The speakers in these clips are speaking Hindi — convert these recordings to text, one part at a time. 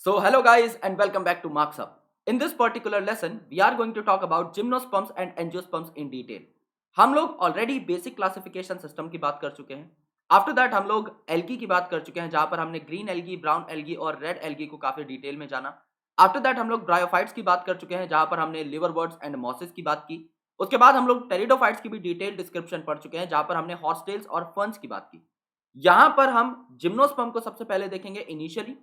So hello guys and welcome back to Marks Up. In this particular lesson, we are going to talk about gymnosperms and angiosperms in detail. हम लोग ऑलरेडी बेसिक क्लासिफिकेशन सिस्टम की बात कर चुके हैं. आफ्टर दैट हम लोग एल्गी की बात कर चुके हैं जहां पर हमने ग्रीन एल्गी, ब्राउन एल्गी और रेड एल्गी को काफी डिटेल में जाना. आफ्टर दैट हम लोग ब्रायोफाइट्स की बात कर चुके हैं जहां पर हमने लिवरवर्ट्स एंड मॉसेस की बात की. उसके बाद हम लोग टेरिडोफाइट्स की भी डिटेल डिस्क्रिप्शन पढ़ चुके हैं जहां पर हमने हॉर्सटेल्स और फर्न्स की बात की. यहां पर हम जिम्नोस्पर्म को सबसे पहले देखेंगे इनिशियली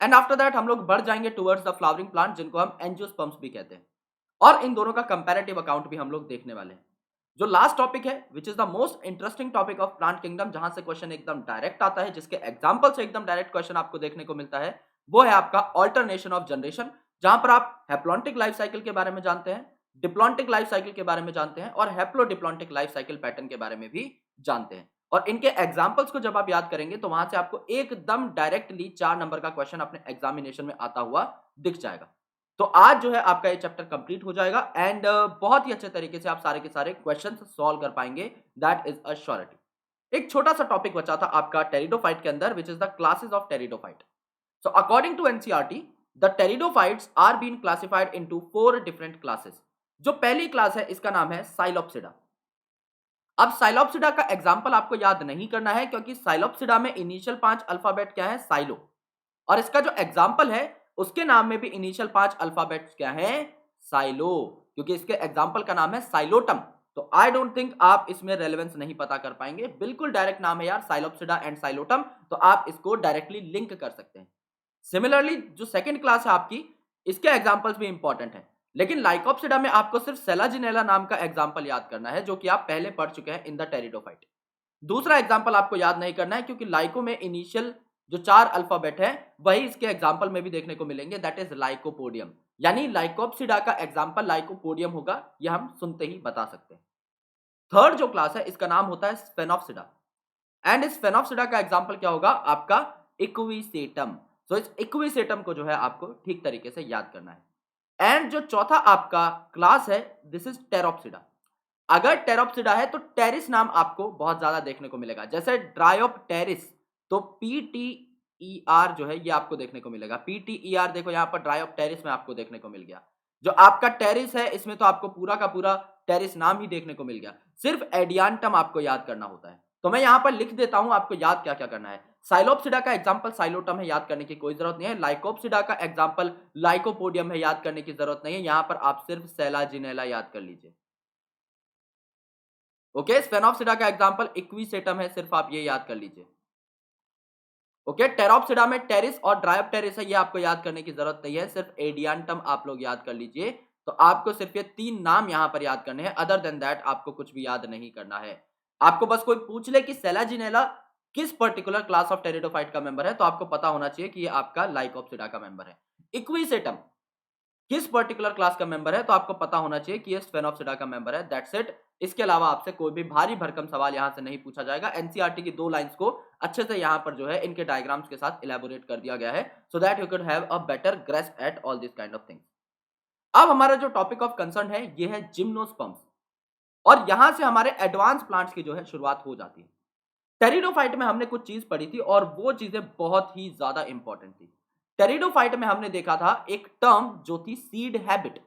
एंड आफ्टर दैट हम लोग बढ़ जाएंगे टुवर्ड्स द फ्लावरिंग प्लांट जिनको हम एंजियोस्पर्म्स भी कहते हैं और इन दोनों का कंपैरेटिव अकाउंट भी हम लोग देखने वाले हैं. जो लास्ट टॉपिक है विच is the most interesting topic of plant kingdom, जहां से क्वेश्चन एकदम डायरेक्ट आता है, जिसके एग्जांपल से एकदम डायरेक्ट क्वेश्चन आपको देखने को मिलता है, वो है आपका ऑल्टरनेशन ऑफ जनरेशन, जहां पर आप हैप्लॉन्टिक लाइफ साइकिल के बारे में जानते हैं, डिप्लॉन्टिक लाइफ साइकिल के बारे में जानते हैं और हैप्लोडिप्लॉन्टिक लाइफ साइकिल पैटर्न के बारे में भी जानते हैं. और इनके एग्जाम्पल्स को जब आप याद करेंगे तो वहां से आपको एकदम डायरेक्टली 4 नंबर का क्वेश्चन अपने एग्जामिनेशन में आता हुआ दिख जाएगा. तो आज जो है आपका ये चैप्टर कंप्लीट हो जाएगा एंड बहुत ही अच्छे तरीके से आप सारे के सारे क्वेश्चंस सॉल्व कर पाएंगे. That is a surety. एक छोटा सा टॉपिक बचा था आपका टेरिडोफाइट के अंदर which is the classes of pteridophyte. So according to NCERT the pteridophytes are been classified into 4 different classes. जो पहली क्लास है इसका नाम है साइलोप्सिडा. अब साइलोप्सिडा का एग्जाम्पल आपको याद नहीं करना है क्योंकि साइलोप्सिडा में इनिशियल 5 अल्फाबेट क्या है, साइलो, और इसका जो एग्जाम्पल है उसके नाम में भी इनिशियल 5 अल्फाबेट क्या है, साइलो, क्योंकि इसके एग्जाम्पल का नाम है साइलोटम. तो आई डोंट थिंक आप इसमें रेलेवेंस नहीं पता कर पाएंगे. बिल्कुल डायरेक्ट नाम है यार, साइलोप्सिडा एंड साइलोटम, तो आप इसको डायरेक्टली लिंक कर सकते हैं. सिमिलरली जो सेकंड क्लास है आपकी, इसके एग्जाम्पल्स भी इंपॉर्टेंट है, लेकिन लाइकोप्सिडा में आपको सिर्फ सेलाजिनेला नाम का एग्जाम्पल याद करना है जो कि आप पहले पढ़ चुके हैं इन द टेरिडोफाइट. दूसरा एग्जाम्पल आपको याद नहीं करना है क्योंकि लाइको में इनिशियल जो 4 अल्फाबेट है वही इसके एग्जाम्पल में भी देखने को मिलेंगे, दैट इज लाइकोपोडियम. यानी लाइकोप्सिडा का एग्जाम्पल लाइकोपोडियम होगा, यह हम सुनते ही बता सकते हैं. थर्ड जो क्लास है इसका नाम होता है स्फेनोप्सिडा एंड इस स्फेनोप्सिडा का एग्जाम्पल क्या होगा, आपका इक्विसेटम. सो इस इक्विसेटम को जो है आपको ठीक तरीके से याद करना है. एंड जो चौथा आपका क्लास है दिस इज टेरोप्सिडा. अगर टेरोप्सिडा है तो टेरिस नाम आपको बहुत ज्यादा देखने को मिलेगा, जैसे ड्रायोप्टेरिस, तो PTER जो है ये आपको देखने को मिलेगा. PTER देखो यहाँ पर ड्रायोप्टेरिस में आपको देखने को मिल गया. जो आपका टेरिस है इसमें तो आपको पूरा का पूरा टेरिस नाम ही देखने को मिल गया. सिर्फ एडियांटम आपको याद करना होता है. तो मैं यहाँ पर लिख देता हूं आपको याद क्या क्या करना है. साइलोप्सिडा का एग्जांपल साइलोटम है, याद करने की कोई जरूरत नहीं है. लाइकोप्सिडा का एग्जांपल लाइकोपोडियम है, याद करने की जरूरत नहीं है. यहां पर आप सिर्फ सेलाजिनेला याद कर लीजिए. ओके, स्फेनोप्सिडा का एग्जांपल इक्विसेटम है, सिर्फ आप ये याद कर लीजिए. ओके, टेरोप्सिडा में टेरिस और ड्रायोप्टेरिस है, ये आपको याद करने की जरूरत नहीं है. सिर्फ एडियांटम आप लोग याद कर लीजिए. तो आपको सिर्फ ये 3 नाम यहां पर याद करने हैं. अदर देन दैट आपको कुछ भी याद नहीं करना है. आपको बस कोई पूछ ले कि सेलाजिनेला किस पर्टिकुलर क्लास ऑफ टेरिडोफाइट का मेंबर है, तो आपको पता होना चाहिए कि ये आपका लाइकोप्सिडा का मेंबर है. इक्विसेटम किस पर्टिकुलर क्लास का मेंबर है, तो आपको पता होना चाहिए कि ये स्फेनोप्सिडा का मेंबर है. That's it. इसके अलावा आपसे कोई भी भारी भरकम सवाल यहां से नहीं पूछा जाएगा. एनसीईआरटी की 2 लाइंस को अच्छे से यहां पर जो है इनके डायग्राम्स के साथ इलेबोरेट कर दिया गया है so that you can have a better grasp at all this kind of things. अब हमारा जो टॉपिक ऑफ कंसर्न है ये है जिम्नोस्पर्म्स, और यहां से हमारे एडवांस प्लांट्स की जो है शुरुआत हो जाती है. टेरिडोफाइट में हमने कुछ चीज पढ़ी थी और वो चीजें बहुत ही ज्यादा इंपॉर्टेंट थी. टेरिडोफाइट में हमने देखा था एक टर्म जो थी सीड हैबिट.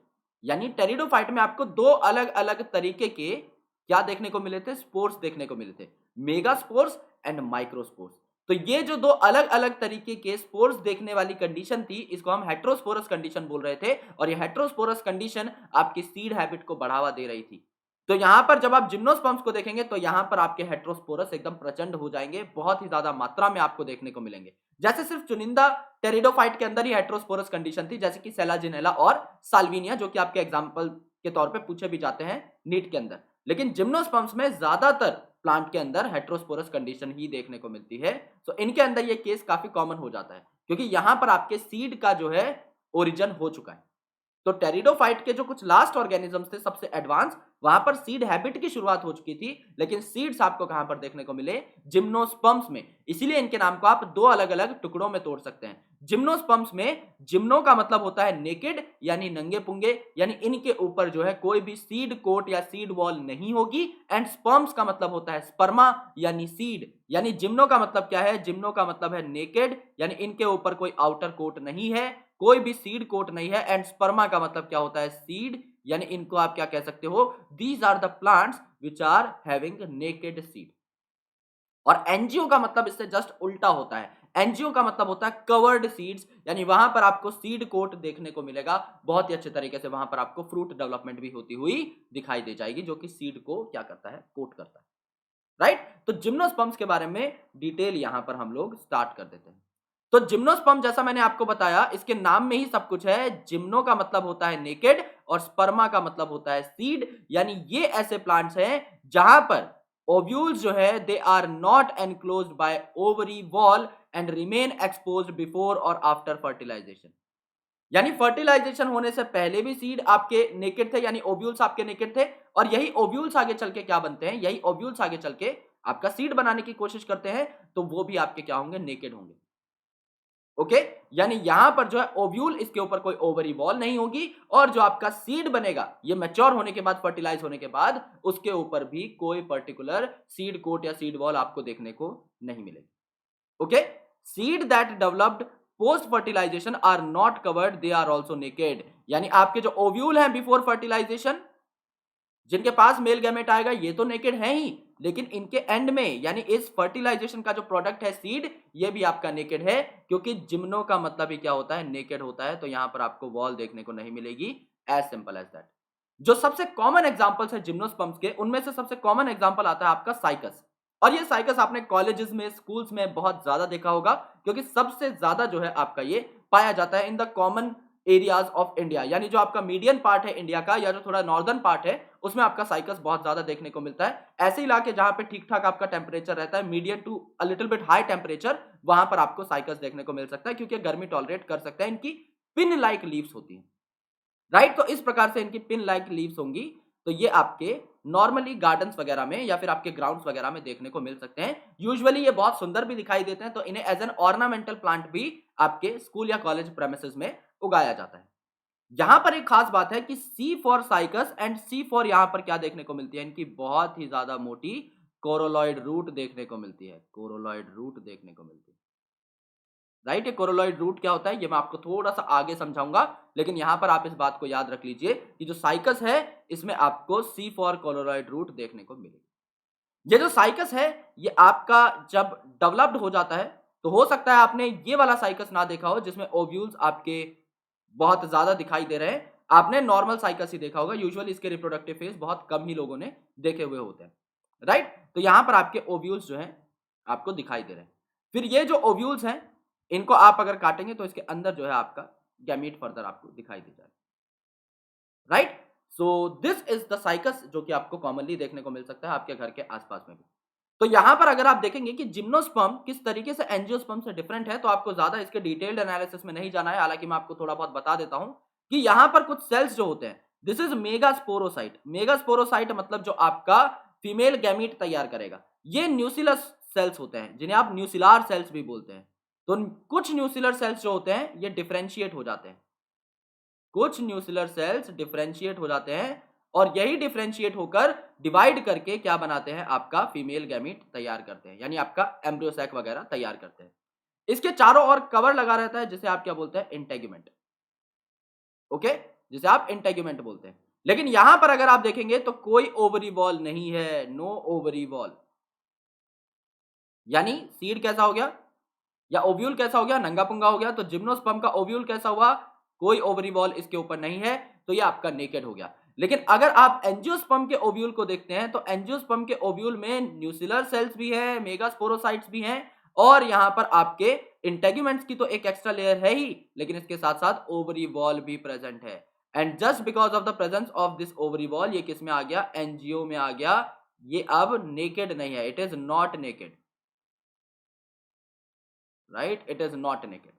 यानी टेरिडोफाइट में आपको 2 अलग अलग तरीके के क्या देखने को मिले थे, स्पोर्स देखने को मिले थे, मेगास्पोर्स एंड माइक्रोस्पोर्स. तो ये जो 2 अलग अलग तरीके के स्पोर्स देखने वाली कंडीशन थी इसको हम हेट्रोस्पोरस कंडीशन बोल रहे थे, और ये हेट्रोस्पोरस कंडीशन आपकी सीड हैबिट को बढ़ावा दे रही थी. तो यहां पर जब आप जिम्नोस्पर्म्स को देखेंगे तो यहां पर आपके हेट्रोस्पोरस एकदम प्रचंड हो जाएंगे, बहुत ही ज्यादा मात्रा में आपको देखने को मिलेंगे. जैसे सिर्फ चुनिंदा टेरिडोफाइट के अंदर ही हेट्रोस्पोरस कंडीशन थी, जैसे कि सेलाजिनेला और साल्विनिया, जो कि आपके एग्जांपल के तौर पे पूछे भी जाते हैं नीट के अंदर. लेकिन जिम्नोस्पर्म्स में ज्यादातर प्लांट के अंदर हेट्रोस्पोरस कंडीशन ही देखने को मिलती है. तो इनके अंदर ये केस काफी कॉमन हो जाता है क्योंकि यहां पर आपके सीड का जो है ओरिजिन हो चुका है. तो टेरिडोफाइट के जो कुछ लास्ट ऑर्गेनिजम्स थे सबसे एडवांस, वहां पर सीड हैबिट की शुरुआत हो चुकी थी, लेकिन सीड्स आपको कहां पर देखने को मिले, जिम्नोस्पर्म्स में. इसीलिए इनके नाम को आप 2 अलग अलग टुकड़ों में तोड़ सकते हैं. जिम्नोस्पर्म्स में जिम्नो का मतलब होता है नेकेड यानी नंगे पुंगे, यानी इनके ऊपर जो है कोई भी सीड कोट या सीड वॉल नहीं होगी। एंड स्पर्म्स का मतलब होता है स्पर्मा यानी सीड, यानी जिम्नो का मतलब क्या है, जिम्नो का मतलब है नेकेड यानी इनके ऊपर कोई आउटर कोट नहीं है, कोई भी सीड कोट नहीं है। एंड स्पर्मा का मतलब क्या होता है, सीड, यानी इनको आप क्या कह सकते हो, these are the plants which are having naked seed. और एनजीओ का मतलब इससे जस्ट उल्टा होता है, एनजीओ का मतलब होता है कवर्ड सीड्स, यानी वहां पर आपको सीड कोट देखने को मिलेगा, बहुत ही अच्छे तरीके से वहां पर आपको फ्रूट डेवलपमेंट भी होती हुई दिखाई दे जाएगी, जो कि सीड को क्या करता है, कोट करता है, राइट। तो जिम्नोस्पर्म्स के बारे में डिटेल यहां पर हम लोग स्टार्ट कर देते हैं। तो जिम्नोस्पर्म जैसा मैंने आपको बताया, इसके नाम में ही सब कुछ है। जिम्नो का मतलब होता है नेकेड और स्पर्मा का मतलब होता है सीड, यानी ये ऐसे प्लांट्स हैं जहां पर ओव्यूल्स जो है they are not enclosed by ovary wall and remain exposed before और आफ्टर फर्टिलाइजेशन। यानी फर्टिलाइजेशन होने से पहले भी सीड आपके नेकेड थे, यानी ओव्यूल्स आपके नेकेड थे, और यही ओव्यूल्स आगे चल के क्या बनते हैं, यही ओव्यूल्स आगे चल के आपका सीड बनाने की कोशिश करते हैं, तो वो भी आपके क्या होंगे, नेकेड होंगे। ओके, यानी यहां पर जो है ओव्यूल, इसके ऊपर कोई ओवरी वॉल नहीं होगी, और जो आपका सीड बनेगा ये मैच्योर होने के बाद, फर्टिलाइज होने के बाद, उसके ऊपर भी कोई पर्टिकुलर सीड कोट या सीड वॉल आपको देखने को नहीं मिलेगी। Okay, seed that developed post fertilization are not covered, they are also naked, यानी आपके जो ओव्यूल हैं बिफोर फर्टिलाइजेशन, जिनके पास मेल गैमेट आएगा, ये तो नेकेड है ही, लेकिन इनके एंड में यानी इस फर्टिलाइजेशन का जो प्रोडक्ट है सीड, ये भी आपका नेकेड है, क्योंकि जिम्नो का मतलब ही क्या होता है, नेकेड होता है, तो यहां पर आपको वॉल देखने को नहीं मिलेगी, एज सिंपल एज दैट। जो सबसे कॉमन एग्जांपल्स है जिम्नोस्पर्म्स के, उनमें से सबसे कॉमन एग्जांपल आता है आपका साइकस, और ये साइकस आपने कॉलेजेस में, स्कूल्स में बहुत ज्यादा देखा होगा, क्योंकि सबसे ज्यादा जो है आपका ये पाया जाता है in the common areas of India, यानी जो आपका मीडियन पार्ट है इंडिया का, या जो थोड़ा नॉर्दर्न पार्ट है, उसमें आपका साइकस बहुत ज्यादा देखने को मिलता है। ऐसे इलाके जहां पे ठीक ठाक आपका टेम्परेचर रहता है, medium to a little bit high temperature, वहां पर आपको साइकस देखने को मिल सकता है, क्योंकि गर्मी टॉलरेट कर सकता है, इनकी पिन लाइक लीव्स होती है, राइट। तो इस प्रकार से इनकी पिन लाइक लीव्स होंगी, तो ये आपके नॉर्मली गार्डन्स वगैरह में या फिर आपके ग्राउंड्स वगैरह में देखने को मिल सकते हैं। यूजुअली ये बहुत सुंदर भी दिखाई देते हैं, तो इन्हें एज एन ऑर्नामेंटल प्लांट भी आपके स्कूल या कॉलेज प्रेमिसेस में उगाया जाता है। यहां पर एक खास बात है कि C for cycas and C for यहां पर क्या देखने को मिलती है, इनकी बहुत ही ज्यादा मोटी कोरोलॉइड रूट देखने को मिलती है, कोरोलॉइड रूट देखने को मिलती है, राइट। ये कोरोलॉइड रूट क्या होता है, ये मैं आपको थोड़ा सा आगे समझाऊंगा, लेकिन यहां पर आप इस बात को याद रख लीजिए कि जो साइकस है, इसमें आपको सी फॉर कोरोलॉइड रूट देखने को मिलेगी। ये जो साइकस है, ये आपका जब डेवलप्ड हो जाता है, तो हो सकता है आपने ये वाला साइकस ना देखा हो, जिसमें ओव्यूल्स आपके बहुत ज्यादा दिखाई दे रहे हैं, आपने नॉर्मल साइकस ही देखा होगा। यूजुअली इसके रिप्रोडक्टिव फेज बहुत कम ही लोगों ने देखे हुए होते हैं, राइट। तो यहां पर आपके ओव्यूल्स जो हैं आपको दिखाई दे रहे हैं। फिर ये जो ओव्यूल्स हैं, इनको आप अगर काटेंगे तो इसके अंदर जो है आपका गैमीट फर्दर आपको दिखाई दे जाएगा, right. So this is the cycas, जो कि आपको कॉमनली देखने को मिल सकता है आपके घर के आसपास में भी। तो यहां पर अगर आप देखेंगे कि जिम्नोस्पर्म किस तरीके से एंजियोस्पर्म से डिफरेंट है, तो आपको ज्यादा इसके डिटेल्ड एनालिसिस में नहीं जाना है, हालांकि मैं आपको थोड़ा बहुत बता देता हूं कि यहां पर कुछ सेल्स जो होते हैं, दिस इज मेगास्पोरोसाइट। मेगास्पोरोसाइट मतलब जो आपका फीमेल गैमीट तैयार करेगा, ये न्यूसिलस सेल्स होते हैं, जिन्हें आप न्यूसिलार सेल्स भी बोलते हैं। तो कुछ न्यूसिलर सेल्स जो होते हैं ये डिफरेंशिएट हो जाते हैं, कुछ न्यूसिलर सेल्स डिफरेंशिएट हो जाते हैं, और यही डिफरेंशिएट होकर डिवाइड करके क्या बनाते हैं, आपका फीमेल गैमीट तैयार करते हैं, यानी आपका एम्ब्रियो सैक वगैरह तैयार करते हैं। इसके चारों ओर कवर लगा रहता है, जिसे आप क्या बोलते हैं, इंटेग्यूमेंट, ओके, जिसे आप इंटेग्यूमेंट बोलते हैं। लेकिन यहां पर अगर आप देखेंगे तो कोई ओवरी वॉल नहीं है, नो ओवरी वॉल, यानी सीड कैसा हो गया या ओव्यूल कैसा हो गया, नंगा पुंगा हो गया। तो जिम्नोस्पर्म का ओव्यूल कैसा हुआ, कोई ओवरी वॉल इसके ऊपर नहीं है, तो ये आपका नेकेड हो गया। लेकिन अगर आप एंजियोस्पर्म के ओव्यूल को देखते हैं, तो एंजियोस्पर्म के ओव्यूल में न्यूसिलर सेल्स भी है, मेगास्पोरोसाइट्स भी हैं, और यहां पर आपके इंटेग्यूमेंट्स की तो एक एक्स्ट्रा लेयर है ही, लेकिन इसके साथ साथ ओवरी वॉल भी प्रेजेंट है। And just because of the presence of this ovary wall, ये किस में आ गया, एंजियो में आ गया। ये अब नेकेड नहीं है, it is not naked, right, it is not naked.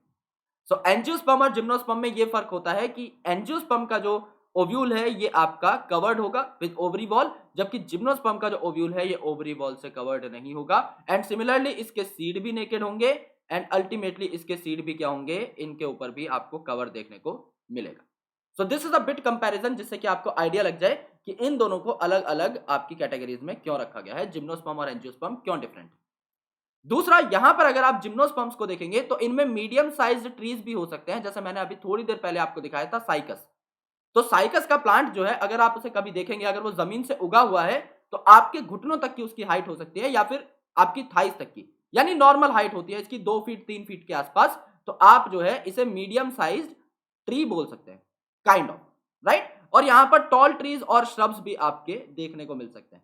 So angiosperm और जिम्नोस्पर्म में ये फर्क होता है कि एंजियोस्पर्म का जो ओव्यूल है ये आपका कवर्ड होगा विद ओवरी वॉल, जबकि जिम्नोस्पर्म का जो ओव्यूल है ये ओवरी वॉल से कवर्ड नहीं होगा। एंड सिमिलरली इसके सीड भी नेकेड होंगे, एंड अल्टीमेटली इसके सीड भी क्या होंगे, इनके ऊपर भी आपको कवर देखने को मिलेगा। So this is a bit comparison, जिससे कि आपको आइडिया लग जाए कि इन दोनों को अलग अलग आपकी कैटेगरीज में क्यों रखा गया है, जिम्नोस्पर्म और एंजियोस्पर्म क्यों डिफरेंट है। दूसरा, यहां पर अगर आप जिम्नोस्पर्म्स को देखेंगे तो इनमें मीडियम साइज्ड ट्रीज भी हो सकते हैं, जैसे मैंने अभी थोड़ी देर पहले आपको दिखाया था साइकस। तो साइकस का प्लांट जो है, अगर आप उसे कभी देखेंगे, अगर वो जमीन से उगा हुआ है तो आपके घुटनों तक की उसकी हाइट हो सकती है, या फिर आपकी थाइस तक की, यानी नॉर्मल हाइट होती है इसकी 2 फीट 3 फीट के आसपास। तो आप जो है इसे मीडियम साइज्ड ट्री बोल सकते हैं, काइंड ऑफ, राइट। और यहां पर टॉल ट्रीज और श्रब्स भी आपके देखने को मिल सकते हैं,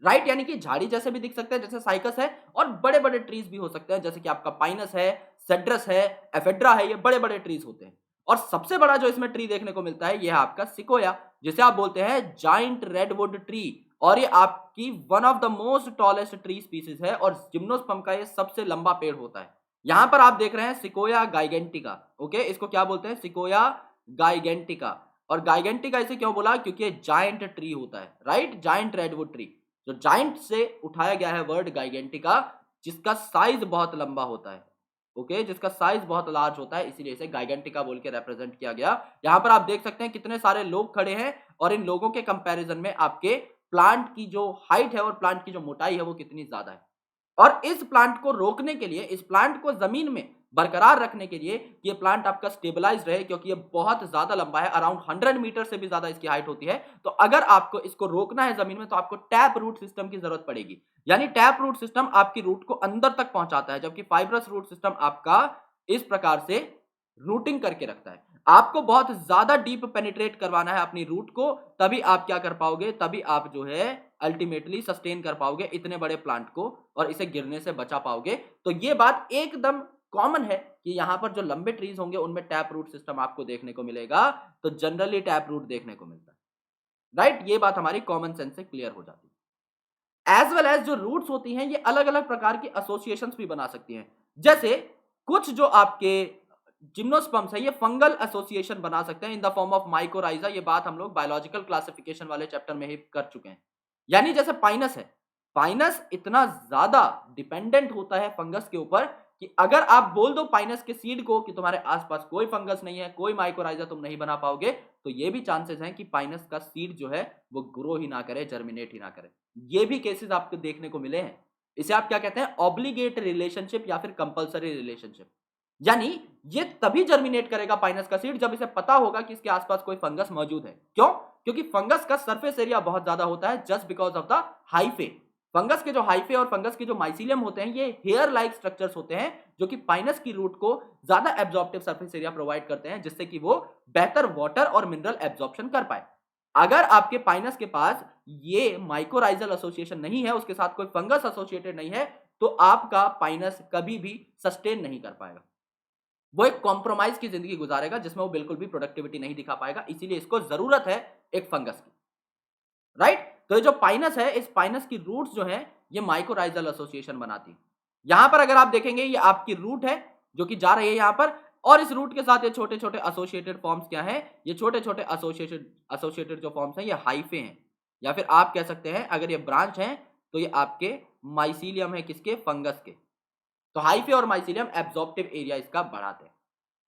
राइट, यानी कि झाड़ी जैसे भी दिख सकते हैं जैसे साइकस है, और बड़े बड़े ट्रीज भी हो सकते हैं जैसे कि आपका पाइनस है, सेड्रस है, एफेड्रा है, ये बड़े बड़े ट्रीज होते हैं। और सबसे बड़ा जो इसमें ट्री देखने को मिलता है ये है आपका सिकोया, जिसे आप बोलते हैं जाइंट रेडवुड ट्री, और ये आपकी one of the most tallest tree species है, और जिम्नोस्पर्म का ये सबसे लंबा पेड़ होता है। यहां पर आप देख रहे हैं सिकोया गाइगेंटिका, ओके, इसको क्या बोलते हैं, सिकोया गाइगेंटिका। और गाइगेंटिका इसे क्यों बोला, क्योंकि ये जाइंट ट्री होता है, राइट, जाइंट रेडवुड ट्री, जो जाइंट से उठाया गया है वर्ड गाइगेंटिका, जिसका साइज बहुत लंबा होता है, ओके, जिसका साइज बहुत लार्ज होता है, इसीलिए इसे गाइगेंटिका बोल के रिप्रेजेंट किया गया। यहां पर आप देख सकते हैं कितने सारे लोग खड़े हैं, और इन लोगों के कंपैरिजन में आपके प्लांट की जो हाइट है और प्लांट की जो मोटाई है वो कितनी ज्यादा है। और इस प्लांट को रोकने के लिए, इस प्लांट को जमीन में बरकरार रखने के लिए, ये प्लांट आपका स्टेबलाइज रहे, क्योंकि ये बहुत ज्यादा लंबा है, अराउंड 100 मीटर से भी ज्यादा इसकी हाइट होती है। तो अगर आपको इसको रोकना है जमीन में तो आपको टैप रूट सिस्टम की जरूरत पड़ेगी, यानी टैप रूट सिस्टम आपकी रूट को अंदर तक पहुंचाता है, जबकि फाइब्रस रूट सिस्टम आपका इस प्रकार से रूटिंग करके रखता है। आपको बहुत ज्यादा डीप पेनिट्रेट करवाना है अपनी रूट को, तभी आप क्या कर पाओगे, तभी आप जो है अल्टीमेटली सस्टेन कर पाओगे इतने बड़े प्लांट को, और इसे गिरने से बचा पाओगे। तो ये बात एकदम कॉमन है कि यहां पर जो लंबे ट्रीज होंगे उनमें टैप रूट सिस्टम आपको देखने को मिलेगा, तो जनरली टैप रूट देखने को मिलता है, राइट। ये बात हमारी कॉमन सेंस से क्लियर हो जाती है। एज वेल एज जो रूट्स होती हैं ये अलग अलग प्रकार की एसोसिएशंस भी बना सकती हैं, जैसे कुछ जो आपके जिम्नोस्पर्म्स है ये फंगल एसोसिएशन बना सकते हैं in the form of mycorrhiza. ये बात हम लोग बायोलॉजिकल क्लासिफिकेशन वाले चैप्टर में ही कर चुके हैं। यानी जैसे पाइनस है, पाइनस इतना ज्यादा डिपेंडेंट होता है फंगस के ऊपर कि अगर आप बोल दो पाइनस के सीड को कि तुम्हारे आसपास कोई फंगस नहीं है, कोई माइकोराइजा तुम नहीं बना पाओगे, तो ये भी चांसेस हैं कि पाइनस का सीड जो है वो ग्रो ही ना करे, जर्मिनेट ही ना करे। ये भी केसेस आपको देखने को मिले हैं। इसे आप क्या कहते हैं, ऑब्लिगेट रिलेशनशिप या फिर कंपल्सरी रिलेशनशिप। यानी ये तभी जर्मिनेट करेगा पाइनस का सीड जब इसे पता होगा कि इसके आसपास कोई फंगस मौजूद है। क्यों? क्योंकि फंगस का सरफेस एरिया बहुत ज्यादा होता है, just because of the hyphae. Fungus के जो हाइफे और फंगस के जो माइसीलियम होते हैं ये हेयर लाइक स्ट्रक्चर्स होते हैं, जो कि पाइनस की रूट को ज्यादा एब्जॉर्प्टिव सरफेस एरिया प्रोवाइड करते हैं, जिससे कि वो बेहतर वाटर और मिनरल एब्जॉर्प्शन कर पाए। अगर आपके पाइनस के पास ये माइकोराइजल एसोसिएशन नहीं है, उसके साथ कोई फंगस एसोसिएटेड नहीं है, तो आपका पाइनस कभी भी सस्टेन नहीं कर पाएगा। वो एक कॉम्प्रोमाइज की जिंदगी गुजारेगा जिसमें वो बिल्कुल भी प्रोडक्टिविटी नहीं दिखा पाएगा। इसीलिए इसको जरूरत है एक फंगस की, राइट। तो ये जो पाइनस है, इस पाइनस की रूट्स जो है ये माइकोराइजल एसोसिएशन बनाती है। यहां पर अगर आप देखेंगे ये आपकी रूट है जो कि जा रही है यहां पर, और इस रूट के साथ ये छोटे छोटे एसोसिएटेड फॉर्म्स क्या है, ये छोटे छोटे एसोसिएटेड जो फॉर्म्स हैं ये हाइफे हैं, या फिर आप कह सकते हैं अगर ये ब्रांच हैं तो ये आपके माइसीलियम है, किसके, फंगस के। तो हाइफे और माइसीलियम एब्जॉर्प्टिव एरिया इसका बढ़ाते हैं।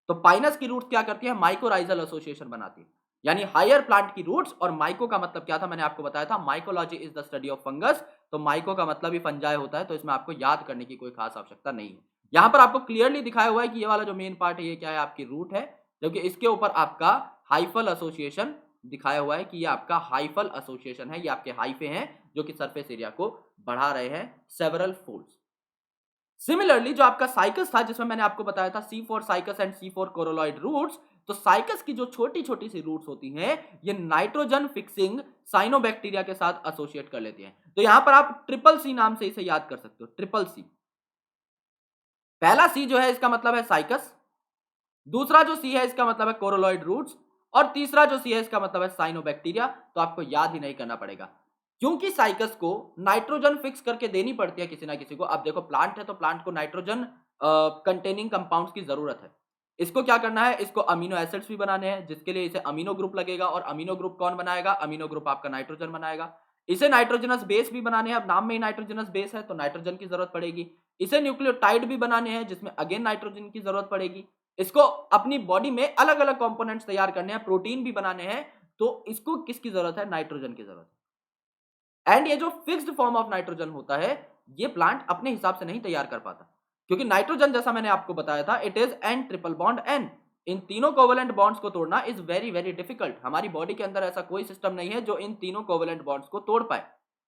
तो पाइनस की रूट्स क्या करती है, माइकोराइजल एसोसिएशन बनाती है, यानी हायर प्लांट की रूट्स। और माइको का मतलब क्या था, मैंने आपको बताया था, mycology is the study of fungus. तो माइको का मतलब ही फंजाई होता है, तो इसमें आपको याद करने की कोई खास आवश्यकता नहीं है। यहां पर आपको क्लियरली दिखाया हुआ है कि ये वाला जो मेन पार्ट है ये क्या है, आपकी रूट है, जबकि इसके ऊपर आपका हाइफल एसोसिएशन दिखाया हुआ है कि ये आपका हाइफल एसोसिएशन है, ये आपके हाइफे हैं जो कि सरफेस एरिया को बढ़ा रहे हैं सेवरल फोल्ड्स। सिमिलरली जो आपका साइकस था जिसमें मैंने आपको बताया था C4 cycas and C4 coralloid roots, तो साइकस की जो छोटी छोटी सी रूट्स होती हैं ये नाइट्रोजन फिक्सिंग साइनोबैक्टीरिया के साथ एसोसिएट कर लेती हैं। तो यहां पर आप ट्रिपल सी नाम से इसे याद कर सकते हो, ट्रिपल सी। पहला सी जो है इसका मतलब है साइकस, दूसरा जो सी है इसका मतलब है कोरोलॉइड रूट्स, और तीसरा जो सी है इसका मतलब है साइनोबैक्टीरिया। तो आपको याद ही नहीं करना पड़ेगा, क्योंकि साइकस को नाइट्रोजन फिक्स करके देनी पड़ती है किसी ना किसी को। अब देखो प्लांट है तो प्लांट को नाइट्रोजन कंटेनिंग कंपाउंड्स की जरूरत है। इसको क्या करना है, इसको अमीनो एसिड्स भी बनाने हैं, जिसके लिए इसे अमीनो ग्रुप लगेगा, और अमीनो ग्रुप कौन बनाएगा, अमीनो ग्रुप आपका नाइट्रोजन बनाएगा। इसे नाइट्रोजनस बेस भी बनाने हैं, अब नाम में ही नाइट्रोजनस बेस है तो नाइट्रोजन की जरूरत पड़ेगी। इसे न्यूक्लियोटाइड भी बनाने हैं जिसमें अगेन नाइट्रोजन की जरूरत पड़ेगी। इसको अपनी बॉडी में अलग अलग कंपोनेंट्स तैयार करने हैं, प्रोटीन भी बनाने हैं, तो इसको किसकी जरूरत है? नाइट्रोजन की जरूरत है। एंड ये जो फिक्स्ड फॉर्म ऑफ नाइट्रोजन होता है ये प्लांट अपने हिसाब से नहीं तैयार कर पाता, क्योंकि नाइट्रोजन जैसा मैंने आपको बताया था it is N triple bond N. इन तीनों कोवेलेंट बॉन्ड्स को तोड़ना इज वेरी वेरी डिफिकल्ट। हमारी बॉडी के अंदर ऐसा कोई सिस्टम नहीं है जो इन तीनों कोवेलेंट बॉन्ड्स को तोड़ पाए।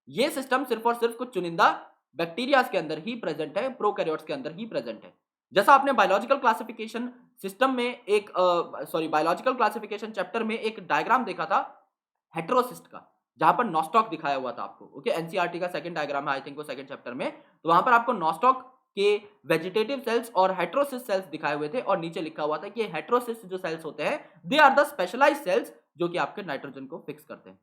ये सिस्टम सिर्फ और सिर्फ कुछ चुनिंदा बैक्टीरियाज के अंदर ही प्रेजेंट है, प्रोकैरियोट्स के अंदर ही प्रेजेंट है। जैसा आपने बायोलॉजिकल क्लासिफिकेशन सिस्टम में एक बायोलॉजिकल क्लासिफिकेशन चैप्टर में एक डायग्राम देखा था हेटेरोसिस्ट का, जहां पर नॉस्टॉक दिखाया हुआ था आपको। ओके, एनसीईआरटी का सेकंड डायग्राम है आई थिंक वो सेकंड चैप्टर में, तो वहां पर आपको नॉस्टॉक के वेजिटेटिव सेल्स और हेटेरोसिस्ट सेल्स दिखाए हुए थे और नीचे लिखा हुआ था कि हेटेरोसिस्ट जो सेल्स होते हैं they are the specialized cells जो कि आपके नाइट्रोजन को फिक्स करते हैं।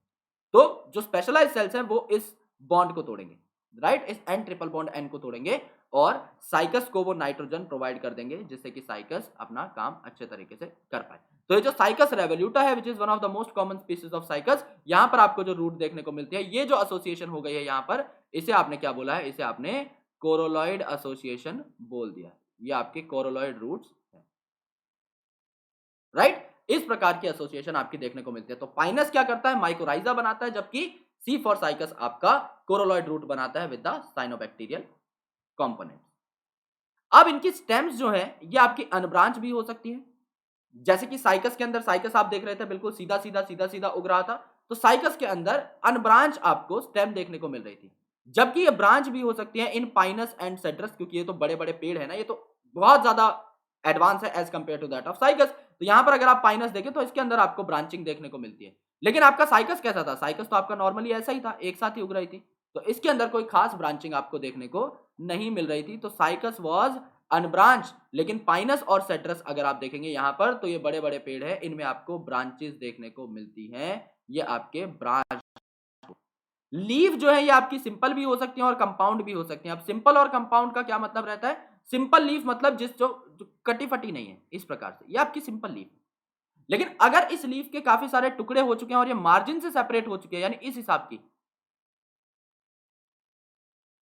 तो जो स्पेशलाइज्ड सेल्स हैं वो इस बॉन्ड को तोड़ेंगे, राइट, इस एन ट्रिपल बॉन्ड एन को तोड़ेंगे और साइकस को वो नाइट्रोजन प्रोवाइड कर देंगे जिससे कि साइकस अपना काम अच्छे तरीके से कर पाए। तो ये जो साइकस रेवोल्यूटा है which is one of the most common species of cycas, यहां पर आपको जो रूट देखने को मिलती है, ये जो एसोसिएशन हो गई है यहां पर, इसे आपने क्या बोला है? इसे आपने कोरोलॉइड एसोसिएशन बोल दिया। ये आपके कोरोलॉइड रूट्स है, राइट। इस प्रकार की एसोसिएशन आपकी देखने को मिलती है। तो पाइनस क्या करता है? माइकोराइजा बनाता है, जबकि सी फॉर साइकस आपका कोरोलॉइड रूट बनाता है विद द साइनोबैक्टीरियल कंपोनेंट। अब इनकी स्टेम्स जो है ये आपकी अनब्रांच भी हो सकती है, जैसे कि साइकस के अंदर, साइकस आप देख रहे थे बिल्कुल सीधा सीधा सीधा सीधा उग रहा था, तो साइकस के अंदर अनब्रांच आपको स्टेम देखने को मिल रही थी, जबकि ये ब्रांच भी हो सकती है इन पाइनस एंड सेड्रस, क्योंकि ये तो बड़े बड़े पेड़ है ना, ये तो बहुत ज्यादा एडवांस है as compare to that of cycas. तो यहां पर अगर आप पाइनस देखें तो इसके अंदर आपको ब्रांचिंग देखने को मिलती है, लेकिन आपका साइकस कैसा था? साइकस तो आपका नॉर्मली ऐसा ही था, एक साथ ही उग रही थी, तो इसके अंदर कोई खास ब्रांचिंग आपको देखने को नहीं मिल रही थी। तो साइकस वॉज अनब्रांच, लेकिन पाइनस और सेड्रस अगर आप देखेंगे यहां पर तो ये बड़े बड़े पेड़ है, इनमें आपको ब्रांचेस देखने को मिलती हैं, ये आपके ब्रांच। लीफ जो है ये आपकी सिंपल भी हो सकती है और कंपाउंड भी हो सकती है। अब सिंपल और कंपाउंड का क्या मतलब रहता है? सिंपल लीफ मतलब जो कटी फटी नहीं है, इस प्रकार से ये आपकी सिंपल लीफ। लेकिन अगर इस लीफ के काफी सारे टुकड़े हो चुके हैं और ये मार्जिन से सेपरेट हो चुके हैं, यानी इस हिसाब की,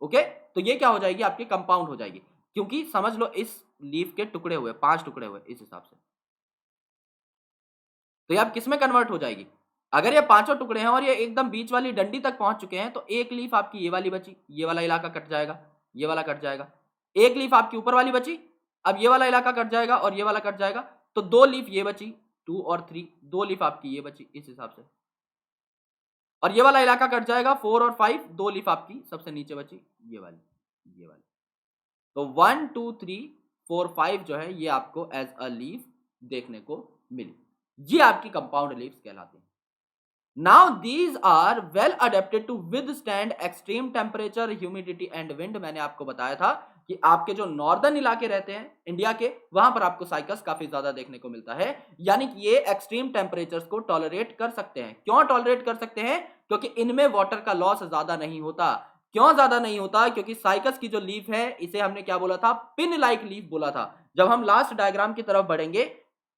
ओके, तो ये क्या हो जाएगी? आपकी कंपाउंड हो जाएगी, क्योंकि समझ लो इस लीफ के टुकड़े हुए, 5 टुकड़े हुए इस हिसाब से, तो ये अब किस में कन्वर्ट हो जाएगी? अगर ये पांचों टुकड़े हैं और ये एकदम बीच वाली डंडी तक पहुंच चुके हैं तो एक लीफ आपकी ये वाली बची, ये वाला इलाका कट जाएगा, ये वाला कट जाएगा, एक लीफ आपकी ऊपर वाली बची, अब ये वाला इलाका कट जाएगा और ये वाला कट जाएगा, तो 2 लीफ ये बची, 2 और 3, 2 लीफ आपकी ये बची इस हिसाब से, और ये वाला इलाका कट जाएगा, 4 और 5, 2 लीफ आपकी सबसे नीचे बची, ये वाली, ये वाली। तो 1 2 3 4 5 जो है ये आपको एज अ लीफ देखने को मिली, ये आपकी कंपाउंड लीव्स कहलाती हैं। Now these are well adapted to withstand extreme temperature, humidity and wind. मैंने आपको बताया था कि आपके जो नॉर्दर्न इलाके रहते हैं इंडिया के, वहां पर आपको साइकस काफी ज्यादा देखने को मिलता है, यानी कि ये एक्सट्रीम टेम्परेचर्स को टॉलरेट कर सकते हैं। क्यों टॉलरेट कर सकते हैं? क्योंकि इनमें वाटर का लॉस ज्यादा नहीं होता। क्यों ज्यादा नहीं होता? क्योंकि साइकस की जो लीफ है इसे हमने क्या बोला था? पिन लाइक लीफ बोला था। जब हम लास्ट डायग्राम की तरफ बढ़ेंगे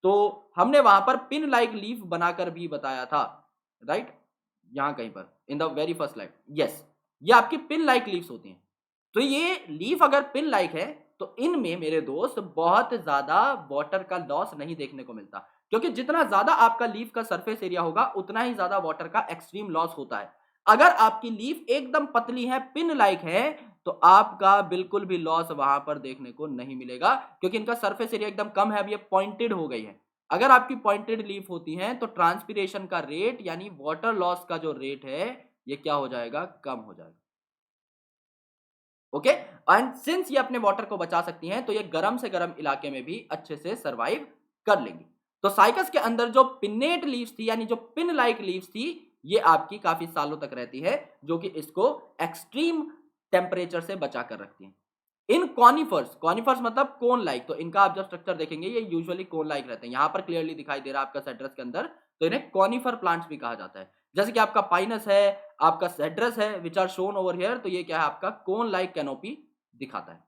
तो हमने वहां पर पिन लाइक लीफ बनाकर भी बताया था, राइट, यहां कहीं पर in the very first slide, yes, ये आपकी पिन लाइक लीव्स होती हैं। तो ये लीफ अगर पिन लाइक है तो इनमें मेरे दोस्त बहुत ज्यादा वाटर का लॉस नहीं देखने को मिलता, क्योंकि जितना ज्यादा आपका लीफ का सरफेस एरिया होगा उतना ही ज्यादा वाटर का एक्सट्रीम लॉस होता है। अगर आपकी लीफ एकदम पतली है, पिन लाइक है, तो आपका बिल्कुल भी लॉस वहां पर देखने को नहीं मिलेगा, क्योंकि इनका सरफेस एरिया एकदम कम है, अब ये पॉइंटेड हो गई है। अगर आपकी पॉइंटेड लीफ होती हैं तो ट्रांसपिरेशन का रेट यानी वाटर लॉस का जो रेट है ये क्या हो जाएगा? कम हो जाएगा। ओके, एंड सिंस ये अपने वाटर को बचा सकती हैं तो ये गर्म से गर्म इलाके में भी अच्छे से सरवाइव कर लेंगी। तो साइकस के अंदर जो पिन्नेट लीव्स थी यानी जो पिन लाइक लीव्स थी ये आपकी काफी सालों तक रहती है, जो कि इसको एक्सट्रीम टेम्परेचर से बचा कर रखती है। इन कॉनिफर्स, कॉनिफर्स मतलब कोन लाइक, तो इनका आप जब स्ट्रक्चर देखेंगे ये यूजुअली कोन लाइक रहते हैं। यहां पर क्लियरली दिखाई दे रहा है आपका सेड्रस के अंदर, तो इन्हें कॉनिफर प्लांट्स भी कहा जाता है। जैसे कि आपका पाइनस है, आपका सेड्रस है, which are shown over here, तो ये क्या है? आपका कोन लाइक कैनोपी दिखाता है।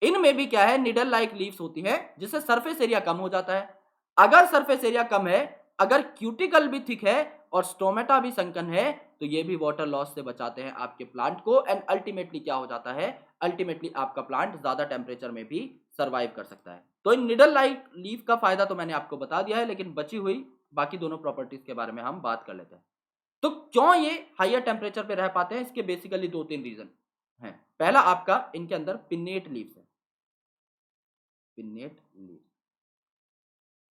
इनमें भी क्या है? निडल लाइक लीव्स होती है, जिससे सरफेस एरिया कम हो जाता है। अगर सरफेस एरिया कम है, अगर क्यूटिकल भी थिक है और स्टोमेटा भी संकन है, तो ये भी वाटर लॉस से बचाते हैं आपके प्लांट को। एंड अल्टीमेटली क्या हो जाता है, अल्टीमेटली आपका प्लांट ज्यादा टेम्परेचर में भी सर्वाइव कर सकता है। तो इन निडल लाइक लीफ का फायदा तो मैंने आपको बता दिया है, लेकिन बची हुई बाकी दोनों प्रॉपर्टीज के बारे में हम बात कर लेते हैं। तो क्यों ये हायर टेम्परेचर पे रह पाते हैं, इसके बेसिकली 2-3 रीजन हैं। पहला आपका इनके अंदर पिन्नेट लीव्स है। पिन्नेट लीव्स,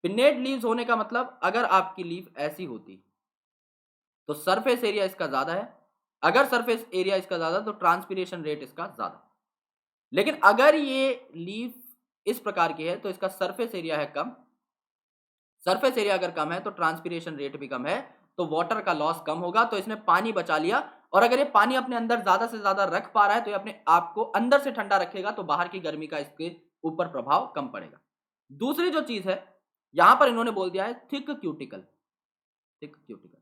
पिन्नेट लीव्स होने का मतलब अगर आपकी लीफ ऐसी होती तो सरफेस एरिया इसका ज्यादा है, अगर सरफेस एरिया इसका ज्यादा तो ट्रांसपीरेशन रेट इसका ज्यादा। लेकिन अगर ये लीफ इस प्रकार की है तो इसका सरफेस एरिया है कम, सरफेस एरिया अगर कम है तो ट्रांसपीरेशन रेट भी कम है, तो वाटर का लॉस कम होगा, तो इसने पानी बचा लिया। और अगर ये पानी अपने अंदर ज्यादा से ज्यादा रख पा रहा है तो ये अपने आप को अंदर से ठंडा रखेगा, तो बाहर की गर्मी का इसके ऊपर प्रभाव कम पड़ेगा। दूसरी जो चीज है, यहां पर इन्होंने बोल दिया है thick cuticle. Thick cuticle,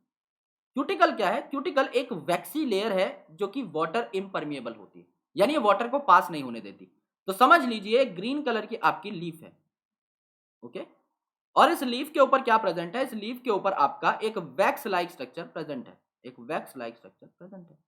cuticle क्या है? क्यूटिकल एक वैक्सी लेयर है जो कि वाटर इम्परमिएबल होती है, यानी ये वाटर को पास नहीं होने देती। तो समझ लीजिए ग्रीन कलर की आपकी लीफ है, ओके, और इस लीफ के ऊपर क्या प्रेजेंट है? इस लीफ के ऊपर आपका एक वैक्स लाइक स्ट्रक्चर प्रेजेंट है, एक वैक्स लाइक स्ट्रक्चर प्रेजेंट है।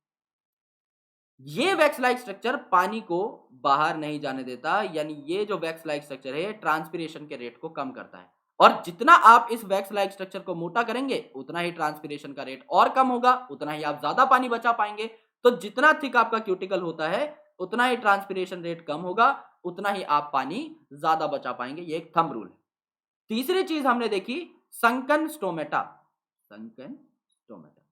ये वैक्स लाइक स्ट्रक्चर पानी को बाहर नहीं जाने देता, यानी ये जो वैक्स लाइक स्ट्रक्चर है ट्रांसपीरेशन के रेट को कम करता है। और जितना आप इस वैक्स लाइक स्ट्रक्चर को मोटा करेंगे उतना ही ट्रांसपीरेशन का रेट और कम होगा, उतना ही आप ज्यादा पानी बचा पाएंगे। तो जितना थिक आपका क्यूटिकल होता है उतना ही ट्रांसपीरेशन रेट कम होगा, उतना ही आप पानी ज्यादा बचा पाएंगे। ये एक थंब रूल है। तीसरी चीज हमने देखी संकन स्टोमेटा। संकन स्टोमेटा,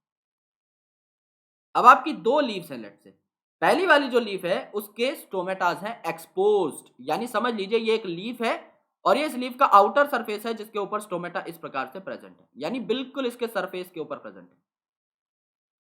अब आपकी दो लीव्स हैं लेट से, पहली वाली जो लीफ है उसके स्टोमेटाज हैं एक्सपोज्ड, यानी समझ लीजिए ये एक लीफ है और ये इस लीफ का आउटर सरफेस है जिसके ऊपर स्टोमेटा इस प्रकार से प्रेजेंट है, यानी बिल्कुल इसके सरफेस के ऊपर प्रेजेंट है।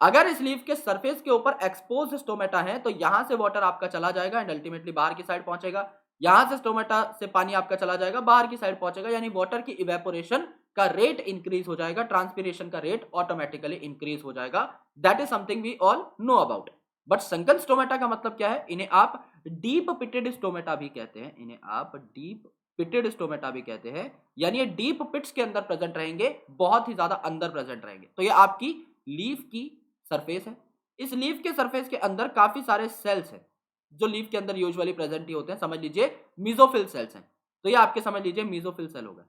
अगर इस लीफ के सरफेस के ऊपर एक्सपोज्ड स्टोमेटा है तो यहां से वाटर आपका चला जाएगा एंड अल्टीमेटली बाहर की साइड पहुंचेगा। यहां से स्टोमेटा से पानी आपका चला जाएगा, बाहर की साइड पहुंचेगा, यानी वाटर की इवेपोरेशन का रेट इंक्रीज हो जाएगा, ट्रांसपीरेशन का रेट ऑटोमेटिकली इंक्रीज हो जाएगा। That is something we all know about. But sunken stomata का मतलब क्या है? इन्हें आप डीप पिटेड स्टोमेटा भी कहते हैं, इन्हें आप डीप पिटेड स्टोमेटा भी कहते हैं, यानी ये डीप पिट्स के अंदर प्रेजेंट रहेंगे, बहुत ही ज्यादा अंदर प्रेजेंट रहेंगे। तो ये आपकी लीफ की सरफेस है। इस लीफ के सरफेस के अंदर काफी सारे सेल्स हैं जो लीफ के अंदर यूजुअली प्रेजेंट ही होते हैं, समझ लीजिए मीजोफिल सेल्स हैं। तो ये आपके समझ लीजिए मीजोफिल सेल हो गए,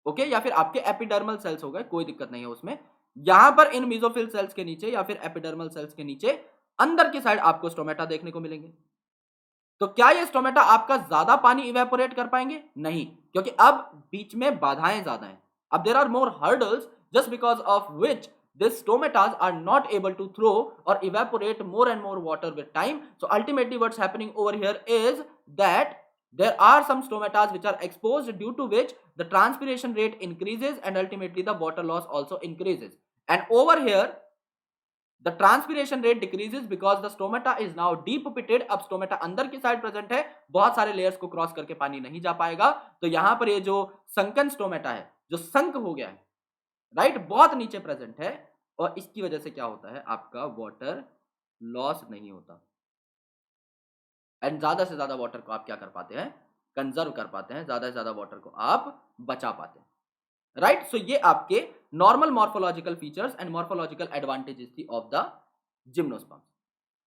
ओके, या फिर आपके एपिडर्मल सेल्स हो गए, कोई दिक्कत नहीं है उसमें। यहां पर इन मीजोफिल सेल्स के नीचे या फिर एपिडर्मल सेल्स के नीचे अंदर की साइड आपको स्टोमेटा देखने को मिलेंगे। तो क्या ये स्टोमेटा आपका ज्यादा पानी इवेपोरेट कर पाएंगे? नहीं, क्योंकि अब बीच में बाधाएं ज्यादा हैं। अब there are more hurdles just because of which these stomatas are not able to throw or evaporate more and more water with time. So ultimately what's happening over here is that there are some stomatas which are exposed, due to which the transpiration rate increases and ultimately the water loss also increases. And over here the transpiration rate decreases because the stomata is now deep pitted. अब stomata अंदर की साइड प्रेजेंट है, बहुत सारे लेयर्स को क्रॉस करके पानी नहीं जा पाएगा। तो यहां पर ये जो संकन स्टोमेटा है जो संक हो गया है, राइट, बहुत नीचे प्रेजेंट है, और इसकी वजह से क्या होता है आपका वाटर लॉस नहीं होता एंड ज्यादा से ज्यादा वाटर को आप क्या कर पाते हैं? कंजर्व कर पाते हैं, ज्यादा से ज्यादा वाटर को आप बचा पाते हैं, राइट। सो ये आपके normal morphological features and morphological advantages थी ऑफ द जिम्नोस्पर्म्स।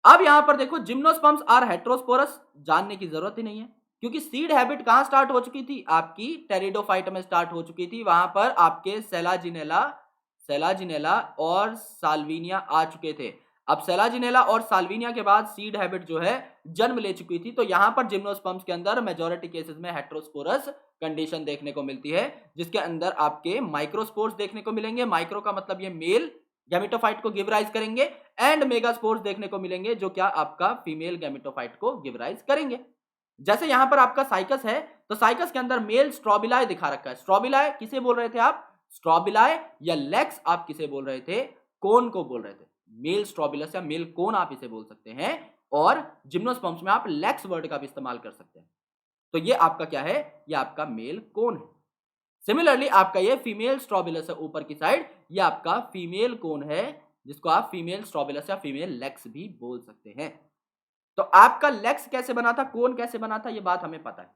अब यहां पर देखो जिम्नोस्पर्म्स आर हेटेरोस्पोरस, जानने की जरूरत ही नहीं है, क्योंकि सीड हैबिट कहां स्टार्ट हो चुकी थी? आपकी टेरिडोफाइट में स्टार्ट हो चुकी थी। वहां पर आपके सेलाजिनेला और साल्विनिया आ चुके थे। अब सेलाजिनेला और साल्विनिया के बाद सीड हैबिट जो है जन्म ले चुकी थी। तो यहां पर जिम्नोस्पर्म्स के अंदर मेजॉरिटी केसेस में हेटेरोस्पोरस कंडीशन देखने को मिलती है, जिसके अंदर आपके माइक्रोस्पोर्स देखने को मिलेंगे। माइक्रो का मतलब ये मेल गैमेटोफाइट को गिव राइज करेंगे, एंड मेगास्पोर्स देखने को मिलेंगे जो क्या आपका फीमेल गैमेटोफाइट को गिव राइज करेंगे। जैसे यहां पर आपका साइकस है, तो साइकस के अंदर मेल स्ट्रोबिलाए दिखा रखा है। स्ट्रोबिलाए किसे बोल रहे थे आप? स्ट्रोबिलाए या लेक्स आप किसे बोल रहे थे? कोन को बोल रहे थे। मेल स्ट्रोबिलस या मेल कोन आप इसे बोल सकते हैं, और जिम्नोस्पर्म्स में आप लेक्स वर्ड का भी इस्तेमाल कर सकते हैं। तो ये आपका क्या है? ये आपका मेल कोन है। सिमिलरली आपका ये फीमेल स्ट्रोबिलस है ऊपर की साइड, ये आपका फीमेल कोन है, जिसको आप फीमेल स्ट्रोबिलस या फीमेल लेक्स भी बोल सकते हैं। तो आपका लेक्स कैसे बना था, कोन कैसे बना था, ये बात हमें पता है।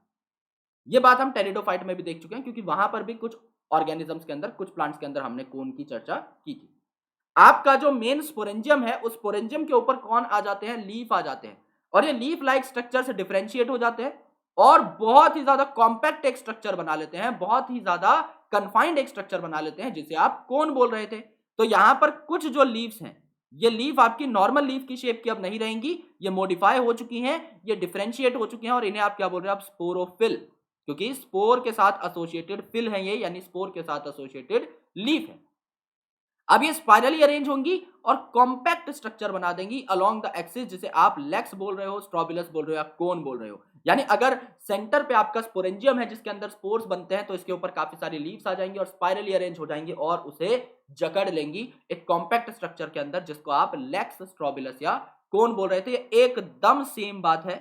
ये बात हम टेरिडोफाइट में भी देख चुके हैं, क्योंकि वहां पर भी कुछ ऑर्गेनिजम्स के अंदर, कुछ प्लांट्स के अंदर हमने कोन की चर्चा की थी। आपका जो मेन स्पोरेंजियम है, उस स्पोरेंजियम के ऊपर कौन आ जाते हैं, लीफ आ जाते हैं, और ये लीफ लाइक स्ट्रक्चर से डिफरेंशिएट हो जाते हैं और बहुत ही ज्यादा कॉम्पैक्ट एक स्ट्रक्चर बना लेते हैं, बहुत ही ज्यादा कन्फाइंड एक स्ट्रक्चर बना लेते हैं, जिसे आप कोन बोल रहे थे। तो यहां पर कुछ जो लीव्स हैं, ये लीफ आपकी नॉर्मल लीफ की शेप की अब नहीं रहेंगी, ये मॉडिफाई हो चुकी हैं, ये डिफरेंशिएट हो चुकी हैं, और इन्हें आप क्या बोल रहे हैं, आप स्पोरोफिल, क्योंकि स्पोर के साथ एसोसिएटेड फिल है ये, यानी स्पोर के साथ एसोसिएटेड लीफ है। अब ये स्पाइरली अरेंज होंगी और कॉम्पैक्ट स्ट्रक्चर बना देंगी अलोंग द एक्सिस, जिसे आप लेक्स बोल रहे हो, स्ट्रोबिलस बोल रहे हो या कोन बोल रहे हो। यानी अगर सेंटर पे आपका स्पोरेंजियम है जिसके अंदर स्पोर्स बनते हैं, तो इसके ऊपर काफी सारी लीव्स आ जाएंगी और स्पाइरली अरेंज हो जाएंगी और उसे जकड़ लेंगी एक कॉम्पैक्ट स्ट्रक्चर के अंदर, जिसको आप लेक्स, स्ट्रोबिलस या कोन बोल रहे थे। ये एकदम सेम बात है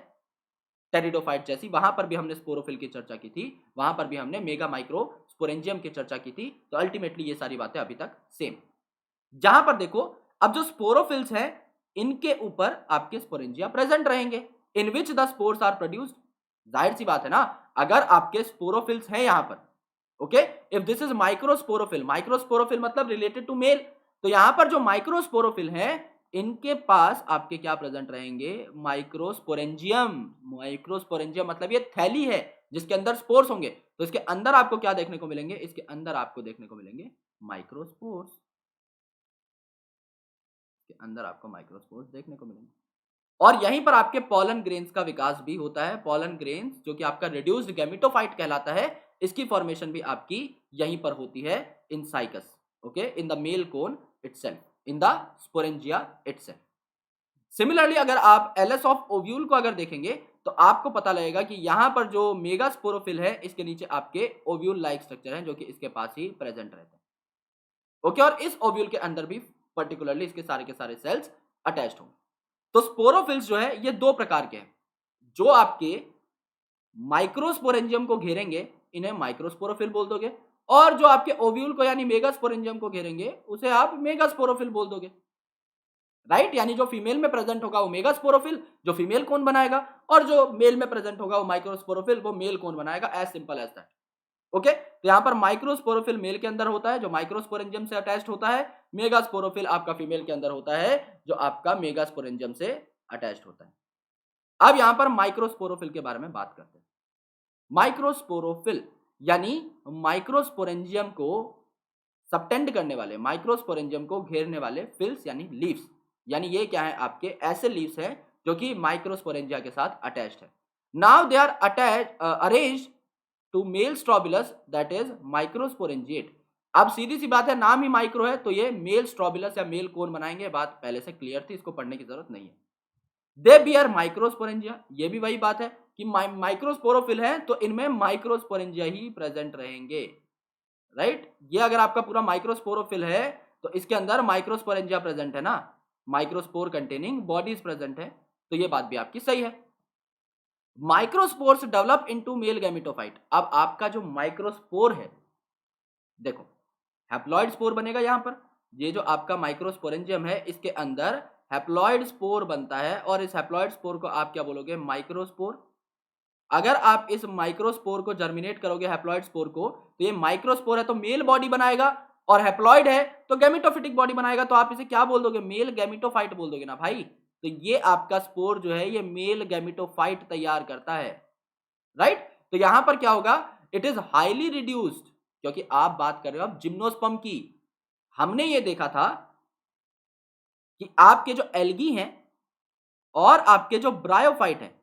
टेरिडोफाइट जैसी। वहां पर भी हमने स्पोरोफिल की चर्चा की थी, वहां पर भी हमने मेगा माइक्रो स्पोरेंजियम की चर्चा की थी। तो अल्टीमेटली ये सारी बातें अभी तक सेम। जहां पर देखो, अब जो स्पोरोफिल्स हैं, इनके ऊपर आपके स्पोरेंजिया प्रेजेंट रहेंगे, in which the spores are produced. जाहिर सी बात है ना, अगर आपके स्पोरोफिल्स हैं यहां पर, okay, if this is microsporophyll, microsporophyll मतलब रिलेटेड टू मेल, तो यहां पर जो माइक्रोस्पोरोफिल है, इनके पास आपके क्या प्रेजेंट रहेंगे, माइक्रोस्पोरेंजियम। माइक्रोस्पोरेंजियम मतलब ये थैली है जिसके अंदर स्पोर्स होंगे, तो इसके अंदर आपको क्या देखने को मिलेंगे, इसके अंदर आपको देखने को मिलेंगे माइक्रोस्पोर्स, के अंदर आपको माइक्रोस्पोर्स देखने को मिलेंगे। और यहीं पर आपके पॉलन ग्रेन्स का विकास भी होता है। पॉलन ग्रेन्स जो कि आपका रिड्यूस्ड गैमेटोफाइट कहलाता है, इसकी फॉर्मेशन भी आपकी यहीं पर होती है इन cycas, okay, in the male cone itself, in the sporangia itself. Similarly अगर आप एलएस ऑफ ओव्यूल को अगर देखेंगे, तो आपको पता लगेगा कि यहां पर जो मेगा स्पोरोफिल है, इसके नीचे आपके ओव्यूल लाइक स्ट्रक्चर है जो कि इसके पास ही प्रेजेंट रहते हैं, ओके, और इस ओव्यूल के अंदर भी पर्टिकुलरली इसके सारे के सारे सेल्स अटैच्ड होंगे। तो स्पोरोफिल्स जो है ये दो प्रकार के हैं, जो आपके माइक्रोस्पोरेंजियम को घेरेंगे, इन्हें माइक्रोस्पोरोफिल बोल दोगे, और जो आपके ओव्यूल को यानी मेगास्पोरेंजियम को घेरेंगे, उसे आप मेगास्पोरोफिल बोल दोगे, राइट। यानी जो फीमेल में प्रेजेंट होगा वो मेगास्पोरोफिल, जो फीमेल कोन बनाएगा, और जो मेल में प्रेजेंट होगा वो माइक्रोस्पोरोफिल, वो मेल कोन बनाएगा। As simple as that, okay. तो यहां पर माइक्रोस्पोरोफिल मेल के अंदर होता है जो माइक्रोस्पोरेंजियम से अटैच्ड होता है, मेगास्पोरोफिल आपका फीमेल के अंदर होता है जो आपका मेगास्पोरेंजियम से अटैच्ड होता है। अब यहां पर माइक्रोस्पोरोफिल के बारे में बात करते हैं। माइक्रोस्पोरोफिल यानी माइक्रोस्पोरेंजियम को सबटेंड करने वाले, माइक्रोस्पोरेंजियम को घेरने वाले फिल्स यानी लीव्स, यानी ये क्या है, आपके ऐसे लीव्स हैं जो कि माइक्रोस्पोरेंजिया के साथ अटैच्ड है। Now they are arranged to male strobilus that is microsporangiate. अब सीधी सी बात है, नाम ही माइक्रो है तो ये मेल स्ट्रोबिलस या मेल कोन बनाएंगे, बात पहले से क्लियर थी, इसको पढ़ने की जरूरत नहीं है। दे बियर माइक्रोस्पोरेंजिया, ये भी वही बात है कि माइक्रोस्पोरोफिल है तो इनमें माइक्रोस्पोरेंजिया ही प्रेजेंट रहेंगे, राइट। ये अगर आपका पूरा माइक्रोस्पोरोफिल है तो इसके अंदर माइक्रोस्पोरेंजिया प्रेजेंट है ना, माइक्रोस्पोर कंटेनिंग बॉडीज प्रेजेंट है, तो ये बात भी आपकी सही है। Microspores develop into male gametophyte. अब आपका जो माइक्रोस्पोर है, देखो हैप्लॉइड स्पोर बनेगा यहां पर, ये जो आपका माइक्रोस्पोरेंजियम है इसके अंदर हैप्लॉइड स्पोर बनता है, और इस हैप्लॉइड स्पोर को आप क्या बोलोगे, माइक्रोस्पोर। अगर आप इस माइक्रोस्पोर को जर्मिनेट करोगे, हैप्लॉइड स्पोर को, तो ये माइक्रोस्पोर है तो मेल बॉडी बनाएगा, और हैप्लॉइड है तो गैमेटोफिटिक बॉडी बनाएगा, तो आप इसे क्या बोल दोगे, मेल गैमेटोफाइट बोल दोगे ना भाई। तो ये आपका स्पोर जो है ये मेल गैमेटोफाइट तैयार करता है, राइट। तो यहां पर क्या होगा, इट इज हाईली रिड्यूस्ड, क्योंकि आप बात कर रहे हो अब जिम्नोस्पर्म की। हमने ये देखा था कि आपके जो एल्गी हैं और आपके जो ब्रायोफाइट हैं,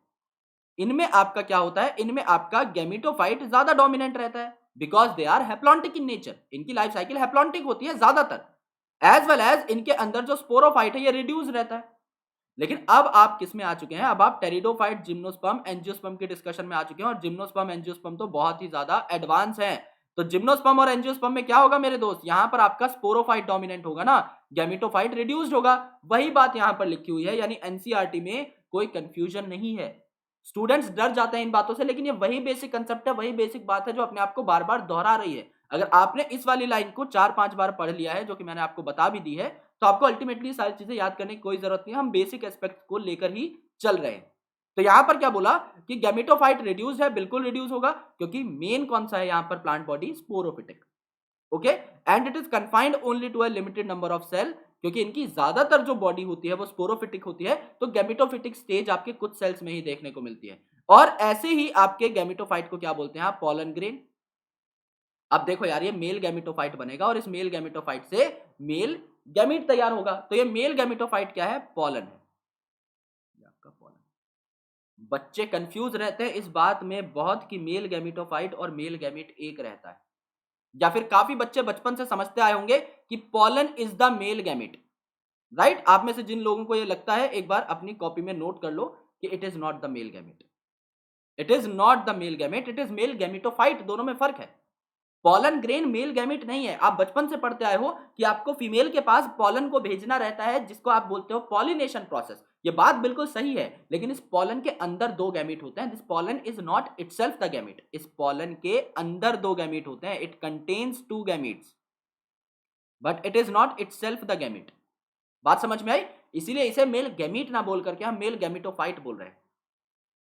इनमें आपका क्या होता है, इनमें आपका गैमेटोफाइट ज्यादा डोमिनेंट रहता है, because they are haplontic in nature, इनकी लाइफ साइकिल हैप्लॉन्टिक होती है ज्यादातर, एज वेल एज इनके अंदर जो स्पोरोफाइट है ये रिड्यूस रहता है। लेकिन अब आप किस में आ चुके हैं, अब आप टेरिडोफाइट, जिम्नोस्पर्म, एंजियोस्पर्म के डिस्कशन में आ चुके हैं, और जिम्नोस्पर्म एंजियोस्पर्म तो बहुत ही ज्यादा एडवांस हैं। तो जिम्नोस्पर्म और एंजियोस्पर्म में क्या होगा मेरे दोस्त, यहां पर आपका स्पोरोफाइट डोमिनेंट होगा ना, गैमेटोफाइट रिड्यूस्ड होगा। वही बात यहां पर लिखी हुई है, यानी एनसीईआरटी में कोई कंफ्यूजन नहीं है। स्टूडेंट्स डर जाते हैं इन बातों से, लेकिन ये वही बेसिक कंसेप्ट है, वही बेसिक बात है जो अपने आप को बार बार दोहरा रही है। अगर आपने इस वाली लाइन को 4-5 बार पढ़ लिया है, जो कि मैंने आपको बता भी दी है, तो आपको अल्टीमेटली सारी चीजें याद करने की कोई जरूरत नहीं है, हम बेसिक एस्पेक्ट को लेकर ही चल रहे हैं। तो यहां पर क्या बोला कि गैमेटोफाइट रिड्यूस है, बिल्कुल रिड्यूस होगा, क्योंकि मेन कौन सा है यहां पर, plant body sporophytic, okay, and it is confined only to a limited number of cell क्योंकि इनकी ज्यादातर जो बॉडी होती है वो स्पोरोफिटिक होती है, तो गैमेटोफिटिक स्टेज आपके कुछ सेल्स में ही देखने को मिलती है। और ऐसे ही आपके गैमेटोफाइट को क्या बोलते हैं आप? Pollen grain. अब देखो यार, ये मेल गैमेटोफाइट बनेगा और इस मेल गैमेटोफाइट से मेल गैमीट तैयार होगा, तो ये मेल गैमेटोफाइट क्या है? पॉलन है, ये आपका पॉलन। बच्चे कंफ्यूज रहते हैं इस बात में बहुत कि मेल गैमेटोफाइट और मेल गैमीट एक रहता है, या फिर काफी बच्चे बचपन से समझते आए होंगे कि pollen is the male gamete, right? आप में से जिन लोगों को ये लगता है, एक बार अपनी कॉपी में नोट कर लो कि it is not the male gamete, it is not the male gamete, it is male gametophyte. दोनों में फर्क है। पॉलन ग्रेन मेल गैमेट नहीं है। आप बचपन से पढ़ते आए हो कि आपको फीमेल के पास पॉलन को भेजना रहता है, जिसको आप बोलते हो पॉलिनेशन प्रोसेस। ये बात बिल्कुल सही है, लेकिन इस पॉलन के अंदर दो गैमेट होते हैं। This pollen is not itself the gamete. इस पॉलन के अंदर दो गैमेट होते हैं। It contains two gametes but it is not itself the gamete. बात समझ में आई? इसीलिए इसे मेल गैमीट ना बोल करके हम मेल गैमेटोफाइट बोल रहे हैं।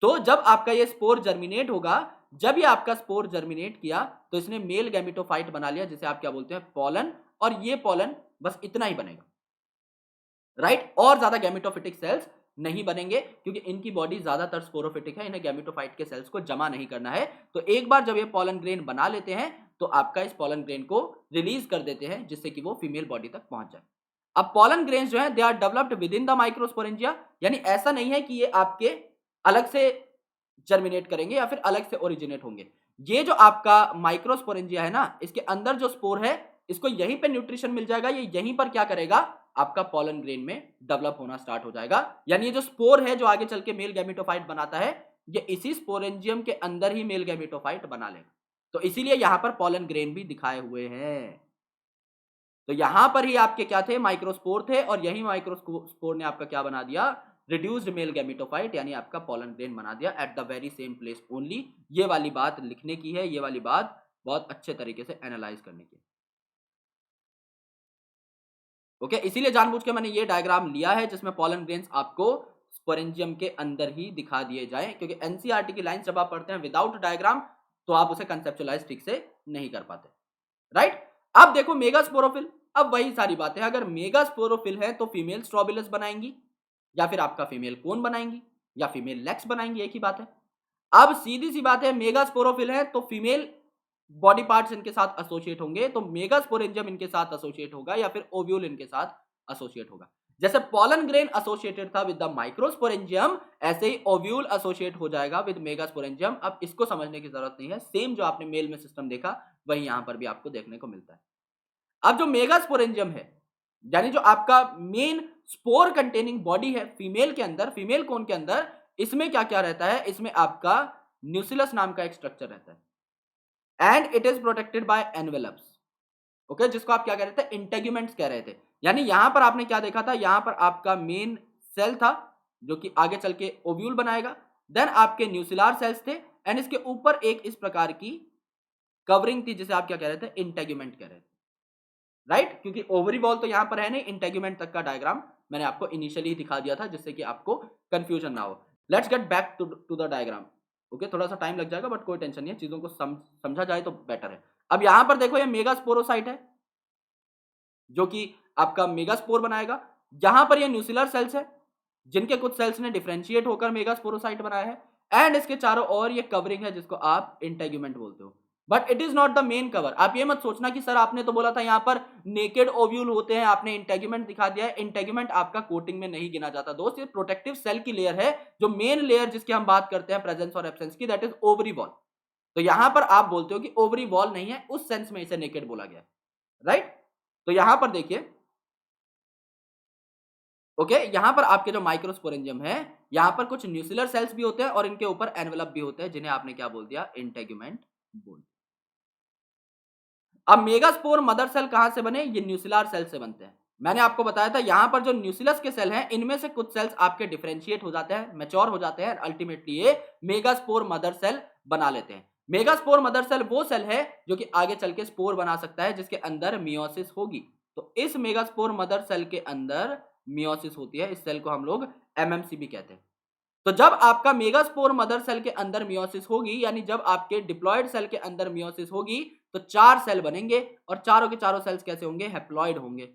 तो जब आपका ये स्पोर जर्मिनेट होगा, जब ये आपका स्पोर जर्मिनेट किया तो इसने मेल गैमेटोफाइट बना लिया, जिसे आप क्या बोलते हैं? पॉलन। और ये पॉलन बस इतना ही बनेगा, राइट? और ज्यादा गैमेटोफिटिक सेल्स नहीं बनेंगे, क्योंकि इनकी बॉडी ज्यादातर स्पोरोफिटिक है, इन्हें गैमेटोफाइट के सेल्स को जमा नहीं करना है। तो एक बार जब ये पॉलन ग्रेन बना लेते हैं तो आपका इस पॉलन ग्रेन को रिलीज कर देते हैं, जिससे कि वो फीमेल बॉडी तक पहुंच जाए। अब पॉलन ग्रेन्स जो है they are developed within the microsporangia, यानी ऐसा नहीं है कि ये आपके अलग से जर्मिनेट करेंगे या फिर अलग से ओरिजिनेट होंगे। ये जो आपका माइक्रोस्पोरेंजिया है ना, इसके अंदर जो स्पोर है, इसको यहीं पे न्यूट्रिशन मिल जाएगा। ये यहीं पर क्या करेगा? आपका पॉलन ग्रेन में डेवलप होना स्टार्ट हो जाएगा। यानी ये जो स्पोर है जो आगे चल के मेल गैमेटोफाइट बनाता है, ये इसी स्पोरेंजियम के अंदर ही मेल गैमेटोफाइट बना लेगा। तो इसीलिए यहां पर पॉलन ग्रेन भी दिखाए हुए हैं। तो यहां पर ही आपके क्या थे? माइक्रोस्पोर थे, और यही माइक्रोस्पोर ने आपका क्या बना दिया? रिड्यूस्ड मेल गैमेटोफाइट, यानी आपका पॉलन ग्रेन बना दिया at the very same place only. ये वाली बात लिखने की है, ये वाली बात बहुत अच्छे तरीके से एनालाइज करने की है। ओके, इसीलिए जानबूझ के मैंने ये डायग्राम लिया है जिसमें पॉलन ग्रेन्स आपको स्पोरेंजियम के अंदर ही दिखा दिए जाए, क्योंकि एनसीईआरटी की लाइंस जब आप पढ़ते हैं विदाउट डायग्राम तो आप उसे कंसेप्चुअलाइज ठीक से नहीं कर पाते, राइट? अब देखो मेगास्पोरोफिल, अब वही सारी बातें, अगर मेगास्पोरोफिल है तो फीमेल स्ट्रोबिलस बनाएंगी, या फिर आपका फीमेल कोन बनाएंगी, या फीमेल लेक्स बनाएंगी, एक ही बात है। अब सीधी सी बात है, मेगास्पोरोफिल है तो फीमेल बॉडी पार्ट्स इनके साथ एसोसिएट होंगे, तो मेगास्पोरेंजियम इनके साथ एसोसिएट होगा, या फिर ओव्यूल इनके साथ एसोसिएट होगा। जैसे पॉलन ग्रेन एसोसिएटेड था विद द माइक्रोस्पोरेंजियम, ऐसे ही ओव्यूल एसोसिएट हो जाएगा विद मेगास्पोरेंजियम। अब इसको समझने की जरूरत नहीं है, सेम जो आपने मेल में सिस्टम देखा वही यहां पर भी आपको देखने को मिलता है। अब जो मेगास्पोरेंजियम है, यानी जो आपका मेन स्पोर कंटेनिंग बॉडी है फीमेल के अंदर, फीमेल कोन के अंदर, इसमें क्या क्या रहता है? इसमें आपका न्यूसिलस नाम का एक स्ट्रक्चर रहता है, and it is protected by envelopes. Okay, जिसको आप क्या कह रहे थे? इंटेग्यूमेंट्स कह रहे थे। यानी यहां पर आपने क्या देखा था? यहां पर आपका मेन सेल था जो कि आगे चल के ओव्यूल बनाएगा, देन आपके न्यूसिलार सेल्स थे, एंड इसके ऊपर एक इस प्रकार की कवरिंग थी जिसे आप क्या कह रहे थे? इंटेग्यूमेंट कह रहे थे, राइट? क्योंकि ओवरी बॉल तो यहां पर है नहीं, इंटेग्यूमेंट तक का डायग्राम मैंने आपको इनिशियली दिखा दिया था, जिससे कि आपको कंफ्यूजन ना हो। Let's get back to the diagram. Okay, थोड़ा सा टाइम लग जाएगा बट कोई टेंशन नहीं है, चीजों को समझा जाए तो बेटर है। अब यहां पर देखो, ये मेगास्पोरोसाइट है जो कि आपका मेगास्पोर बनाएगा। यहां पर ये न्यूसिलर सेल्स है जिनके कुछ सेल्स ने डिफरेंशिएट होकर मेगास्पोरोसाइट बनाया है, एंड इसके चारों ओर ये कवरिंग है जिसको आप इंटेग्यूमेंट बोलते हो। But it is not the main cover. आप ये मत सोचना कि सर आपने तो बोला था यहां पर नेकेड ओव्यूल होते हैं, आपने इंटेग्यूमेंट दिखा दिया है। इंटेग्यूमेंट आपका कोटिंग में नहीं गिना जाता दोस्त, ये प्रोटेक्टिव सेल की लेयर है। जो मेन लेयर जिसकी हम बात करते हैं प्रेजेंस और एब्सेंस की, दैट इज ओवरी वॉल। तो यहां पर आप बोलते हो कि ओवरी वॉल नहीं है, उस सेंस में इसे नेकेड बोला गया, राइट? तो यहां पर देखिए, ओके, यहां पर आपके जो माइक्रोस्पोरेंजियम है, यहां पर कुछ न्यूसिलर सेल्स भी होते हैं और इनके ऊपर एनवेलप भी होते हैं, जिन्हें आपने क्या बोल दिया? इंटेग्यूमेंट बोल दिया। अब मेगास्पोर मदर सेल कहां से बने? ये न्यूसिलर सेल से बनते हैं। मैंने आपको बताया था यहां पर जो न्यूसिलस के सेल हैं, इनमें से कुछ सेल्स आपके डिफरेंशिएट हो जाते हैं, मैच्योर हो जाते हैं, अल्टीमेटली ये मेगास्पोर मदर सेल बना लेते हैं। मेगास्पोर मदर सेल वो सेल है जो कि आगे चल के स्पोर बना सकता है, जिसके अंदर मियोसिस होगी। तो इस मेगास्पोर मदर सेल के अंदर मियोसिस होती है, इस सेल को हम लोग एमएमसी भी कहते हैं। तो जब आपका मेगास्पोर मदर सेल के अंदर मियोसिस होगी, यानी जब आपके डिप्लॉयड सेल के अंदर मियोसिस होगी, तो 4 सेल बनेंगे, और चारों के चारों सेल्स कैसे होंगे? हैप्लॉयड होंगे।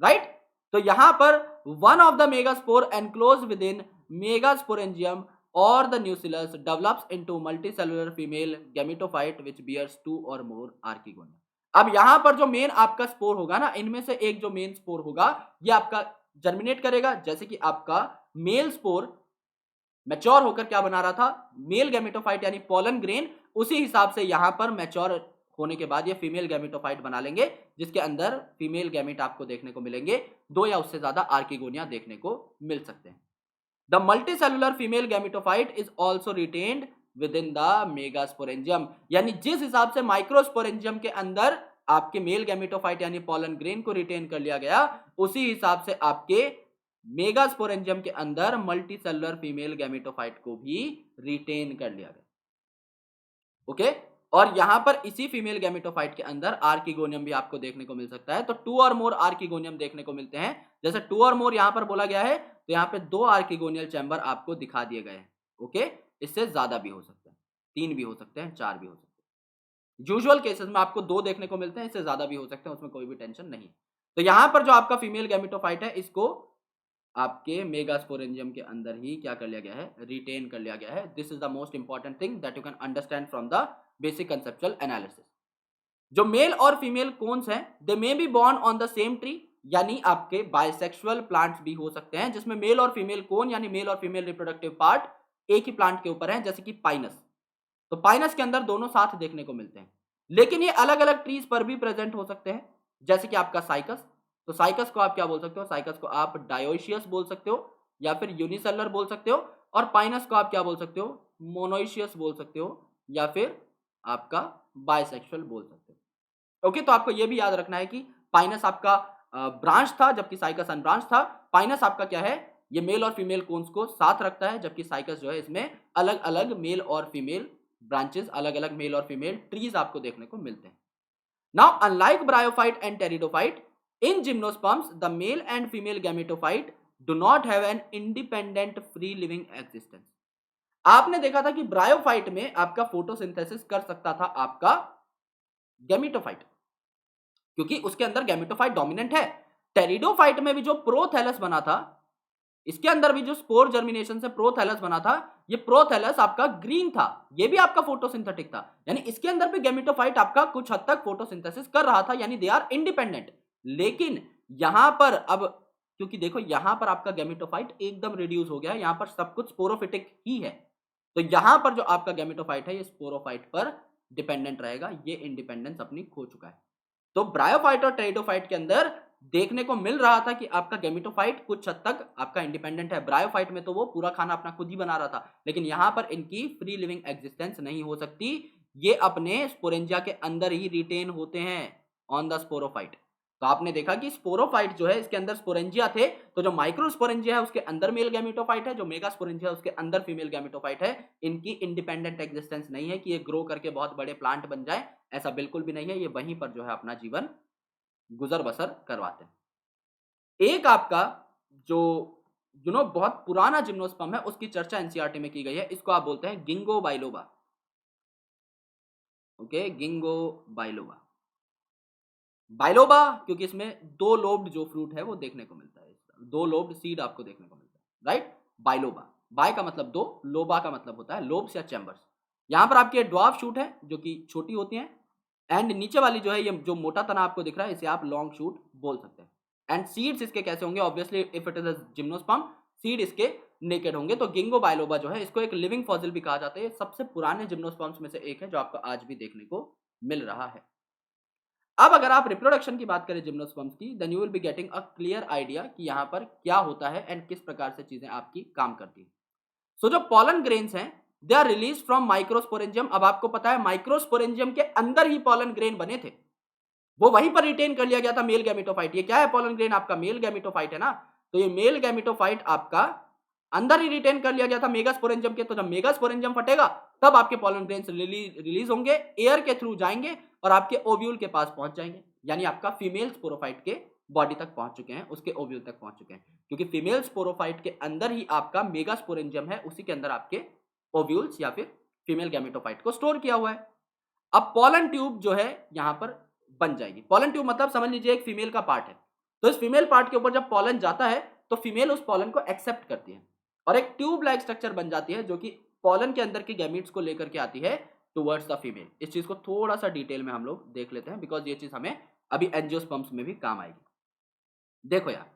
राइट। तो यहां पर one of the megaspore enclose within megasporangium और the nucellus develops into multicellular female gametophyte which bears two और मोर आर्किगोनिया। अब यहां पर जो मेन आपका स्पोर होगा ना, इनमें से एक जो मेन स्पोर होगा ये आपका जर्मिनेट करेगा, जैसे कि आपका मेल स्पोर मैच्योर होकर क्या बना रहा था, मेल गैमेटोफाइट यानी पोलन ग्रेन, उसी हिसाब से यहां पर मैच्योर होने के बाद ये फीमेल गैमेटोफाइट बना लेंगे, जिसके अंदर फीमेल गैमेट आपको देखने को मिलेंगे, दो या उससे ज्यादा आर्किगोनिया देखने को मिल सकते हैं। The multicellular female gametophyte is also retained with in the megasporangium, यानी जिस हिसाब से माइक्रोस्पोरेंजियम के अंदर आपके मेल गैमेटोफाइट यानी पोलन ग्रेन को रिटेन कर लिया गया, उसी हिसाब से आपके मेगास्पोरेंजियम के अंदर मल्टीसेलुलर फीमेल गैमेटोफाइट को भी रिटेन कर लिया गया। ओके, और यहां पर इसी फीमेल गैमेटोफाइट के अंदर आर्किगोनियम भी आपको देखने को मिल सकता है। तो टू और मोर आर्किगोनियम देखने को मिलते हैं। जैसे टू और मोर यहां पर बोला गया है, तो यहां पे दो आर्किगोनियल चैम्बर आपको दिखा दिए गए हैं। ओके, इससे ज्यादा भी हो सकते हैं, तीन भी हो सकते हैं, चार भी हो सकते हैं। यूजुअल केसेस में आपको दो देखने को मिलते हैं, इससे ज्यादा भी हो सकते हैं, उसमें कोई भी टेंशन नहीं। तो यहां पर जो आपका फीमेल गैमेटोफाइट है, इसको आपके मेगास्पोरेंजियम के अंदर ही क्या कर लिया गया है, रिटेन कर लिया गया है। This is the most important thing that you can understand from the basic conceptual analysis. जो मेल और फीमेल कोन्स हैं, they may be born on the same tree, यानी आपके बाइसेक्सुअल प्लांट्स भी हो सकते हैं जिसमें मेल और फीमेल कोन यानी मेल और फीमेल रिप्रोडक्टिव पार्ट एक ही प्लांट के ऊपर है, जैसे कि पाइनस। तो पाइनस के अंदर दोनों साथ देखने को मिलते हैं, लेकिन ये अलग अलग ट्रीज पर भी प्रेजेंट हो सकते हैं, जैसे कि आपका साइकस। तो साइकस को आप क्या बोल सकते हो, साइकस को आप डायोशियस बोल सकते हो या फिर यूनिसेलर बोल सकते हो, और पाइनस को आप क्या बोल सकते हो, मोनोइशियस बोल सकते हो या फिर आपका बाइसेक्सुअल बोल सकते हो। ओके, तो आपको यह भी याद रखना है कि पाइनस आपका ब्रांच था जबकि साइकस अनब्रांच था। पाइनस आपका क्या है, ये मेल और फीमेल कोन्स को साथ रखता है, जबकि साइकस जो है इसमें अलग अलग मेल और फीमेल ब्रांचेस, अलग अलग मेल और फीमेल ट्रीज आपको देखने को मिलते हैं। Now unlike bryophyte and pteridophyte, in gymnosperms the male and female gametophyte do not have an independent free living existence. आपने देखा था कि ब्रायोफाइट में आपका फोटोसिंथेसिस कर सकता था आपका गैमेटोफाइट, क्योंकि उसके अंदर गैमेटोफाइट डोमिनेंट है। टेरिडोफाइट में भी जो प्रोथैलस बना था, इसके अंदर भी जो स्पोर जर्मिनेशन से प्रोथैलस बना था, ये प्रोथैलस आपका ग्रीन था, ये भी आपका फोटोसिंथेटिक था, यानी इसके अंदर भी गैमेटोफाइट आपका कुछ हद तक फोटोसिंथेसिस कर रहा था, यानी दे आर इंडिपेंडेंट। लेकिन यहां पर अब, क्योंकि देखो यहां पर आपका गैमेटोफाइट एकदम रिड्यूस हो गया है, यहां पर सब कुछ स्पोरोफिटिक ही है, तो यहां पर जो आपका गैमेटोफाइट है ये स्पोरोफाइट पर डिपेंडेंट रहेगा, ये इंडिपेंडेंस अपनी खो चुका है। तो ब्रायोफाइट और टेरिडोफाइट के अंदर देखने को मिल रहा था कि आपका गैमेटोफाइट कुछ हद तक आपका इंडिपेंडेंट है। ब्रायोफाइट में तो वो पूरा खाना अपना खुद ही बना रहा था, लेकिन यहां पर इनकी फ्री लिविंग एग्जिस्टेंस नहीं हो सकती, ये अपने स्पोरेंजिया के अंदर ही रिटेन होते हैं ऑन द स्पोरोफाइट। तो आपने देखा कि स्पोरोफाइट जो है इसके अंदर स्पोरेंजिया थे, तो जो माइक्रोस्पोरेंजिया है उसके अंदर मेल गैमेटोफाइट है, जो मेगास्पोरेंजिया है उसके अंदर फीमेल गैमेटोफाइट है। इनकी इंडिपेंडेंट एग्जिस्टेंस नहीं है कि ये ग्रो करके बहुत बड़े प्लांट बन जाए, ऐसा बिल्कुल भी नहीं है, ये वहीं पर जो है अपना जीवन गुजर बसर करवाते हैं। एक आपका जो बहुत पुराना जिम्नोस्पर्म है उसकी चर्चा एनसीईआरटी में की गई है, इसको आप बोलते हैं गिंगो बाइलोबा। Okay, गिंगो biloba. बाइलोबा क्योंकि इसमें दो लोब्ड जो फ्रूट है वो देखने को मिलता है, दो लोब्ड सीड आपको देखने को मिलता है, राइट। बाइलोबा, बाय का मतलब दो, लोबा का मतलब होता है लोब्स या चैम्बर्स। यहां पर आपके ड्वार्फ शूट है जो कि छोटी होती हैं, एंड नीचे वाली जो है ये जो मोटा तना आपको दिख रहा है इसे आप लॉन्ग शूट बोल सकते हैं। एंड सीड्स इसके कैसे होंगे, obviously if it is a gymnosperm, seed इसके नेकेड होंगे। तो गिंगो बाइलोबा जो है इसको एक लिविंग फॉसिल भी कहा जाता है, सबसे पुराने जिम्नोस्पर्म्स में से एक है जो आपको आज भी देखने को मिल रहा है। अब अगर आप रिप्रोडक्शन की बात करें जिम्नोस्पर्म्स की, then you will be getting a clear idea कि यहां पर क्या होता है एंड किस प्रकार से चीजें आपकी काम करती है। सो जो पॉलन ग्रेन्स हैं they are release from microsporangium. अब आपको पता है माइक्रोस्पोरेंजियम के अंदर ही पॉलन ग्रेन बने थे, वो वहीं पर रिटेन कर लिया गया था मेल गैमेटोफाइट। ये क्या है, पॉलन ग्रेन आपका मेल गैमेटोफाइट है ना, तो ये मेल गैमेटोफाइट आपका अंदर ही रिटेन कर लिया गया था मेगास्पोरेंजियम के। तो जब मेगास्पोरेंजियम फटेगा तब आपके पॉलन ग्रेन्स रिलीज होंगे, एयर के थ्रू जाएंगे और आपके ओव्यूल के पास पहुंच जाएंगे, यानी आपका फीमेल स्पोरोफाइट के बॉडी तक पहुंच चुके हैं, उसके ओव्यूल तक पहुंच चुके हैं, क्योंकि फीमेल स्पोरोफाइट के अंदर ही आपका मेगास्पोरेंजियम है, उसी के अंदर आपके ओव्यूल्स या फिर फीमेल गैमेटोफाइट को स्टोर किया हुआ है। अब पॉलन ट्यूब जो है यहां पर बन जाएगी। पॉलन ट्यूब मतलब समझ लीजिए एक फीमेल का पार्ट है, तो इस फीमेल पार्ट के ऊपर जब पॉलन जाता है तो फीमेल उस पॉलन को एक्सेप्ट करती है और एक ट्यूब लाइक स्ट्रक्चर बन जाती है जो कि पॉलन के अंदर की गैमीट्स को लेकर के आती है टुवर्ड्स द फीमेल। इस चीज को थोड़ा सा डिटेल में हम लोग देख लेते हैं बिकॉज ये चीज हमें अभी एंजियोस्पर्म्स में भी काम आएगी। देखो यार,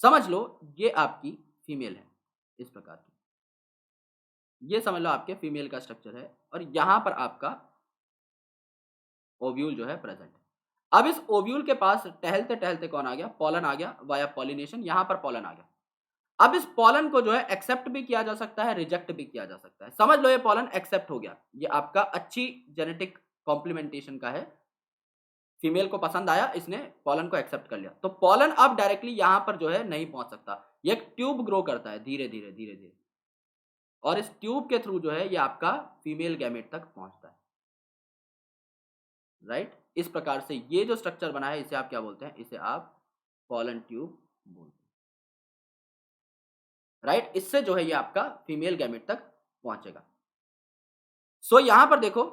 समझ लो ये आपकी फीमेल है, इस प्रकार की, ये समझ लो आपके फीमेल का स्ट्रक्चर है और यहां पर आपका ओव्यूल जो है प्रेजेंट है। अब इस ओव्यूल के पास टहलते टहलते कौन आ गया, पॉलन आ गया वाया पॉलिनेशन, यहां पर पॉलन आ गया। अब इस पॉलन को जो है एक्सेप्ट भी किया जा सकता है, रिजेक्ट भी किया जा सकता है। समझ लो ये पॉलन एक्सेप्ट हो गया, ये आपका अच्छी जेनेटिक कॉम्प्लीमेंटेशन का है, फीमेल को पसंद आया, इसने पॉलन को एक्सेप्ट कर लिया। तो पॉलन अब डायरेक्टली यहां पर जो है नहीं पहुंच सकता, ये एक ट्यूब ग्रो करता है धीरे धीरे धीरे धीरे, और इस ट्यूब के थ्रू जो है ये आपका फीमेल गैमेट तक पहुंचता है। राइट, इस प्रकार से ये जो स्ट्रक्चर बना है इसे आप क्या बोलते हैं, इसे आप पॉलन ट्यूब बोलते हैं। राइट, इससे जो है ये आपका फीमेल गैमेट तक पहुंचेगा। सो यहां पर देखो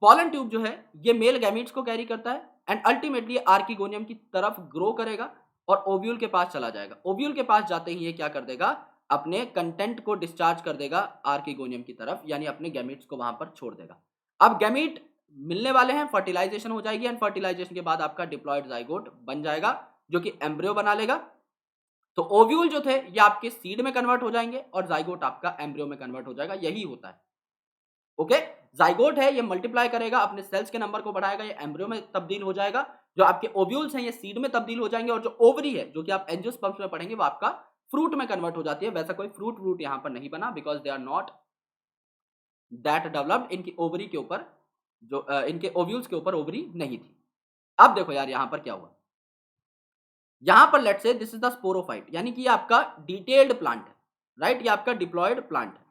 पॉलन ट्यूब जो है ये मेल गैमेट्स को कैरी करता है एंड अल्टीमेटली आर्किगोनियम की तरफ ग्रो करेगा और ओव्यूल के पास चला जाएगा। ओव्यूल के पास जाते ही ये क्या कर देगा, अपने कंटेंट को डिस्चार्ज कर देगा आर्किगोनियम की तरफ, यानी अपने गैमेट्स को वहां पर छोड़ देगा। अब गैमेट मिलने वाले हैं, फर्टिलाइजेशन हो जाएगी एंड फर्टिलाइजेशन के बाद आपका डिप्लॉयड जाइगोट बन जाएगा जो कि एम्ब्रियो बना लेगा। तो ओव्यूल जो थे ये आपके सीड में कन्वर्ट हो जाएंगे और जाइगोट आपका एम्ब्रियो में कन्वर्ट हो जाएगा, यही होता है। ओके, जाइगोट है ये मल्टीप्लाई करेगा, अपने सेल्स के नंबर को बढ़ाएगा, ये एम्ब्रियो में तब्दील हो जाएगा। जो आपके ओव्यूल्स हैं ये सीड में तब्दील हो जाएंगे और जो ओवरी है जो कि आप एंजियोस्पर्म्स में पढ़ेंगे वो आपका फ्रूट में कन्वर्ट हो जाती है। वैसा कोई फ्रूट यहां पर नहीं बना because they are not that developed, इनकी ओवरी के ऊपर जो इनके ओव्यूल्स के ऊपर ओवरी नहीं थी। अब देखो यार यहां पर क्या हुआ, यहां पर let's say this is the sporophyte, यानी कि ये आपका डिटेल्ड प्लांट है। राइट, ये आपका डिप्लॉयड प्लांट है।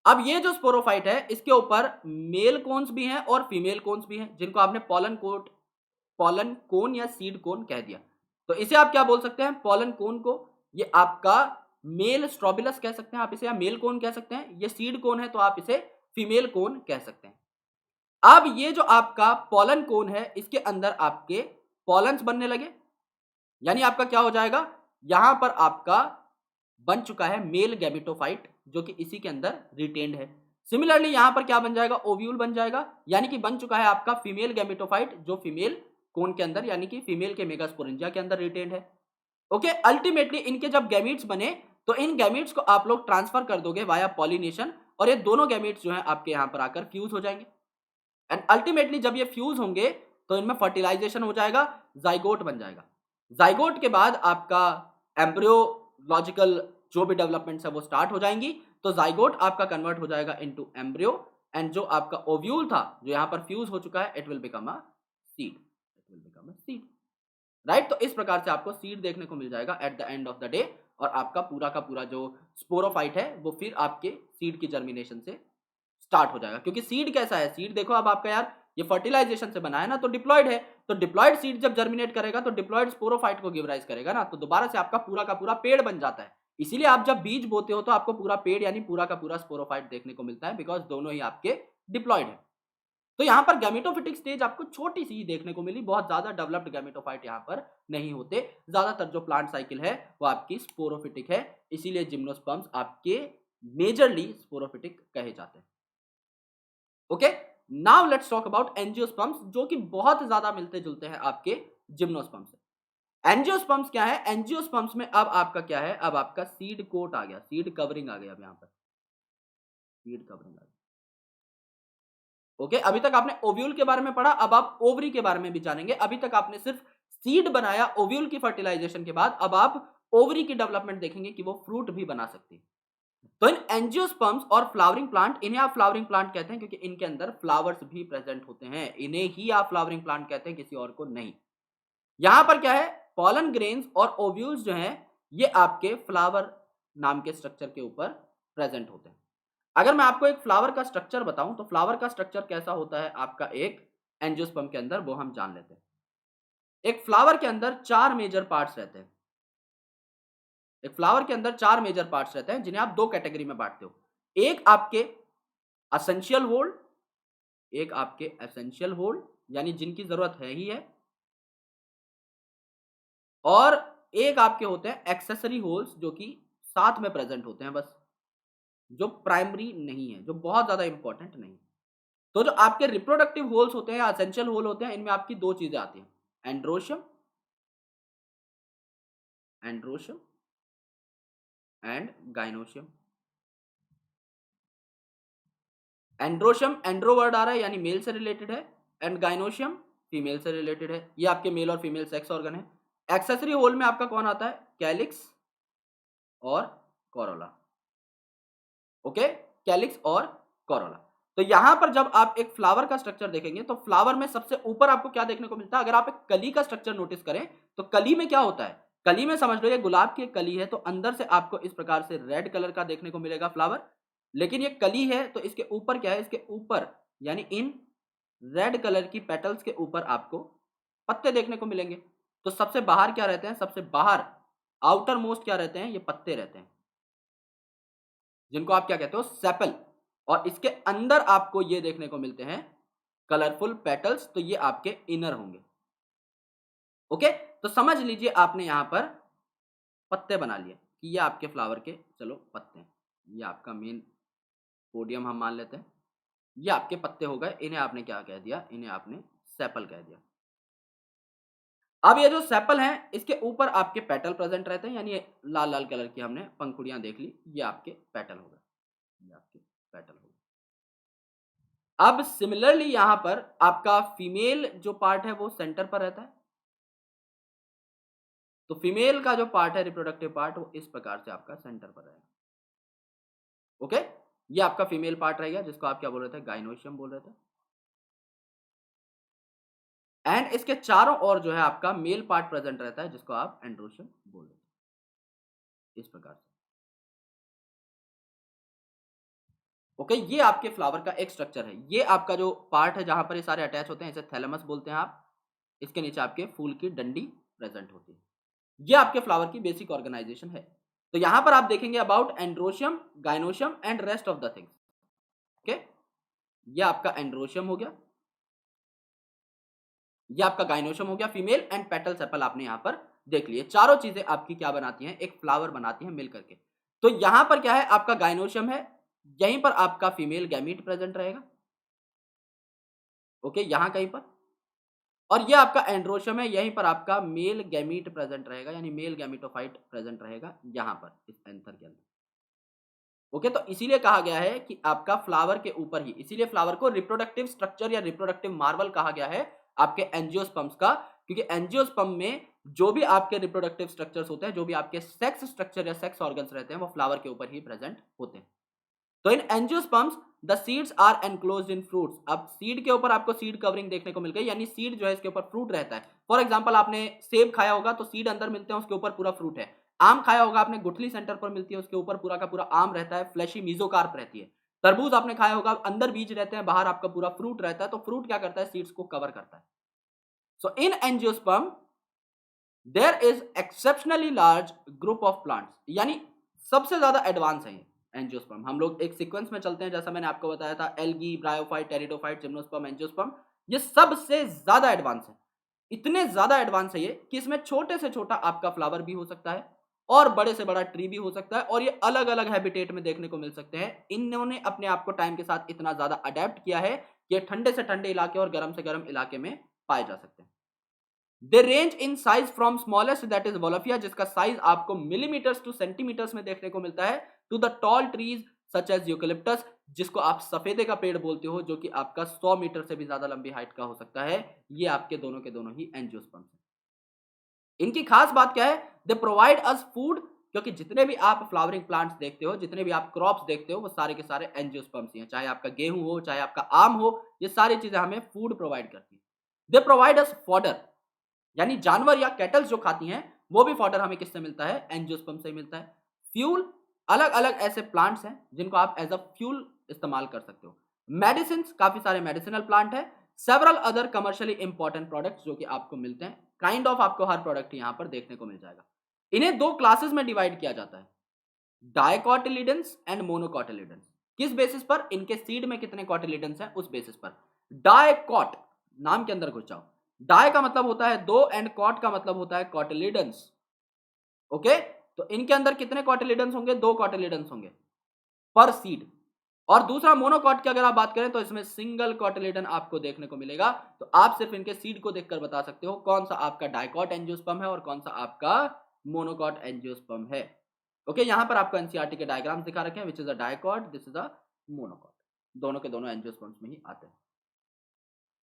अब ये जो स्पोरोफाइट है इसके ऊपर मेल कोन्स भी हैं और फीमेल कोन्स भी हैं जिनको आपने पॉलन कोन या सीड कोन कह दिया। तो इसे आप क्या बोल सकते हैं, पॉलन कोन को ये आपका मेल स्ट्रोबिलस कह सकते हैं आप इसे, या मेल कोन कह सकते हैं। ये सीड कोन है तो आप इसे फीमेल कोन कह सकते हैं। अब ये जो आपका पॉलन कोन है इसके अंदर आपके पॉलन्स बनने लगे, यानी आपका क्या हो जाएगा, यहां पर आपका बन चुका है मेल गैमेटोफाइट जो कि इसी के अंदर रिटेन्ड है। सिमिलरली यहां पर क्या बन जाएगा, ओव्यूल बन जाएगा, यानी कि बन चुका है आपका फीमेल गैमेटोफाइट जो फीमेल कोन के अंदर यानी कि फीमेल के मेगास्पोरेंजिया के अंदर रिटेन्ड है। ओके, अल्टीमेटली इनके जब गैमीट्स बने तो इन गैमीट्स को आप लोग ट्रांसफर कर दोगे वाया पॉलिनेशन और ये दोनों गैमीट्स जो है आपके यहां पर आकर फ्यूज हो जाएंगे एंड अल्टीमेटली जब ये फ्यूज होंगे तो इनमें फर्टिलाइजेशन हो जाएगा, जाइगोट बन जाएगा। जाइगोट के बाद आपका एम्ब्रियोलॉजिकल जो भी डेवलपमेंट्स है वो स्टार्ट हो जाएंगी। तो जाइगोट आपका कन्वर्ट हो जाएगा इनटू एम्ब्रियो एंड जो आपका ओव्यूल था जो यहां पर फ्यूज हो चुका है it will become a seed, it will become a seed. Right, तो इस प्रकार से आपको सीड देखने को मिल जाएगा at the end of the day और आपका पूरा का पूरा जो स्पोरोफाइट है वो फिर आपके सीड की जर्मिनेशन से स्टार्ट हो जाएगा। क्योंकि सीड कैसा है, सीड देखो अब आपका यार ये फर्टिलाइजेशन से बना है ना, तो डिप्लॉयड है, तो डिप्लॉयड सीड जब जर्मिनेट करेगा तो डिप्लॉयड स्पोरोफाइट को गिव राइज करेगा ना, तो दोबारा से आपका पूरा का पूरा पेड़ बन जाता है। इसीलिए आप जब बीज बोते हो तो आपको पूरा पेड़ यानी पूरा का पूरा स्पोरोफाइट देखने को मिलता है बिकॉज दोनों ही आपके डिप्लॉयड है। तो यहाँ पर गैमेटोफिटिक स्टेज आपको छोटी सी देखने को मिली, बहुत ज्यादा डेवलप्ड गैमेटोफाइट यहाँ पर नहीं होते। ज्यादातर जो प्लांट साइकिल है वो आपकी स्पोरोफिटिक है, इसीलिए जिम्नोस्पर्म्स आपके मेजरली स्पोरोफिटिक कहे जाते हैं। Okay, now let's talk about angiosperms जो कि बहुत ज्यादा मिलते जुलते हैं आपके जिम्नोस्पर्म से। एंजियोस्पर्म्स क्या है, एंजियोस्पर्म्स में अब आपका क्या है, अब आपका सीड कोट आ गया, सीड कवरिंग आ गया, अब यहाँ पर सीड कवरिंग आ गया। ओके, अभी तक आपने ओव्यूल के बारे में पढ़ा, अब आप ओवरी के बारे में भी जानेंगे। अभी तक आपने सिर्फ सीड बनाया ओव्यूल की फर्टिलाइजेशन के बाद, अब आप ओवरी की डेवलपमेंट देखेंगे कि वो फ्रूट भी बना सकती है। तो इन एंजियोस्पर्म्स और फ्लावरिंग प्लांट, इन्हें आप फ्लावरिंग प्लांट कहते हैं क्योंकि इनके अंदर फ्लावर्स भी प्रेजेंट होते हैं, इन्हें ही आप फ्लावरिंग प्लांट कहते हैं, किसी और को नहीं। यहां पर क्या है, पॉलन ग्रेन्स और ओव्यूल्स जो हैं ये आपके फ्लावर नाम के स्ट्रक्चर के ऊपर प्रेजेंट होते हैं। अगर मैं आपको एक फ्लावर का स्ट्रक्चर बताऊं तो फ्लावर का स्ट्रक्चर कैसा होता है आपका एक एंजियोस्पर्म के अंदर, वो हम जान लेते हैं। एक फ्लावर के अंदर चार मेजर पार्ट्स रहते हैं, एक फ्लावर के अंदर चार मेजर पार्ट्स रहते हैं जिन्हें आप दो कैटेगरी में बांटते हो। एक आपके असेंशियल होल्ड, एक आपके एसेंशियल होल्ड यानी जिनकी जरूरत है ही है, और एक आपके होते हैं एक्सेसरी होल्स जो कि साथ में प्रेजेंट होते हैं बस, जो प्राइमरी नहीं है, जो बहुत ज्यादा इंपॉर्टेंट नहीं। तो जो आपके रिप्रोडक्टिव होल्स होते हैं या एसेंशियल होल होते हैं, इनमें आपकी दो चीजें आती हैं, androecium androecium and gynoecium. Androecium, andro word आ रहा है यानी मेल से रिलेटेड है, एंड गाइनोशियम फीमेल से रिलेटेड है। ये आपके मेल और फीमेल सेक्स ऑर्गन है। एक्सेसरी होल में आपका कौन आता है, कैलिक्स और कोरोला। ओके, कैलिक्स और कोरोला। तो यहां पर जब आप एक फ्लावर का स्ट्रक्चर देखेंगे तो फ्लावर में सबसे ऊपर आपको क्या देखने को मिलता है, अगर आप एक कली का स्ट्रक्चर नोटिस करें तो कली में क्या होता है, कली में समझ लो ये गुलाब की एक कली है, तो अंदर से आपको इस प्रकार से रेड कलर का देखने को मिलेगा फ्लावर। लेकिन ये कली है तो इसके ऊपर क्या है, इसके ऊपर यानी इन रेड कलर की पेटल्स के ऊपर आपको पत्ते देखने को मिलेंगे। तो सबसे बाहर क्या रहते हैं, सबसे बाहर आउटर मोस्ट क्या रहते हैं, ये पत्ते रहते हैं, जिनको आप क्या कहते हो, सेपल। और इसके अंदर आपको ये देखने को मिलते हैं कलरफुल पेटल्स, तो ये आपके इनर होंगे। ओके, तो समझ लीजिए आपने यहां पर पत्ते बना लिए कि ये आपके फ्लावर के चलो पत्ते हैं, ये आपका मेन पोडियम हम मान लेते हैं, ये आपके पत्ते हो गए, इन्हें आपने क्या कह दिया, इन्हें आपने सेपल कह दिया। अब ये जो सेपल हैं इसके ऊपर आपके पेटल प्रेजेंट रहते हैं, यानी लाल लाल कलर की हमने पंखुड़ियां देख ली, ये आपके पेटल हो गए, ये आपके पेटल हो गए। अब सिमिलरली यहां पर आपका फीमेल जो पार्ट है वो सेंटर पर रहता है, तो फीमेल का जो पार्ट है रिप्रोडक्टिव पार्ट वो इस प्रकार से आपका सेंटर पर रहेगा। ओके, ये आपका फीमेल पार्ट रहेगा जिसको आप क्या बोल रहे थे, गाइनोशियम बोल रहे थे। एंड इसके चारों ओर जो है आपका मेल पार्ट प्रेजेंट रहता है जिसको आप एंड्रोशियम बोल रहे थे, इस प्रकार से। ओके, ये आपके फ्लावर का एक स्ट्रक्चर है, ये आपका जो पार्ट है जहां पर ये सारे अटैच होते हैं इसे थैलेमस बोलते हैं आप। इसके नीचे आपके फूल की डंडी प्रेजेंट होती है। ये आपके फ्लावर की बेसिक ऑर्गेनाइजेशन है। तो यहां पर आप देखेंगे about androecium, gynoecium and rest of the things. Okay, ये आपका एंड्रोशियम हो गया, ये आपका गाइनोशियम हो गया फीमेल, एंड पेटल सेपल आपने यहां पर देख लिए। चारों चीजें आपकी क्या बनाती हैं, एक फ्लावर बनाती हैं मिल करके। तो यहां पर क्या है, आपका गाइनोशियम है, यहीं पर आपका फीमेल गैमीट प्रेजेंट रहेगा। ओके, यहां कहीं पर, और ये आपका एंड्रोशियम है, यहीं पर आपका मेल गैमीट प्रेजेंट रहेगा, यानी मेल गैमीटोफाइट प्रेजेंट रहेगा यहां पर इस एंथर के अंदर। ओके, तो इसीलिए कहा गया है कि आपका फ्लावर के ऊपर ही, इसीलिए फ्लावर को रिप्रोडक्टिव स्ट्रक्चर या रिप्रोडक्टिव मार्वल कहा गया है आपके एंजियोस्पर्म्स का, क्योंकि एंजियोस्पर्म में जो भी आपके रिप्रोडक्टिव स्ट्रक्चर्स होते हैं, जो भी आपके सेक्स स्ट्रक्चर या सेक्स ऑर्गन्स रहते हैं, वो फ्लावर के ऊपर ही प्रेजेंट होते हैं। तो in angiosperms the seeds are enclosed in fruits. अब सीड के ऊपर आपको सीड कवरिंग देखने को मिल गई, यानी सीड जो है इसके ऊपर फ्रूट रहता है। फॉर एग्जांपल आपने सेब खाया होगा तो सीड अंदर मिलते हैं, उसके ऊपर पूरा फ्रूट है। आम खाया होगा आपने, गुठली सेंटर पर मिलती है, उसके ऊपर पूरा का पूरा आम रहता है, फ्लैशी मीजोकार्प रहती है। तरबूज आपने खाया होगा, अंदर बीज रहते हैं, बाहर आपका पूरा फ्रूट रहता है। तो फ्रूट क्या करता है, सीड्स को कवर करता है। So in angiosperm there is exceptionally large group of plants, यानी सबसे ज्यादा एडवांस है एंजियोस्पर्म। हम लोग एक सीक्वेंस में चलते हैं, जैसा मैंने आपको बताया था, algae, bryophyte, pteridophyte, gymnosperm, angiosperm, ये सबसे ज्यादा एडवांस है। इतने ज्यादा एडवांस है ये कि इसमें छोटे से छोटा आपका फ्लावर भी हो सकता है और बड़े से बड़ा ट्री भी हो सकता है, और ये अलग अलग हैबिटेट में देखने को मिल सकते हैं। इन्होंने अपने आप को टाइम के साथ इतना ज्यादा अडेप्ट किया है कि ठंडे से ठंडे इलाके और गर्म से गर्म इलाके में पाए जा सकते हैं। They range in size from smallest that is wolffia, जिसका साइज आपको मिलीमीटर्स टू सेंटीमीटर्स में देखने को मिलता है, to the tall trees such as eucalyptus, जिसको आप सफेदे का पेड़ बोलते हो, जो कि आपका 100 मीटर से भी ज्यादा लंबी हाइट का हो सकता है। ये आपके दोनों के दोनों ही एंजियोस्पर्म्स हैं। इनकी खास बात क्या है, दे प्रोवाइड अस फूड, क्योंकि जितने भी आप फ्लावरिंग प्लांट्स देखते हो, जितने भी आप क्रॉप्स देखते हो, वो सारे के सारे एंजियोस्पर्म्स ही हैं। चाहे आपका गेहूं हो, चाहे आपका आम हो, ये सारी चीजें हमें फूड प्रोवाइड करती हैं। दे प्रोवाइड अस फॉडर, यानी जानवर या कैटल्स जो खाती हैं, वो भी फॉडर हमें किससे मिलता है, एंजियोस्पर्म से मिलता है। फ्यूल, अलग अलग ऐसे प्लांट्स हैं जिनको आप एज अ फ्यूल इस्तेमाल कर सकते हो। मेडिसिन, काफी सारे मेडिसिनल प्लांट है। Several other commercially important products जो कि आपको मिलते हैं, काइंड ऑफ आपको हर प्रोडक्ट यहां पर देखने को मिल जाएगा। इन्हें दो क्लासेस में डिवाइड किया जाता है, डायकोटिलिडेंस एंड मोनोकोटिलिडेंस। किस बेसिस पर, इनके सीड में कितने कोटिलिडेंस हैं उस बेसिस पर। डायकॉट, नाम के अंदर घुस जाओ, डाई का मतलब होता है दो एंड कॉट का मतलब होता है कॉटिलिडन्स। ओके, तो इनके अंदर कितने कॉटिलिडन्स होंगे? 2 कॉटिलिडन्स होंगे पर सीड। और दूसरा मोनोकॉट की अगर आप बात करें तो इसमें सिंगल कॉटिलिडन आपको देखने को मिलेगा। तो आप सिर्फ इनके सीड को देखकर बता सकते हो कौन सा आपका डाइकॉट एंजियोस्पर्म है और कौन सा आपका मोनोकॉट एंजियोस्पर्म है। ओके, यहां पर आपको एनसीईआरटी के डायग्राम्स दिखा रखे हैं, which is a dicot, this is a monocot. दोनों के दोनों एंजियोस्पर्म्स में ही आते हैं।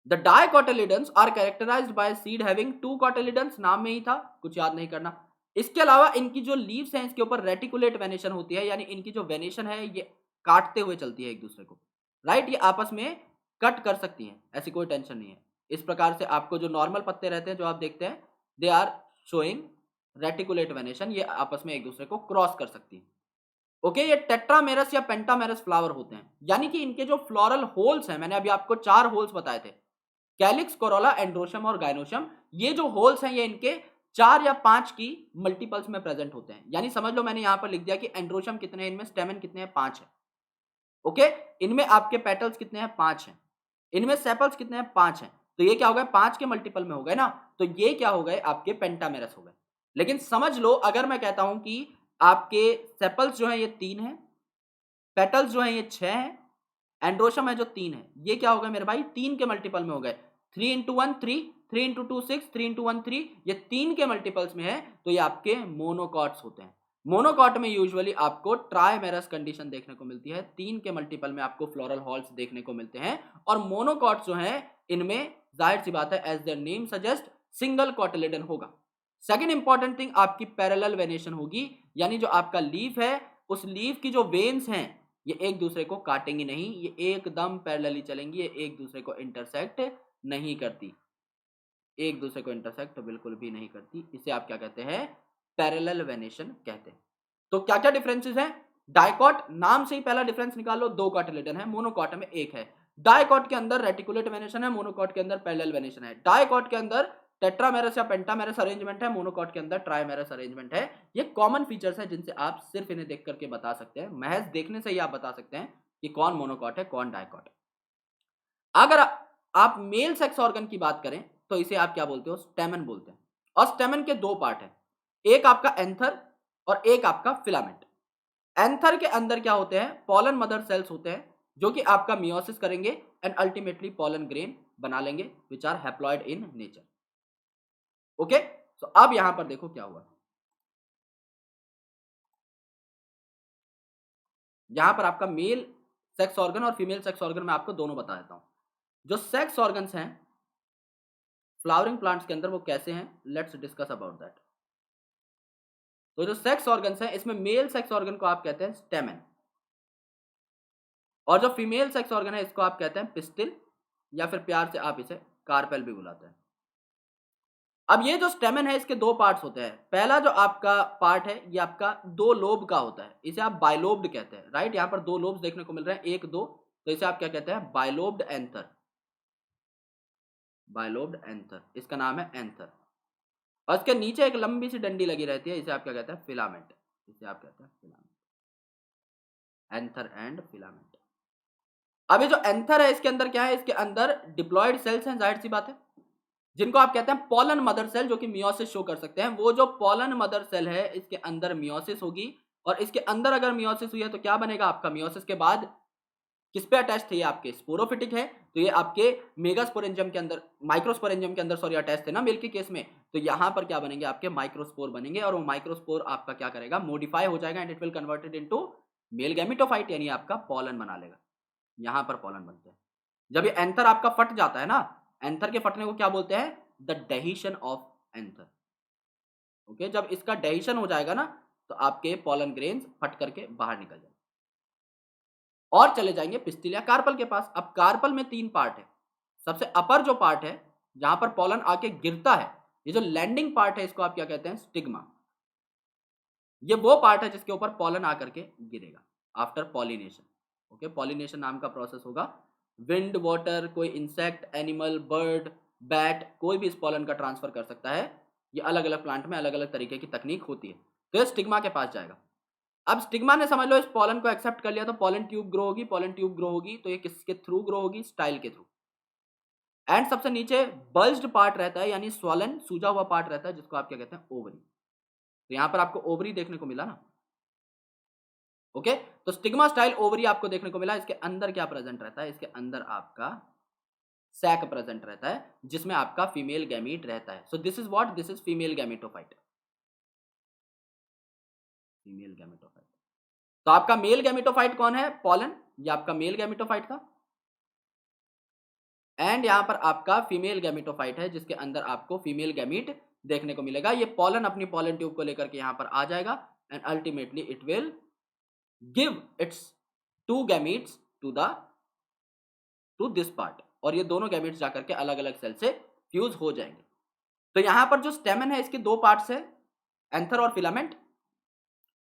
The dicotyledons are characterized by seed having 2 cotyledons, नाम में ही था, कुछ याद नहीं करना। इसके अलावा इनकी जो लीव्स हैं इसके ऊपर रेटिकुलेट वेनेशन होती है, यानी इनकी जो वेनेशन है ये काटते हुए चलती है एक दूसरे को, राइट? ये आपस में कट कर सकती हैं, ऐसी कोई टेंशन नहीं है। इस प्रकार से आपको जो नॉर्मल पत्ते रहते हैं जो आप देखते हैं, they are showing reticulate venation, ये आपस में एक दूसरे को क्रॉस कर सकती हैं। ओके, ये टेट्रामेरस या पेंटामेरस फ्लावर होते हैं, यानी कि इनके जो फ्लोरल होल्स हैं, मैंने अभी आपको 4 होल्स बताए थे, कैलिक्स, कोरोला, एंड्रोशम और गाइनोशम। ये जो होल्स हैं ये इनके 4 या 5 की मल्टीपल्स में प्रेजेंट होते हैं। यानी समझ लो मैंने यहां पर लिख दिया कि एंड्रोशम कितने हैं, इनमें स्टेमन कितने हैं, 5 है। ओके, इनमें आपके पेटल्स कितने हैं, 5 हैं। इनमें सेपल्स कितने हैं, 5 हैं। तो ये क्या हो गए, 5 के मल्टीपल में हो गए ना, तो ये क्या हो गए, आपके पेंटामेरस हो गए। लेकिन समझ लो अगर मैं कहता हूं कि आपके सेपल्स जो है ये 3 है, पेटल्स जो है ये 6 है, एंड्रोशम है जो 3 है, ये क्या हो गए मेरे भाई, 3 के मल्टीपल में हो गए। 3 इंटू 1 3, 3 इंटू 2 6, 3 इंटू 1 3, ये 3 के मल्टीपल्स में है, तो ये आपके मोनोकॉट्स होते हैं। मोनोकॉट में यूजुअली आपको ट्राइमेरस कंडीशन देखने को मिलती है, 3 के मल्टीपल में आपको फ्लोरल हॉल्स देखने को मिलते हैं। और मोनोकॉट्स जो हैं इनमें जाहिर सी बात है, as their name suggest, single cotyledon होगा। सेकंड इंपॉर्टेंट थिंग आपकी पैरेलल वेनेशन होगी, यानी जो आपका लीफ है उस लीफ की जो वेन्स हैं ये एक दूसरे को काटेंगी नहीं, ये एकदम पैरेलली चलेंगी, ये एक दूसरे को इंटरसेक्ट नहीं करती, एक दूसरे को इंटरसेक्ट बिल्कुल भी नहीं करती। इसे आप क्या कहते हैं, पैरेलल वेनेशन कहते हैं। तो क्या क्या डिफरेंसेस हैं? डाइकॉट, नाम से ही पहला डिफरेंस निकालो, 2 कॉटिलिडन है, मोनोकॉट में 1 है। डाइकॉट के अंदर रेटिकुलेट वेनेशन है, मोनोकॉट के अंदर पैरेलल वेनेशन है। डाइकॉट के अंदर टेट्रामेरस या पेंटामेरस अरेंजमेंट है, मोनोकॉट के अंदर ट्राइमेरस अरेंजमेंट है। ये कॉमन फीचर्स हैं जिनसे आप सिर्फ इन्हें देख करके बता सकते हैं, महज देखने से ही आप बता सकते हैं कि कौन मोनोकॉट है कौन डाइकॉट है। अगर आप मेल सेक्स ऑर्गन की बात करें तो इसे आप क्या बोलते हो, स्टेमन बोलते हैं। और स्टेमन के 2 पार्ट है, एक आपका एंथर और एक आपका फिलामेंट। एंथर के अंदर क्या होते हैं, पॉलन मदर सेल्स होते हैं जो कि आपका मियोसिस करेंगे एंड अल्टीमेटली पॉलन ग्रेन बना लेंगे, which are haploid in nature. Okay, तो अब यहां पर देखो क्या हुआ, यहां पर आपका मेल सेक्स ऑर्गन और फीमेल सेक्स ऑर्गन मैं आपको दोनों बता देता हूं। जो सेक्स ऑर्गन्स हैं फ्लावरिंग प्लांट्स के अंदर वो कैसे हैं, लेट्स डिस्कस अबाउट दैट। तो जो सेक्स ऑर्गन्स हैं इसमें मेल सेक्स ऑर्गन को आप कहते हैं स्टेमन, और जो फीमेल सेक्स ऑर्गन है इसको आप कहते हैं पिस्टिल, या फिर प्यार से आप इसे कार्पेल भी बुलाते हैं। अब ये जो स्टेमन है इसके 2 पार्ट्स होते हैं। पहला जो आपका पार्ट है ये आपका 2 लोब का होता है, इसे आप बाइलोब्ड कहते हैं, राइट? यहाँ पर 2 लोब्स देखने को मिल रहे हैं, 1 2, तो इसे आप क्या कहते हैं, बाइलोब्ड एंथर। बाइलोब्ड एंथर, इसका नाम है एंथर। और इसके नीचे एक लंबी सी डंडी लगी रहती है, इसे आप क्या कहते हैं, फिलामेंट। इसे आप कहते हैं फिलामेंट, एंथर एंड फिलामेंट। अब ये जो एंथर है इसके अंदर क्या है, इसके अंदर डिप्लॉयड सेल्स हैं, जाहिर सी बात है, जिनको आप कहते हैं पॉलन मदर सेल, जो कि मियोसिस शो कर सकते हैं। वो जो पॉलन मदर सेल है इसके अंदर मियोसिस होगी, और इसके अंदर अगर मियोसिस हुई है तो क्या बनेगा, आपका मियोसिस के बाद किस पे अटैच थे, ये आपके स्पोरोफिटिक है, तो ये आपके मेगास्पोरेंजियम के अंदर, माइक्रोस्पोरेंजियम के अंदर सॉरी अटैच थे ना मेल के केस में, तो यहां पर क्या बनेंगे, आपके माइक्रोस्पोर बनेंगे, और वो माइक्रोस्पोर आपका क्या करेगा, मोडिफाई हो जाएगा and it will converted into male gametophyte, यानी आपका पॉलन बना लेगा। यहां पर पॉलन बनते हैं। जब ये एंथर आपका फट जाता है ना, एंथर के फटने को क्या बोलते हैं, द डेहिशन ऑफ एंथर। ओके, जब इसका डेहिशन हो जाएगा ना तो आपके पॉलन ग्रेन्स फट करके बाहर निकल जाएंगे और चले जाएंगे पिस्टिल या कार्पल के पास। अब कार्पल में 3 पार्ट है। सबसे अपर जो पार्ट है जहां पर पॉलन आके गिरता है, ये जो लैंडिंग पार्ट है इसको आप क्या कहते हैं, स्टिग्मा। ये वो पार्ट है जिसके ऊपर पॉलन आकर के गिरेगा आफ्टर पॉलिनेशन। ओके, पॉलिनेशन नाम का प्रोसेस होगा। विंड, वाटर, कोई इंसेक्ट, एनिमल, बर्ड, बैट, कोई भी इस पॉलन का ट्रांसफर कर सकता है। ये अलग अलग प्लांट में अलग अलग तरीके की तकनीक होती है। तो ये स्टिग्मा के पास जाएगा। अब स्टिग्मा ने समझ लो इस पॉलन को एक्सेप्ट कर लिया, तो पॉलन ट्यूब ग्रो होगी। पॉलन ट्यूब ग्रो होगी तो ये किसके थ्रू ग्रो होगी, स्टाइल के थ्रू। एंड सबसे नीचे बल्ज्ड पार्ट रहता है, यानी स्वलन सूजा हुआ पार्ट रहता है, जिसको आप क्या कहते हैं, ओवरी। तो यहां पर आपको ओवरी देखने को मिला ना। ओके, तो स्टिग्मा स्टाइल ओवरी आपको देखने को मिला। इसके अंदर क्या प्रेजेंट रहता है, इसके अंदर आपका सैक प्रेजेंट रहता है, जिसमें आपका फीमेल गैमीट रहता है। So this is what, this is female gametophyte, female gametophyte. तो आपका मेल गैमेटोफाइट कौन है, पॉलन, ये आपका मेल गैमेटोफाइट था। एंड यहां पर आपका फीमेल गैमेटोफाइट है, जिसके अंदर आपको फीमेल गैमीट देखने को मिलेगा। ये पॉलन अपनी पॉलन ट्यूब को लेकर के यहां पर आ जाएगा and ultimately it will give its two gametes to this part, और ये दोनों गैमेट्स जाकर के अलग अलग सेल से फ्यूज हो जाएंगे। तो यहां पर जो स्टेमन है इसके दो पार्ट्स है, एंथर और फिलामेंट,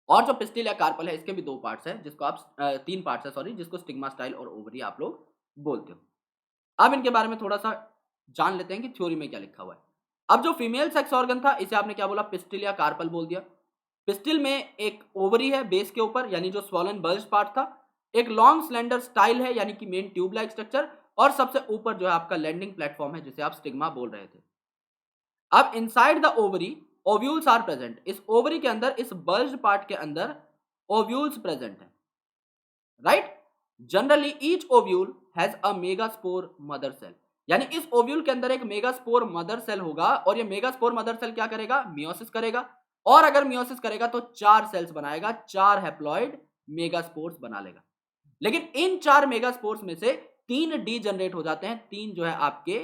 और जो पिस्टिल या कार्पल है इसके भी दो पार्ट्स है, जिसको आप तीन पार्ट्स है सॉरी, जिसको स्टिग्मा स्टाइल और ओवरी आप लोग बोलते हो। अब इनके बारे में थोड़ा सा जान लेते हैं कि थ्योरी में क्या लिखा हुआ है। अब जो फीमेल सेक्स ऑर्गन था इसे आपने क्या बोला, पिस्टिल या कार्पल बोल दिया। पिस्टिल में एक ओवरी है बेस के ऊपर, यानी जो स्वॉलन बल्ज पार्ट था, एक लॉन्ग स्लेंडर स्टाइल है, यानी कि मेन ट्यूब लाइक स्ट्रक्चर, और सबसे ऊपर जो है आपका लैंडिंग प्लेटफॉर्म है, जिसे आप स्टिग्मा बोल रहे थे। अब inside the ovary ovules are present, इस ओवरी के अंदर, इस बल्ज पार्ट के अंदर ओव्यूल्स प्रेजेंट है, right. Generally each ovule has a megaspore mother cell, यानी इस ओव्यूल के अंदर एक मेगास्पोर मदर सेल होगा, और ये मेगास्पोर मदर सेल क्या करेगा, मियोसिस करेगा, और अगर मियोसिस करेगा तो 4 सेल्स बनाएगा, 4 हैप्लॉइड मेगास्पोर्स बना लेगा। लेकिन इन 4 मेगास्पोर्स में से 3 डी जनरेट हो जाते हैं, 3 जो है आपके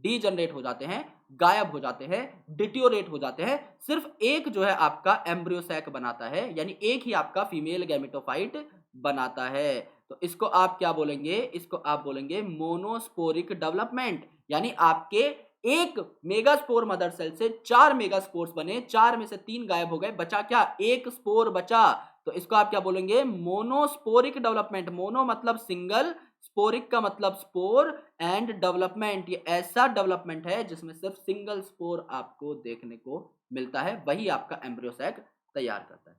डी जनरेट हो जाते हैं, गायब हो जाते हैं, डिटियोरेट हो जाते हैं। सिर्फ एक जो है आपका एम्ब्रियोसैक बनाता है, यानी एक ही आपका फीमेल गैमेटोफाइट बनाता है। तो इसको आप क्या बोलेंगे, इसको आप बोलेंगे मोनोस्पोरिक डेवलपमेंट, यानी आपके एक मेगास्पोर मदर सेल से 4 मेगास्पोर्स बने, 4 में से 3 गायब हो गए, बचा क्या, एक स्पोर बचा। तो इसको आप क्या बोलेंगे, मोनोस्पोरिक डेवलपमेंट। मोनो मतलब सिंगल, स्पोरिक का मतलब स्पोर, एंड डेवलपमेंट, ये ऐसा डेवलपमेंट है जिसमें सिर्फ सिंगल स्पोर आपको देखने को मिलता है, वही आपका एम्ब्रियोसैक तैयार करता है।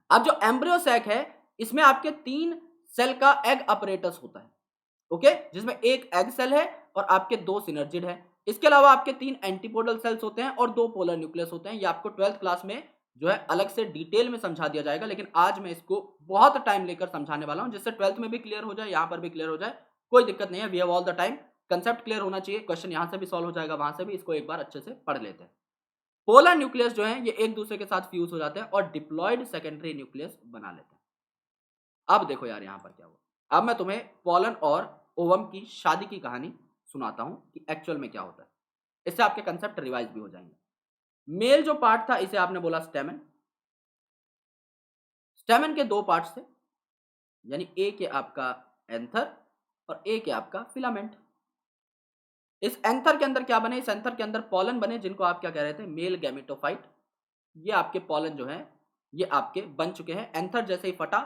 अब जो एम्ब्रियोसैक है इसमें आपके 3 सेल का एग अपरेटस होता है, ओके, जिसमें एक एग सेल है और आपके 2 सिनर्जिड है। इसके अलावा आपके 3 एंटीपोडल सेल्स होते हैं और 2 पोलर न्यूक्लियस होते हैं। ये आपको 12th क्लास में जो है अलग से डिटेल में समझा दिया जाएगा, लेकिन आज मैं इसको बहुत टाइम लेकर समझाने वाला हूं, जिससे 12th में भी क्लियर हो जाए, यहां पर भी क्लियर हो जाए, कोई दिक्कत नहीं है। We have all the time, concept clear होना चाहिए, क्वेश्चन यहां से भी सॉल्व हो जाएगा, वहां से भी। इसको एक बार अच्छे से पढ़ लेते हैं। पोलर न्यूक्लियस जो है ये एक दूसरे के साथ फ्यूज हो जाते हैं और डिप्लॉयड सेकेंडरी न्यूक्लियस बना लेते हैं। अब देखो यार यहां पर क्या हुआ। अब मैं तुम्हें पोलन और ओवम की शादी की कहानी सुनाता हूं कि एक्चुअल में क्या होता है, इससे आपके कंसेप्ट रिवाइज भी हो जाएंगे। मेल जो पार्ट था इसे आपने बोला स्टेमन। स्टेमन के 2 पार्ट्स थे, यानी एक है आपका एंथर और एक है आपका फिलामेंट। इस एंथर के अंदर क्या बने, इस एंथर के अंदर पॉलन बने, जिनको आप क्या कह रहे थे, मेल गैमेटोफाइट। ये आपके पॉलन जो है ये आपके बन चुके हैं। एंथर जैसे ही फटा,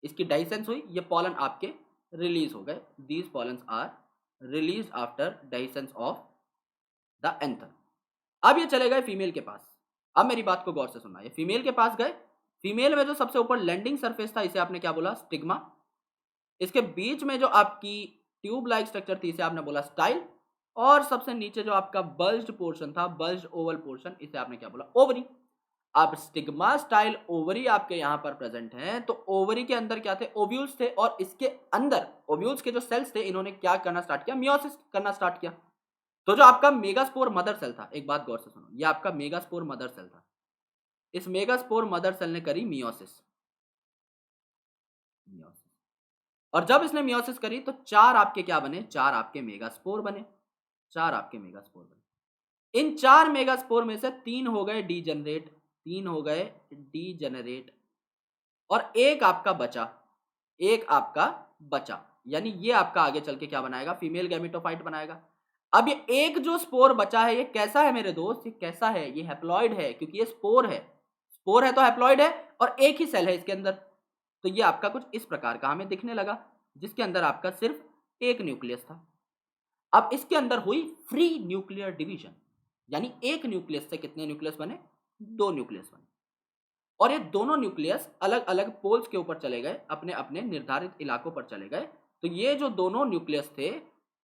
इसकी डाइसेंस हुई, ये पॉलन आपके रिलीज हो गए। These pollens are release after dehiscence of the anther. अब ये चले गए फीमेल के पास। अब मेरी बात को गौर से सुनना, ये फीमेल के पास गए। फीमेल में जो सबसे ऊपर लैंडिंग सरफेस था इसे आपने क्या बोला, स्टिग्मा। इसके बीच में जो आपकी ट्यूब लाइक स्ट्रक्चर थी इसे आपने बोला स्टाइल, और सबसे नीचे जो आपका बल्ज्ड पोर्शन था, बल्ज्ड ओवल पोर्शन, इसे आपने क्या बोला, ओवरी। अब स्टिग्मा स्टाइल ओवरी आपके यहां पर प्रेजेंट हैं, तो ओवरी के अंदर क्या थे, ओव्यूल्स थे, और इसके अंदर ओव्यूल्स के जो सेल्स थे इन्होंने क्या करना स्टार्ट किया, मियोसिस करना स्टार्ट किया। तो जो आपका मेगास्पोर मदर सेल था, एक बात गौर से सुनो, ये आपका मेगास्पोर मदर सेल था। इस मेगास्पोर मदर सेल ने करी मियोसिस। और जब इसने मियोसिस करी तो 4 आपके क्या बने, 4 आपके मेगास्पोर बने, 4 आपके मेगास्पोर बने। इन 4 मेगास्पोर में से 3 हो गए डीजेनरेट, 3 हो गए डीजेनरेट, और एक आपका बचा, एक आपका बचा, यानी ये आपका आगे चल के क्या बनाएगा, फीमेल गैमेटोफाइट बनाएगा। अब ये एक जो स्पोर बचा है ये कैसा है मेरे दोस्त, ये कैसा है, ये हैप्लॉइड है, क्योंकि ये स्पोर है। स्पोर है तो हैप्लॉइड है, और एक ही सेल है इसके अंदर। तो ये आपका कुछ इस प्रकार का हमें दिखने लगा, जिसके अंदर आपका सिर्फ एक न्यूक्लियस था। अब इसके अंदर हुई फ्री न्यूक्लियर डिवीजन, यानी एक न्यूक्लियस से कितने न्यूक्लियस बने, 2 न्यूक्लियस बने, और ये दोनों न्यूक्लियस अलग अलग पोल्स के ऊपर चले गए, अपने अपने निर्धारित इलाकों पर चले गए। तो ये जो दोनों न्यूक्लियस थे,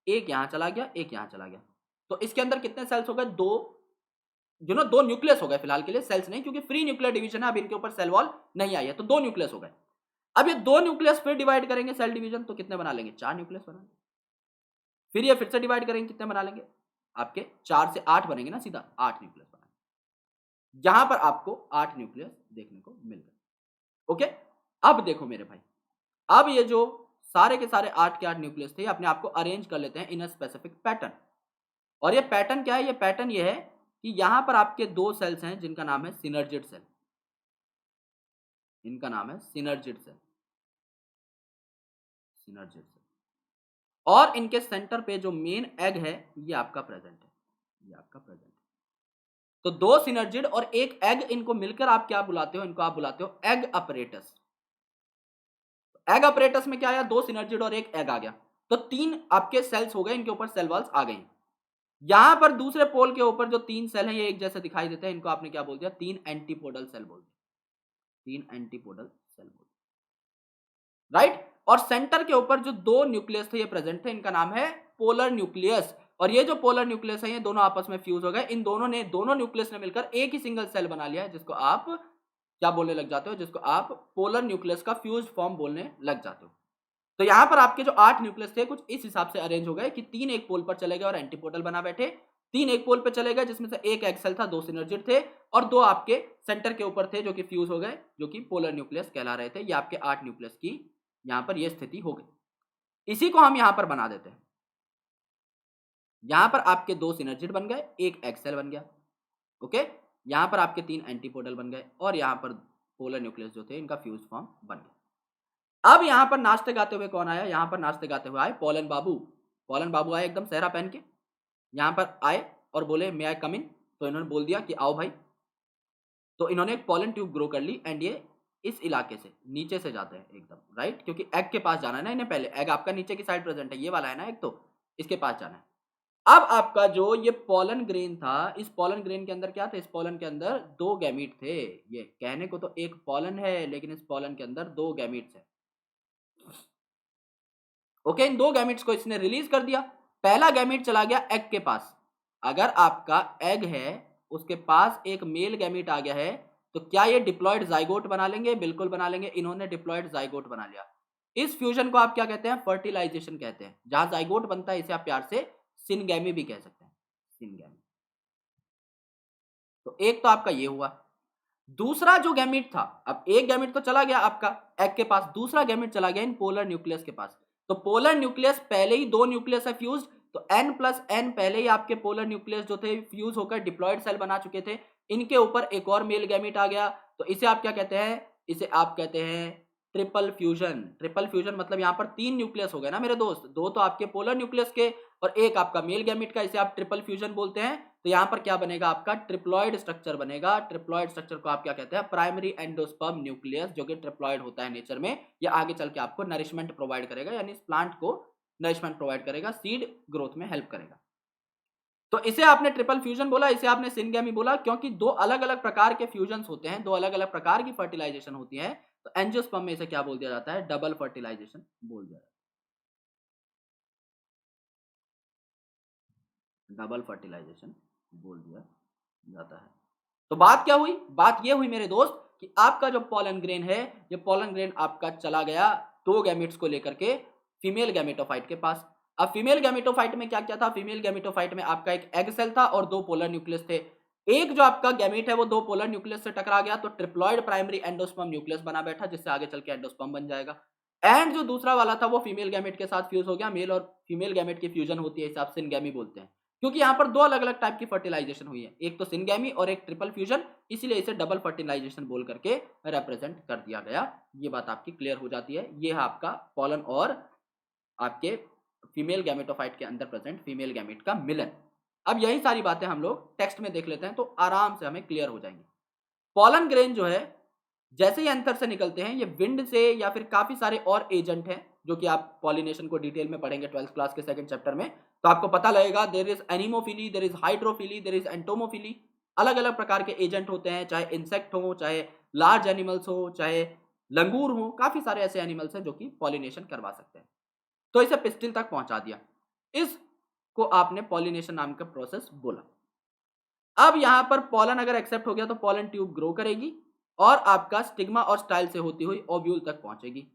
एक यहाँ चला गया, एक यहाँ चला गया, तो इसके अंदर कितने सेल्स हो गए? दो, दो न्यूक्लियस हो गए फिलहाल के लिए, सेल्स नहीं, क्योंकि फ्री न्यूक्लियर डिवीजन है, अब इनके ऊपर सेल वॉल नहीं आई है, तो दो न्यूक्लियस हो गए। अब ये दो न्यूक्लियस फिर डिवाइड करेंगे सेल डिवीजन, तो कितने बना लेंगे? 4 न्यूक्लियस बना लेंगे। फिर ये फिर से डिवाइड करेंगे, कितने बना लेंगे? आपके 4 से 8 बनेंगे ना, सीधा 8 न्यूक्लियस बना। यहां पर आपको 8 न्यूक्लियस देखने को मिल गए। ओके, अब देखो मेरे भाई, अब ये जो सारे के सारे 8 के 8 न्यूक्लियस थे, अपने आप को अरेंज कर लेते हैं इन अ स्पेसिफिक पैटर्न। और ये पैटर्न क्या है? ये पैटर्न ये है कि यहां पर आपके दो सेल्स हैं जिनका नाम है सिनर्जिड सेल, इनका नाम है सिनर्जिड सेल, सिनर्जिड सेल। और इनके सेंटर पे जो मेन एग है ये आपका प्रेजेंट है, ये आपका प्रेजेंट है। तो दो सिनर्जिड और एक एग, इनको मिलकर आप क्या बुलाते हो? इनको आप बुलाते हो एग अपरेटस। एग अपरेटस में क्या आया? दो सिनर्जिड और एक एग आ गया, तो 3 आपके सेल्स हो गए, इनके ऊपर सेल वॉल्स आ गई। यहां पर दूसरे पोल के ऊपर जो 3 सेल हैं ये एक जैसे दिखाई देते हैं, इनको आपने क्या बोल दिया? 3 एंटीपोडल सेल बोल दिया, 3 एंटीपोडल सेल बोल दिया, राइट। और सेंटर के ऊपर जो दो न्यूक्लियस थे ये प्रेजेंट थे, इनका नाम है पोलर न्यूक्लियस। और ये जो पोलर न्यूक्लियस है ये दोनों आपस में फ्यूज हो गए, इन दोनों न्यूक्लियस ने मिलकर एक ही सिंगल सेल बना लिया है, जिसको आप क्या बोलने लग जाते हो? जिसको आप पोलर न्यूक्लियस का फ्यूज फॉर्म बोलने लग जाते हो। तो यहां पर आपके जो 8 न्यूक्लियस थे कुछ इस हिसाब से अरेंज हो गए कि 3 एक पोल पर चले गए और एंटीपोडल बना बैठे, 3 एक पोल पर चले गए जिसमें से एक एक्सेल था, 2 सिनर्जिड थे, और 2 आपके सेंटर के ऊपर थे जो कि फ्यूज हो गए, जो कि पोलर न्यूक्लियस कहला रहे थे। ये आपके 8 न्यूक्लियस की यहां पर ये स्थिति हो गई। इसी को हम यहां पर बना देते हैं। यहां पर आपके 2 सिनर्जिड बन गए, एक एक्सेल बन गया। ओके, यहां पर आपके 3 एंटीपोडल बन गए और यहां पर पोलर न्यूक्लियस जो थे इनका फ्यूज फॉर्म बन गया। अब यहां पर नाचते गाते हुए कौन आया? यहां पर नाचते गाते हुए आए पोलन बाबू। पोलन बाबू आए एकदम सेहरा पहन के, यहां पर आए और बोले मे आई कम इन। तो इन्होंने बोल दिया कि आओ भाई। तो इन्होंने एक पोलन ट्यूब ग्रो कर ली एंड ये इस इलाके से नीचे से जाते हैं एकदम, राइट, क्योंकि एग के पास जाना है ना इन्हें। पहले एग आपका नीचे की साइड प्रेजेंट है, ये वाला है ना एग, तो इसके पास जाना है। अब आपका जो ये पोलन ग्रेन था, इस पोलन ग्रेन के अंदर क्या था? इस पोलन के अंदर 2 गैमीट थे। ये कहने को तो एक पोलन है, लेकिन इस पोलन के अंदर 2 गैमीट्स है। ओके, इन 2 गैमीट्स को इसने रिलीज कर दिया। पहला गैमीट चला गया एग के पास। अगर आपका एग है, उसके पास एक मेल गैमीट आ गया है, तो क्या ये डिप्लॉयड जाइगोट बना लेंगे? बिल्कुल बना लेंगे। इन्होंने डिप्लॉयड जाइगोट बना लिया। इस फ्यूजन को आप क्या कहते हैं? फर्टिलाइजेशन कहते हैं। जहां जाइगोट बनता है इसे आप प्यार से सिनगैमी भी कह सकते हैं, सिनगैमी। तो एक तो आपका ये हुआ। दूसरा जो गैमीट था, अब एक गैमीट तो चला गया आपका एग के पास, दूसरा गैमीट चला गया इन पोलर न्यूक्लियस के पास। तो पोलर न्यूक्लियस पहले ही 2 न्यूक्लियस है फ्यूज, तो n+n पहले ही आपके पोलर न्यूक्लियस जो थे फ्यूज होकर डिप्लॉयड सेल बना चुके थे। इनके ऊपर एक और मेल गैमीट आ गया, तो इसे आप क्या कहते हैं? इसे आप कहते हैं ट्रिपल फ्यूजन। ट्रिपल फ्यूजन मतलब यहाँ पर 3 न्यूक्लियस हो गए ना मेरे दोस्त, 2 तो आपके पोलर न्यूक्लियस के और एक आपका मेल गैमीट का, इसे आप ट्रिपल फ्यूजन बोलते हैं। तो यहां पर क्या बनेगा? आपका ट्रिप्लॉइड स्ट्रक्चर बनेगा। ट्रिप्लॉइड स्ट्रक्चर को आप क्या कहते हैं? प्राइमरी एंडोस्पर्म न्यूक्लियस, जो कि ट्रिप्लॉइड होता है नेचर में। ये आगे चल के आपको नरिशमेंट प्रोवाइड करेगा, यानी इस प्लांट को नरिशमेंट प्रोवाइड करेगा, सीड ग्रोथ में हेल्प करेगा। तो इसे आपने ट्रिपल फ्यूजन बोला, इसे आपने सिनगैमी बोला, क्योंकि 2 अलग अलग प्रकार के फ्यूजन्स होते हैं, 2 अलग अलग प्रकार की फर्टिलाइजेशन होती है। तो एंजियोस्पर्म में इसे क्या बोल दिया जाता है? डबल फर्टिलाइजेशन बोल दिया जाता है, डबल फर्टिलाइजेशन बोल दिया जाता है। तो बात क्या हुई? बात ये हुई मेरे दोस्त कि आपका जो पोलन ग्रेन है, ये पोलन ग्रेन आपका चला गया 2 गैमेट्स को लेकर के फीमेल गैमेटोफाइट के पास। अब फीमेल गैमेटोफाइट में क्या क्या था? फीमेल गैमेटोफाइट में आपका एक एग सेल था और 2 पोलर न्यूक्लियस थे। एक जो आपका गैमेट है वो 2 पोलर न्यूक्लियस से टकरा गया, तो ट्रिप्लॉइड प्राइमरी एंडोस्पर्म न्यूक्लियस बना बैठा, जिससे आगे चल के एंडोस्पर्म बन जाएगा। एंड जो दूसरा वाला था वो फीमेल गैमेट के साथ फ्यूज हो गया। मेल और फीमेल गैमेट की फ्यूजन होती है, हिसाब से सिनगैमी बोलते हैं, क्योंकि यहाँ पर 2 अलग अलग टाइप की फर्टिलाइजेशन हुई है, एक तो सिनगैमी और एक ट्रिपल फ्यूजन, इसीलिए इसे डबल फर्टिलाइजेशन बोल करके रिप्रेजेंट कर दिया गया। ये बात आपकी क्लियर हो जाती है। ये है आपका पोलन और आपके फीमेल गैमेटोफाइट के अंदर प्रेजेंट फीमेल गैमेट का मिलन। अब यही सारी बातें हम लोग टेक्स्ट में देख लेते हैं, तो आराम से हमें क्लियर हो जाएंगे। पोलन ग्रेन जो है, जैसे ही एंथर से निकलते हैं, ये विंड से या फिर काफी सारे और एजेंट हैं, जो कि आप पॉलिनेशन को डिटेल में पढ़ेंगे 12th क्लास के 2nd चैप्टर में, तो आपको पता लगेगा। There is anemophily, there is hydrophily, there is entomophily. अलग अलग प्रकार के एजेंट होते हैं, चाहे इंसेक्ट हो, चाहे लार्ज एनिमल्स हो, चाहे लंगूर हो, काफी सारे ऐसे एनिमल्स हैं जो कि पॉलिनेशन करवा सकते हैं। तो इसे पिस्टिल तक पहुंचा दिया। इसको आपने पॉलिनेशन नाम का प्रोसेस बोला। अब यहां पर पॉलन अगर एक्सेप्ट हो गया तो पॉलन ट्यूब ग्रो करेगी और आपका स्टिग्मा और स्टाइल से होती हुई ओव्यूल तक पहुंचेगी।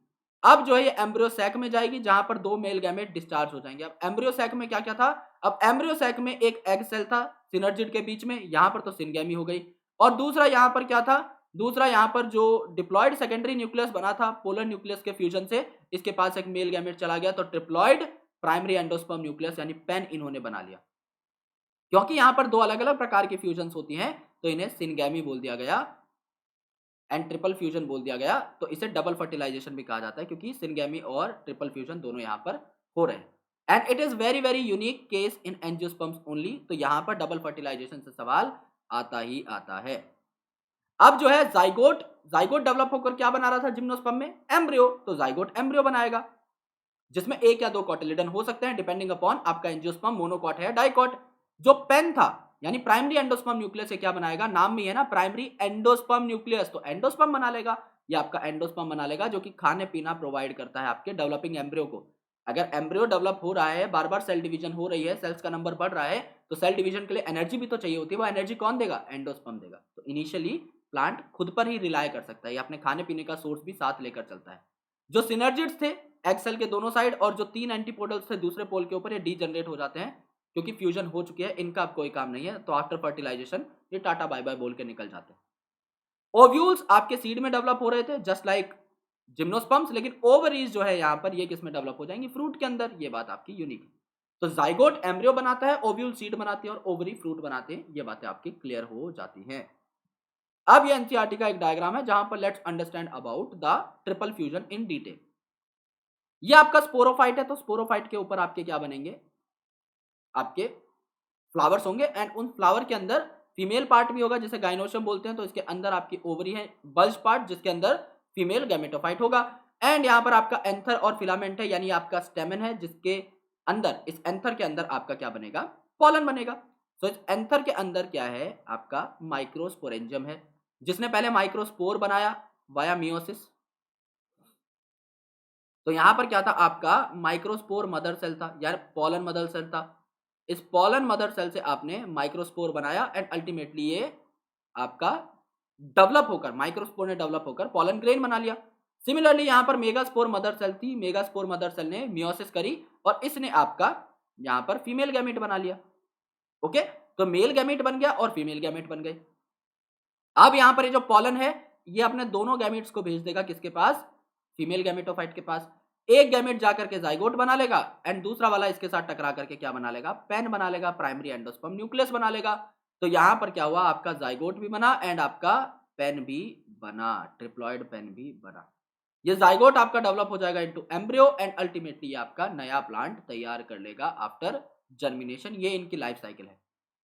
अब जो है ये एम्ब्रियो सैक में जाएगी जहां पर 2 मेल गैमेट डिस्चार्ज हो जाएंगे। अब एम्ब्रियो सैक में क्या क्या था? अब एम्ब्रियो सैक में एक एग सेल था सिनर्जिड के बीच में, यहां पर तो सिनगैमी हो गई। और दूसरा यहां पर क्या था? दूसरा यहां पर जो डिप्लॉयड सेकेंडरी न्यूक्लियस बना था पोलर न्यूक्लियस के फ्यूजन से, इसके पास एक मेल गैमेट चला गया तो ट्रिप्लॉयड प्राइमरी एंडोस्पर्म न्यूक्लियस यानी पेन इन्होंने बना लिया। क्योंकि यहां पर 2 अलग-अलग प्रकार की फ्यूजन्स होती हैं तो इन्हें सिनगैमी बोल दिया गया एंड ट्रिपल फ्यूजन बोल दिया गया। तो इसे डबल फर्टिलाइजेशन भी कहा जाता है क्योंकि सिनगैमी और ट्रिपल फ्यूजन दोनों यहां पर हो रहे हैं। And it is very very unique case in angiosperms only. तो यहां पर डबल फर्टिलाइजेशन से सवाल आता ही आता है। अब जो है जाइगोट, जाइगोट डेवलप होकर क्या बना रहा था जिम्नोस्पर्म में? एम्ब्रियो। तो जाइगोट एम्ब्रियो बनाएगा जिसमें एक या दो कॉटिलिडन हो सकते हैं डिपेंडिंग अपॉन आपका एंजियोस्पर्म मोनोकॉट है डाइकॉट। जो पेन था यानी प्राइमरी एंडोस्पर्म न्यूक्लियस से क्या बनाएगा? नाम में है ना प्राइमरी एंडोस्पर्म न्यूक्लियस, तो एंडोस्पर्म बना लेगा। ये आपका एंडोस्पर्म बना लेगा जो कि खाने पीना प्रोवाइड करता है आपके डेवलपिंग एम्ब्रियो को। अगर एम्ब्रियो डेवलप हो रहा है, बार बार सेल डिवीजन हो रही है, सेल्स का नंबर बढ़ रहा है, तो सेल डिवीजन के लिए एनर्जी भी तो चाहिए होती है। वो एनर्जी कौन देगा? एंडोस्पर्म देगा। तो इनिशियली प्लांट खुद पर ही रिलाय कर सकता है, ये अपने खाने पीने का सोर्स भी साथ लेकर चलता है। जो सिनर्जिड्स थे एग सेल के दोनों साइड और जो 3 एंटीपोडल्स थे दूसरे पोल के ऊपर, ये डीजनरेट हो जाते हैं क्योंकि फ्यूजन हो चुकी है, इनका अब कोई काम नहीं है। तो आफ्टर फर्टिलाइजेशन ये टाटा बाय बाय बोल के निकल जाते हैं। ओव्यूल्स आपके सीड में डेवलप हो रहे थे जस्ट लाइक जिम्नोस्पर्म्स, लेकिन ओवरीज जो है यहां पर ये किस में डेवलप हो जाएंगी? फ्रूट के अंदर। ये बात आपकी यूनिक है। तो जाइगोट एम्ब्रियो बनाता है, ओव्यूल सीड बनाती है और ओवरी फ्रूट बनाते हैं। ये बातें आपकी क्लियर हो जाती हैं। अब ये एनसीईआरटी का एक डायग्राम है जहां पर let's understand about the triple fusion in detail. ये आपका स्पोरोफाइट है, तो स्पोरोफाइट के ऊपर आपके क्या बनेंगे? आपके फ्लावर्स होंगे एंड उन फ्लावर के अंदर फीमेल पार्ट भी होगा जिसे गाइनोशियम बोलते हैं। तो इसके अंदर आपकी ओवरी है, बल्ज पार्ट जिसके अंदर फीमेल गैमेटोफाइट होगा। एंड यहाँ पर आपका एंथर और फिलामेंट है यानी आपका स्टेमन है जिसके अंदर, इस एंथर के अंदर आपका क्या बनेगा? पॉलन बनेगा। तो इस एंथर के अंदर क्या है? आपका माइक्रोस्पोरेंजियम है जिसने पहले माइक्रोस्पोर बनाया वाया मियोसिस। तो यहां पर क्या था? आपका माइक्रोस्पोर मदर सेल था यार, पॉलन मदर सेल था। इस पॉलन मदर सेल से आपने माइक्रोस्पोर बनाया एंड अल्टीमेटली ये आपका डेवलप होकर, माइक्रोस्पोर ने डेवलप होकर पॉलन ग्रेन बना लिया। सिमिलरली यहां पर मेगास्पोर मदर सेल थी, मेगास्पोर मदर सेल ने मियोसिस करी और इसने आपका यहां पर फीमेल गैमेट बना लिया। ओके, तो मेल गैमेट बन गया और फीमेल गैमेट बन गई। अब यहां पर ये जो पॉलन है ये अपने दोनों गैमेट्स को भेज देगा किसके पास? फीमेल गैमेटोफाइट के पास। एक गैमेट जाकर के जाइगोट बना लेगा एंड दूसरा वाला इसके साथ टकरा करके क्या बना लेगा? पेन बना लेगा, प्राइमरी एंडोस्पर्म न्यूक्लियस बना लेगा। तो यहां पर क्या हुआ? आपका जाइगोट भी बना एंड आपका पेन भी बना, ट्रिप्लॉइड पेन भी बना। ये जाइगोट आपका डेवलप हो जाएगा इनटू एम्ब्रियो एंड अल्टीमेटली ये आपका नया प्लांट तैयार कर लेगा आफ्टर जर्मिनेशन। ये इनकी लाइफ साइकिल है।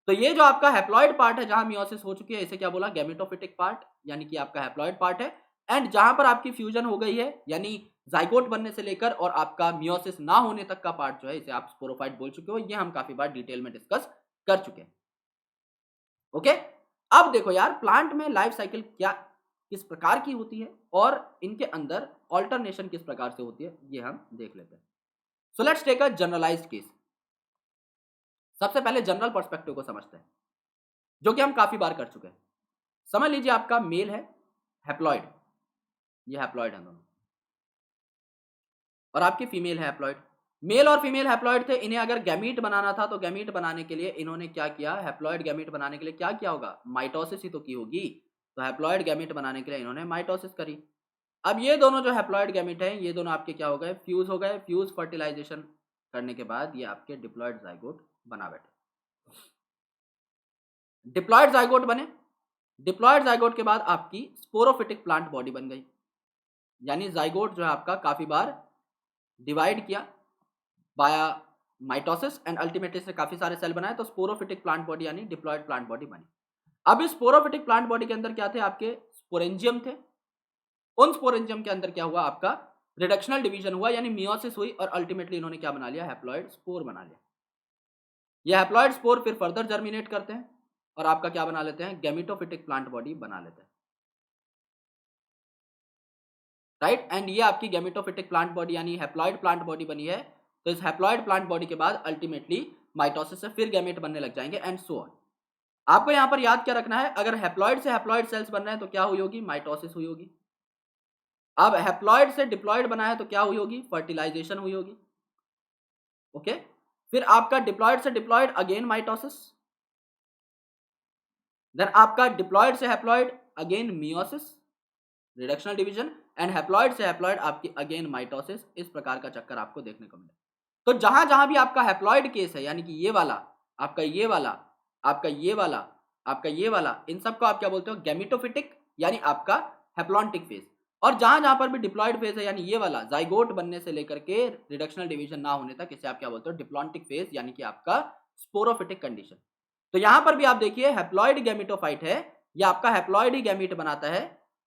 तो ये जो आपका हैप्लॉइड पार्ट है जहां मियोसिस हो चुकी है, इसे क्या बोला? गैमेटोफिटिक पार्ट, यानी कि आपका हैप्लॉइड पार्ट है। एंड जहां पर आपकी फ्यूजन हो गई है यानी जाइगोट बनने से लेकर और आपका मियोसिस ना होने तक का पार्ट जो है इसे आप स्पोरोफाइट बोल चुके हो। ये हम काफी बार डिटेल में डिस्कस कर चुके हैं। ओके, अब देखो यार प्लांट में लाइफ साइकिल क्या किस प्रकार की होती है और इनके अंदर ऑल्टरनेशन किस प्रकार से होती है ये हम देख लेते हैं। So let's take a generalized case. सबसे पहले जनरल पर्सपेक्टिव को समझते हैं जो कि हम काफी बार कर चुके हैं। समझ लीजिए आपका मेल है हैप्लॉइड, ये हैप्लॉइड है दोनों, और आपकी फीमेल है हैप्लॉइड। मेल और फीमेल हैप्लॉइड थे, इन्हें अगर गैमीट बनाना था तो गैमीट बनाने के लिए इन्होंने क्या किया? हैप्लॉइड गैमीट बनाने के लिए क्या किया होगा? माइटोसिस ही तो की होगी। तो हैप्लॉइड गैमीट बनाने के लिए इन्होंने माइटोसिस करी। अब ये दोनों जो हैप्लॉइड गैमीट हैं ये दोनों आपके क्या हो गए? फ्यूज हो गए। फ्यूज फर्टिलाइजेशन करने के बाद ये आपके डिप्लॉइड जाइगोट बना बैठे। डिप्लॉइड जाइगोट बने, डिप्लॉइड जाइगोट के बाद आपकी स्पोरोफिटिक प्लांट बॉडी बन गई। यानी जाइगोट जो है आपका काफी बार डिवाइड किया बाया माइटोसिस एंड अल्टीमेटली से काफी सारे सेल बनाए तो स्पोरोफिटिक प्लांट बॉडी यानी डिप्लॉइड प्लांट बॉडी बनी। अब इस स्पोरोफिटिक प्लांट बॉडी के अंदर क्या थे? आपके स्पोरेंजियम थे। उन स्पोरेंजियम के अंदर क्या हुआ? आपका रिडक्शनल डिवीजन हुआ यानी मियोसिस हुई और अल्टीमेटली इन्होंने क्या बना लिया? हैप्लॉइड स्पोर बना लिया। ये हैप्लॉइड स्पोर फिर फर्दर जर्मिनेट करते हैं और आपका क्या बना लेते हैं? गैमेटोफिटिक प्लांट बॉडी बना लेते हैं। राइट, एंड ये आपकी गैमेटोफिटिक प्लांट बॉडी यानी हैप्लॉइड प्लांट बॉडी बनी है तो इस हैप्लॉइड प्लांट बॉडी के बाद अल्टीमेटली माइटोसिस से फिर गैमेट बनने लग जाएंगे एंड सो ऑन। आपको यहां पर याद क्या रखना है, अगर हैप्लॉइड से हैप्लॉइड सेल्स बन रहे हैं तो क्या हुई होगी, माइटोसिस हुई होगी। अब हैप्लॉइड से डिप्लॉइड बना है तो क्या हुई होगी, फर्टिलाइजेशन हुई होगी। ओके, फिर आपका डिप्लॉइड से डिप्लॉइड अगेन माइटोसिस, देन आपका डिप्लॉइड से haploid again meiosis, reductional division, and haploid से हैप्लॉइड आपकी अगेन माइटोसिस। इस प्रकार का चक्कर आपको देखने को मिले। तो जहां जहां भी आपका हैप्लॉइड केस है, यानी कि ये वाला, आपका ये वाला, आपका ये वाला, आपका ये वाला, इन सबको आप क्या बोलते हो, गैमेटोफिटिक यानी आपका हैप्लॉन्टिक फेज। और जहां जहां पर भी डिप्लॉइड फेज है, यानी ये वाला जाइगोट बनने से लेकर के रिडक्शनल डिवीजन ना होने तक, इसे आप क्या बोलते हो, डिप्लॉन्टिक फेज, यानी कि आपका स्पोरोफिटिक कंडीशन। तो यहां पर भी आप देखिए हैप्लॉइड गैमेटोफाइट है, या आपका हैप्लॉइड ही गैमेट बनाता है,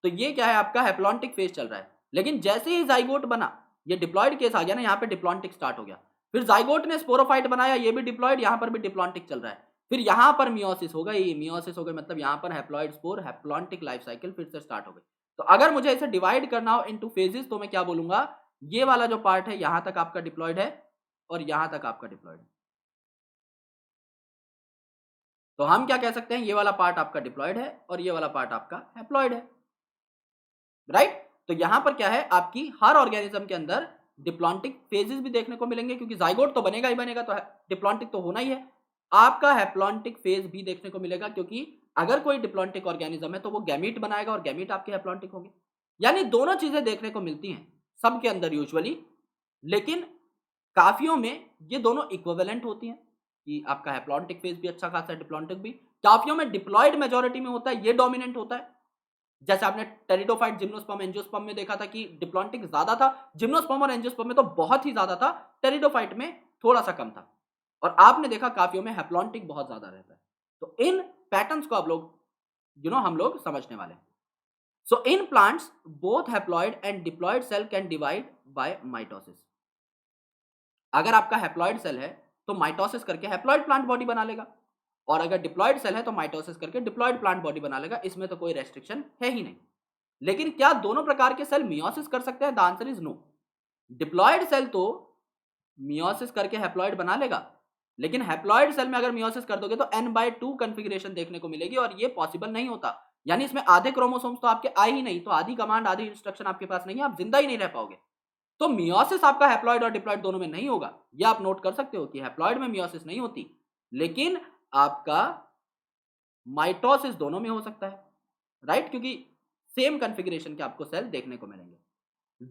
तो ये क्या है, आपका हैप्लॉन्टिक फेज चल रहा है। लेकिन जैसे ही जाइगोट बना, ये डिप्लॉइड केस आ गया ना, यहाँ पे डिप्लॉन्टिक स्टार्ट हो गया। फिर जाइगोट ने स्पोरोफाइट बनाया, ये भी डिप्लॉइड, यहाँ पर भी डिप्लॉन्टिक चल रहा है। फिर यहाँ पर मियोसिस हो गई, मियोसिस हो गई, मतलब यहाँ पर haploid spore haplontic life cycle फिर से स्टार्ट हो गई। तो अगर मुझे इसे डिवाइड करना हो इनटू फेजेस, तो मैं क्या बोलूंगा, ये वाला जो पार्ट है यहां तक आपका डिप्लॉइड है और यहां तक आपका डिप्लॉइड है। तो हम क्या कह सकते हैं, ये वाला पार्ट आपका डिप्लॉइड है और ये वाला पार्ट आपका हैप्लॉइड है, राइट। तो यहां पर क्या है, आपकी हर ऑर्गेनिज्म के अंदर डिप्लॉन्टिक फेजेस भी देखने को मिलेंगे, क्योंकि जाइगोट तो बनेगा ही बनेगा, तो डिप्लॉन्टिक तो होना ही है। आपका हैप्लॉन्टिक फेज भी देखने को मिलेगा, क्योंकि अगर कोई डिप्लॉन्टिक ऑर्गेनिज्म है तो वो गैमीट बनाएगा और गैमीट आपके हैप्लॉन्टिक होंगे। यानी दोनों चीजें देखने को मिलती हैं सबके अंदर यूजुअली, लेकिन काफियों में ये दोनों इक्विवेलेंट होती हैं, कि आपका हैप्लॉन्टिक फेज भी अच्छा खासा है, डिप्लॉन्टिक भी। काफियों में डिप्लॉइड मेजॉरिटी में होता है, ये डोमिनेंट होता है। जैसे आपने टेरिडोफाइट, जिम्नोस्पर्म, एंजियोस्पर्म में देखा था कि डिप्लॉन्टिक ज्यादा था, जिम्नोस्पर्म और एंजियोस्पर्म में तो बहुत ही ज्यादा था, टेरिडोफाइट में थोड़ा सा कम था। और आपने देखा काफियों में हैप्लॉन्टिक बहुत ज्यादा रहता है। तो इन पैटर्न्स को आप लोग हम लोग समझने वाले हैं। So in plants both haploid and diploid cell can divide by mitosis. अगर आपका हैप्लॉइड सेल है तो माइटोसिस करके हैप्लॉइड प्लांट बॉडी बना लेगा, और अगर डिप्लॉइड सेल है तो माइटोसिस करके डिप्लॉइड प्लांट बॉडी बना लेगा। इसमें तो कोई रेस्ट्रिक्शन है ही नहीं। लेकिन क्या दोनों प्रकार के सेल मियोसिस कर सकते हैं? The answer is no. Diploid cell तो मियोसिस करके हैप्लॉइड बना लेगा, लेकिन हैप्लॉइड सेल में अगर मियोसिस कर दोगे तो n/2 कॉन्फ़िगरेशन देखने को मिलेगी, और ये पॉसिबल नहीं होता। यानी इसमें आधे क्रोमोसोम्स तो आपके आए ही नहीं, तो आधी कमांड आधी इंस्ट्रक्शन आपके पास नहीं है, आप जिंदा ही नहीं रह पाओगे। तो मियोसिस आपका हैप्लॉइड और डिप्लॉइड दोनों में नहीं होगा। ये आप नोट कर सकते हो कि हैप्लॉइड में मियोसिस नहीं होती, लेकिन आपका माइटोसिस दोनों में हो सकता है, राइट, क्योंकि सेम कॉन्फ़िगरेशन के आपको सेल देखने को मिलेंगे।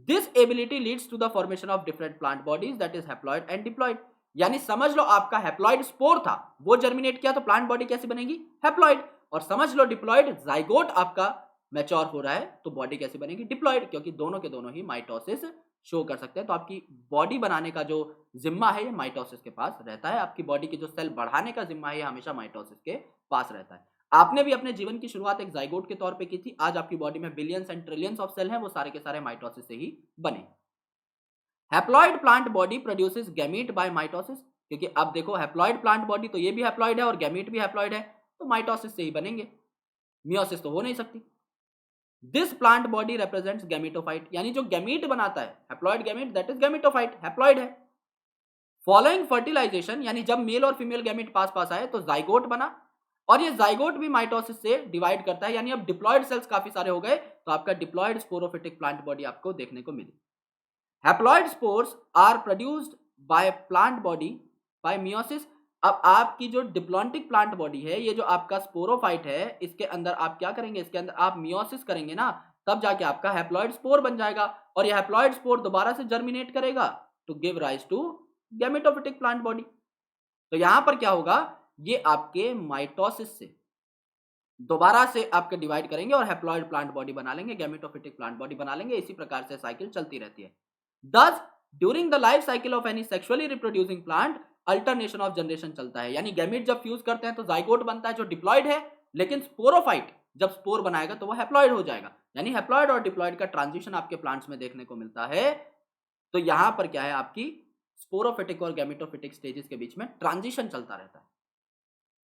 This ability leads to the formation of different plant bodies, that is haploid and diploid. यानी समझ लो आपका हैप्लॉइड स्पोर था, वो जर्मिनेट किया, तो प्लांट बॉडी कैसी बनेगी? हैप्लॉइड। और समझ लो डिप्लॉइड जाइगोट आपका मैच्योर हो रहा है, तो बॉडी कैसी बनेगी? डिप्लॉइड, क्योंकि दोनों के दोनों ही माइटोसिस शो कर सकते हैं। तो आपकी बॉडी बनाने का जो जिम्मा है ये माइटोसिस के पास रहता है। आपकी बॉडी की जो सेल बढ़ाने का जिम्मा है ये हमेशा माइटोसिस के पास रहता है। आपने भी अपने जीवन की शुरुआत एक जाइगोट के तौर पे की थी। आज आपकी बॉडी में billions and trillions of cell हैं, वो सारे के सारे माइटोसिस से ही बने। Haploid plant body produces gamete by mitosis, क्योंकि अब देखो हैप्लॉइड प्लांट बॉडी तो ये भी हैप्लॉइड है और गैमीट भी हैप्लॉइड है, तो माइटोसिस से ही बनेंगे, मियोसिस तो हो नहीं सकती। This plant body represents gametophyte, यानी जो गैमीट बनाता है haploid gamete, that is gametophyte, haploid है। फॉलोइंग फर्टिलाइजेशन, यानी जब मेल और फीमेल गैमीट पास पास आए तो जाइगोट बना, और ये जाइगोट भी माइटोसिस से डिवाइड करता है, यानी अब डिप्लॉइड सेल्स काफी सारे हो गए, तो आपका डिप्लॉइड स्पोरोफिटिक प्लांट बॉडी आपको देखने को मिली। Haploid spores are produced by plant body by meiosis. अब आपकी जो डिप्लॉन्टिक प्लांट बॉडी है, ये जो आपका स्पोरोफाइट है, इसके अंदर आप क्या करेंगे? इसके अंदर आप मियोसिस करेंगे ना, तब जाके आपका हैप्लॉइड स्पोर बन जाएगा, और ये हैप्लॉइड स्पोर दोबारा से जर्मिनेट करेगा to give rise to gametophytic plant body. तो यहां पर क्या होगा, ये आपके माइटोसिस से दोबारा से आपके डिवाइड करेंगे और हैप्लॉइड प्लांट बॉडी बना लेंगे, गैमेटोफिटिक प्लांट बॉडी बना लेंगे। इसी प्रकार से साइकिल चलती रहती है। Thus, during the life cycle of any sexually reproducing plant, alternation of generation चलता है। यानी गैमीट जब फ्यूज करते हैं तो जाइगोट बनता है जो डिप्लॉइड है, लेकिन स्पोरोफाइट जब स्पोर बनाएगा तो वो हैप्लॉइड हो जाएगा। यानी हैप्लॉइड और डिप्लॉइड का ट्रांजिशन आपके प्लांट्स में देखने को मिलता है। तो यहां पर क्या है, आपकी स्पोरोफिटिक और गैमेटोफिटिक स्टेजेस के बीच में ट्रांजिशन चलता रहता है।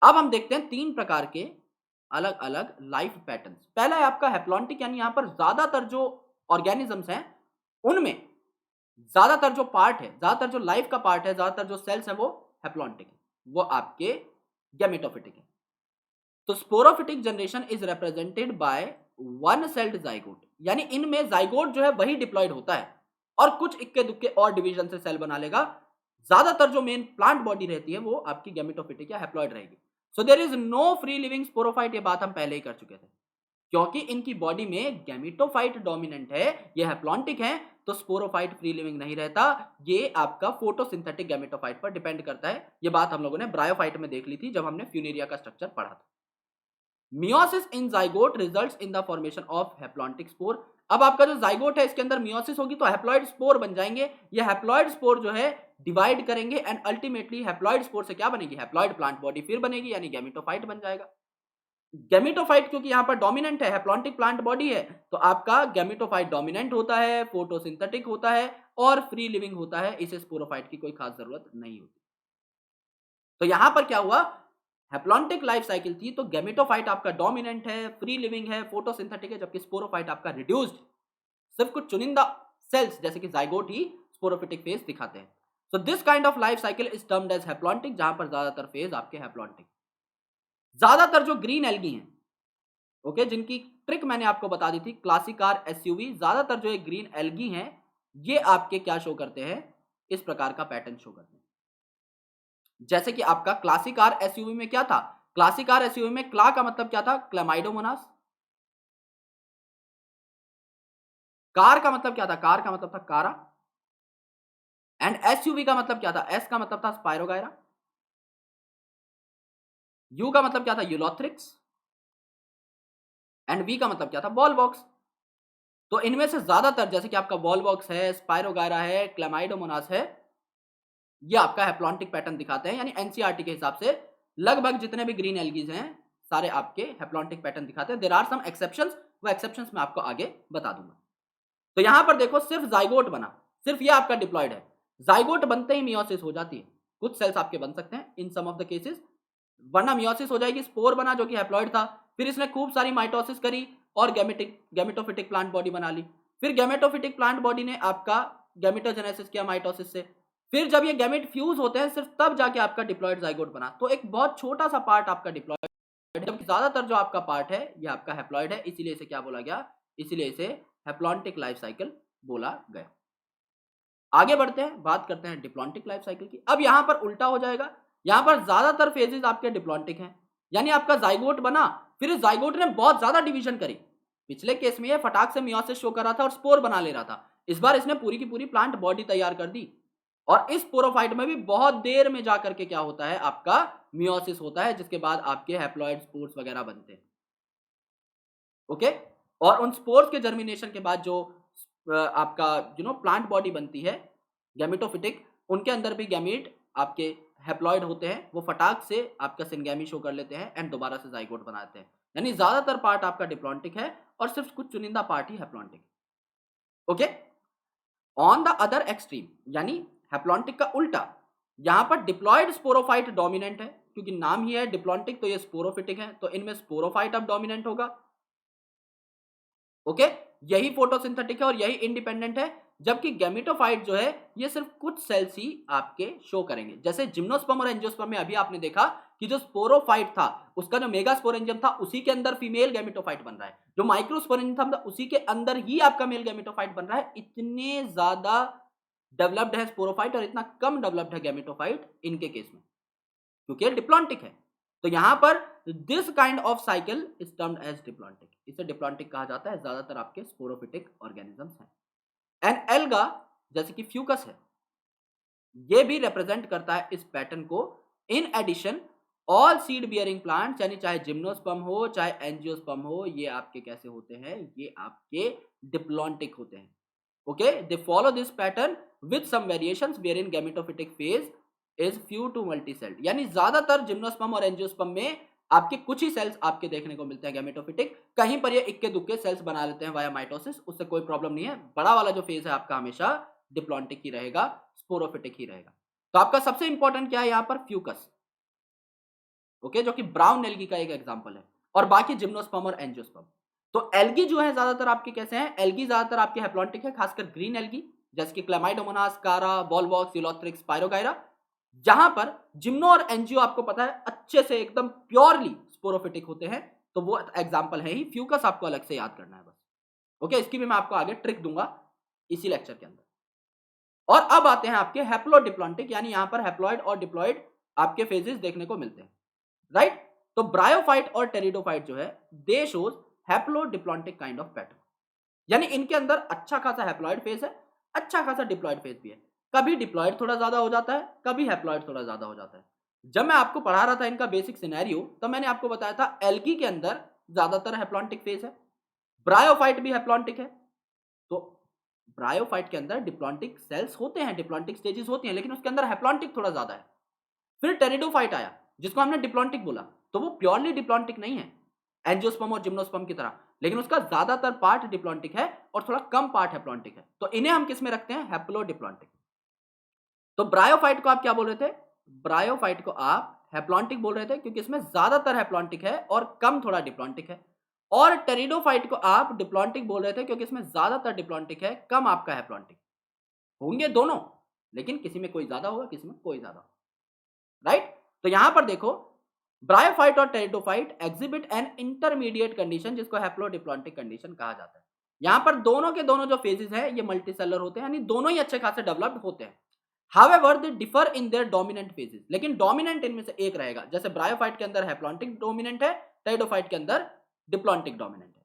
अब हम देखते हैं तीन प्रकार के अलग अलग लाइफ पैटर्न्स। पहला है आपका हैप्लॉन्टिक, यानी यहां पर ज्यादातर जो ऑर्गेनिजम्स हैं उनमें ज्यादातर जो पार्ट है, ज्यादातर जो लाइफ का पार्ट है, ज्यादातर जो सेल्स है वो हैप्लॉन्टिक है, वो आपके गैमेटोफिटिक है। तो sporophytic generation is represented by one sailed zygote, यानी इनमें जाइगोट जो है वही डिप्लॉयड होता है और कुछ इक्के दुक्के और डिवीजन से सेल बना लेगा। ज्यादातर जो मेन प्लांट बॉडी रहती है वो आपकी गैमेटोफिटिक या हैप्लॉयड रहेगी। So there is no free living sporophyte, ये बात हम पहले ही कर चुके थे। क्योंकि इनकी बॉडी में गैमेटोफाइट डोमिनेंट है, ये हैप्लॉन्टिक है, तो स्पोरोफाइट फ्री लिविंग नहीं रहता, ये आपका फोटोसिंथेटिक गैमेटोफाइट पर डिपेंड करता है। ये बात हम लोगों ने ब्रायोफाइट में देख ली थी जब हमने फ्यूनेरिया का स्ट्रक्चर पढ़ा था। Meiosis in zygote results in the formation of haplontic spore. अब आपका जो जाइगोट है इसके अंदर मियोसिस होगी तो हैप्लॉइड स्पोर बन जाएंगे। ये हैप्लॉइड स्पोर जो है डिवाइड करेंगे एंड अल्टीमेटली हैप्लॉइड स्पोर से क्या बनेगी, हैप्लॉइड प्लांट बॉडी फिर बनेगी, यानी गैमेटोफाइट बन जाएगा। गैमेटोफाइट क्योंकि यहां पर डोमिनेंट है, हैप्लॉन्टिक प्लांट बॉडी है, तो आपका गैमेटोफाइट डोमिनेंट होता है, फोटोसिंथेटिक होता है और फ्री लिविंग होता है, इसे स्पोरोफाइट की कोई खास जरूरत नहीं होती। तो यहां पर क्या हुआ, हैप्लॉन्टिक लाइफ साइकिल थी तो गैमेटोफाइट आपका डोमिनेंट है, फ्री लिविंग है, फोटोसिंथेटिक है, जबकि स्पोरोफाइट आपका रिड्यूस्ड, सिर्फ कुछ चुनिंदा सेल्स जैसे कि जाइगोट ही स्पोरोफिटिक फेज दिखाते हैं। So this kind of life cycle is termed as haplontic, जहां पर ज्यादातर फेज आपके हैप्लॉन्टिक। ज्यादातर जो ग्रीन एल्गी हैं, ओके, जिनकी ट्रिक मैंने आपको बता दी थी, क्लासिकार एसयूवी, ज्यादातर जो ये ग्रीन एल्गी हैं ये आपके क्या शो करते हैं, इस प्रकार का पैटर्न शो करते हैं। जैसे कि आपका क्लासिक आर एसयूवी में क्या था, क्लासिक आर एसयूवी में क्ला का मतलब क्या था, क्लेमाइडोमोनास। कार का मतलब क्या था, कार का मतलब था कारा। एंड एसयूवी का मतलब क्या था, एस का मतलब था स्पायरोगायरा। यू का मतलब क्या था, यूलोथ्रिक्स। एंड वी का मतलब क्या था, बॉल बॉक्स। तो इनमें से ज्यादातर जैसे कि आपका बॉल बॉक्स है, स्पायरोगायरा है, क्लेमाइडोमोनास है, ये आपका हैप्लॉन्टिक पैटर्न दिखाते हैं। यानी एनसीईआरटी के हिसाब से लगभग जितने भी ग्रीन एल्गीज हैं सारे आपके हैप्लॉन्टिक पैटर्न दिखाते हैं। देयर आर सम एक्सेप्शंस, वो एक्सेप्शंस मैं आपको आगे बता दूंगा। तो यहां पर देखो सिर्फ जाइगोट बना, सिर्फ ये आपका डिप्लॉयड है, जाइगोट बनते ही मियोसिस हो जाती है। कुछ सेल्स आपके बन सकते हैं इन सम ऑफ द केसेस, वरना मियोसिस हो जाएगी। स्पोर बना जो कि हैप्लॉयड था, फिर इसने खूब सारी माइटोसिस करी और गैमेटोफिटिक प्लांट बॉडी बना ली। फिर गैमेटोफिटिक प्लांट बॉडी ने आपका गैमेटोजेनेसिस किया माइटोसिस से, फिर जब ये गैमेट फ्यूज होते हैं सिर्फ तब जाके आपका डिप्लॉयड जाइगोट बना। तो एक बहुत छोटा सा पार्ट आपका डिप्लॉयड, जबकि ज्यादातर जो आपका पार्ट है ये आपका हैप्लॉयड है, इसीलिए इसे क्या बोला गया, इसीलिए इसे हैप्लॉन्टिक लाइफ साइकिल बोला गया। आगे बढ़ते हैं, बात करते हैं डिप्लॉन्टिक लाइफ साइकिल की। अब यहां पर उल्टा हो जाएगा, यहां पर ज्यादातर फेजेस आपके डिप्लॉन्टिक हैं, यानी आपका जाइगोट बना, फिर इस जाइगोट ने बहुत ज्यादा डिवीजन करी। पिछले केस में ये फटाक से मियोसिस शो कर रहा था और स्पोर बना ले रहा था, इस बार इसने पूरी की पूरी प्लांट बॉडी तैयार कर दी। और इस स्पोरोफाइट में भी बहुत देर में जाकर के क्या होता है, आपका मियोसिस होता है, जिसके बाद आपके हैप्लॉइड स्पोर्स वगैरह बनते हैं। ओके, और उन स्पोर्स के जर्मिनेशन के बाद जो आपका प्लांट बॉडी बनती है गैमेटोफिटिक, उनके अंदर भी गैमीट आपके हैप्लॉइड होते हैं, वो फटाक से आपका सिंगैमी शो कर लेते हैं एंड दोबारा से जाइगोट बनाते हैं। यानी ज्यादातर पार्ट आपका डिप्लॉन्टिक है और सिर्फ कुछ चुनिंदा part he haplontic. Okay, on the other extreme, यानी हैप्लॉन्टिक का उल्टा, यहां पर डिप्लॉयड स्पोरोफाइट डोमिनेंट है, क्योंकि नाम ही है डिप्लॉन्टिक तो ये स्पोरोफिटिक है, तो इनमें स्पोरोफाइट अब डोमिनेंट होगा। ओके, यही फोटोसिंथेटिक है और यही इंडिपेंडेंट है, जबकि गैमेटोफाइट जो है ये सिर्फ कुछ सेल्स ही आपके शो करेंगे। जैसे जिम्नोस्पर्म और एंजियोस्पर्म में अभी आपने देखा कि जो स्पोरोफाइट था उसका जो मेगास्पोरेंजियम था उसी के अंदर फीमेल गैमेटोफाइट बन रहा है, जो माइक्रोस्पोरेंजियम था उसी के अंदर ही आपका मेल गैमेटोफाइट बन रहा है। इतने ज्यादा डेवलप्ड है स्पोरोफाइट और इतना कम डेवलप्ड है गैमेटोफाइट इनके केस में, क्योंकि ये डिप्लॉन्टिक है। तो यहां पर this kind of cycle is termed as diplontic, इसे डिप्लॉन्टिक कहा जाता है। ज्यादातर आपके स्पोरोफिटिक ऑर्गेनिजम्स हैं। एंड एल्गा जैसे कि फ्यूकस है, ये भी रिप्रेजेंट करता है इस पैटर्न को। In addition all seed bearing plants, यानी चाहे जिम्नोस्पर्म हो चाहे एंजियोस्पर्म हो, ये आपके कैसे होते हैं, ये आपके डिप्लॉन्टिक होते हैं। Okay, they follow this pattern with some variations wherein gametophytic phase is few to multicelled, यानी ज्यादातर जिम्नोस्पर्म और एंजियोस्पर्म में आपके कुछ ही सेल्स आपके देखने को मिलते हैं गैमेटोफिटिक, कहीं पर ये इक्के दुक्के सेल्स बना लेते हैं वाया माइटोसिस, उससे कोई प्रॉब्लम नहीं है। बड़ा वाला जो फेज है आपका हमेशा डिप्लॉन्टिक ही रहेगा, स्पोरोफिटिक ही रहेगा। तो आपका सबसे इंपॉर्टेंट क्या है यहाँ पर, फ्यूकस। ओके, जो कि ब्राउन एल्गी का एक एग्जांपल है, और बाकी जिम्नोस्पर्म और एंजियोस्पर्म। तो एल्गी जो है ज्यादातर आपके कैसे हैं, एल्गी ज्यादातर आपके हैप्लॉन्टिक है, खासकर ग्रीन एल्गी जैसे कि क्लेमाइडोमोनास, कारा, वॉलवॉक्स, यूलोथ्रिक्स, पायरोगायरा, जहां पर जिम्नो और एंजियो आपको पता है अच्छे से एकदम प्योरली स्पोरोफिटिक होते हैं, तो वो एग्जाम्पल है ही। फ्यूकस आपको अलग से याद करना है बस। ओके, इसकी भी मैं आपको आगे ट्रिक दूंगा इसी लेक्चर के अंदर। और अब आते हैं आपके हैप्लोडिप्लॉन्टिक, यानी यहां पर हैप्लॉइड और डिप्लॉइड आपके फेजेस देखने को मिलते हैं, राइट। तो ब्रायोफाइट और टेरिडोफाइट जो है, दे shows haplodiplontic kind of pattern, यानी इनके अंदर अच्छा खासा हैप्लॉइड फेज है, अच्छा खासा डिप्लॉइड फेज भी है। कभी डिप्लॉइड थोड़ा ज्यादा हो जाता है, कभी हैप्लॉइड थोड़ा ज्यादा हो जाता है। जब मैं आपको पढ़ा रहा था इनका बेसिक सिनेरियो, तब मैंने आपको बताया था एल्गी के अंदर ज्यादातर हैप्लॉन्टिक फेज है, ब्रायोफाइट भी हैप्लॉन्टिक है। तो ब्रायोफाइट के अंदर डिप्लॉन्टिक सेल्स होते हैं, डिप्लॉन्टिक स्टेजेस होती हैं, लेकिन उसके अंदर हैप्लॉन्टिक थोड़ा ज्यादा है। फिर टेरिडोफाइट आया, जिसको हमने डिप्लॉन्टिक बोला, तो वो प्योरली डिप्लॉन्टिक नहीं है एंजियोस्पर्म और जिम्नोस्पर्म की तरह, लेकिन उसका ज्यादातर पार्ट डिप्लॉन्टिक है और थोड़ा कम पार्ट हैप्लॉन्टिक है। तो इन्हें हम किस में रखते हैं? हैप्लोडिप्लॉन्टिक। तो ब्रायोफाइट को आप क्या बोल रहे थे? ब्रायोफाइट को आप हैप्लॉन्टिक बोल रहे थे क्योंकि इसमें ज्यादातर हैप्लॉन्टिक है और कम थोड़ा डिप्लॉन्टिक है। और टेरिडोफाइट को आप डिप्लॉन्टिक बोल रहे थे क्योंकि इसमें ज्यादातर डिप्लॉन्टिक है, कम आपका हैप्लॉन्टिक। होंगे दोनों, लेकिन किसी में कोई ज्यादा होगा, किसी में कोई ज्यादा, राइट। तो यहां पर देखो, ब्रायोफाइट और pteridophyte exhibit an intermediate condition, जिसको हैप्लोडिप्लॉन्टिक कंडीशन कहा जाता है। यहां पर दोनों के दोनों जो फेजेस हैं ये मल्टीसेलर होते हैं, यानी दोनों ही अच्छे खासे डेवलप्ड होते हैं। However they differ in their dominant phases, लेकिन डोमिनेंट इनमें से एक रहेगा। जैसे ब्रायोफाइट के अंदर हैप्लॉन्टिक डोमिनेंट है, टेरिडोफाइट के अंदर डिप्लॉन्टिक डोमिनेंट है।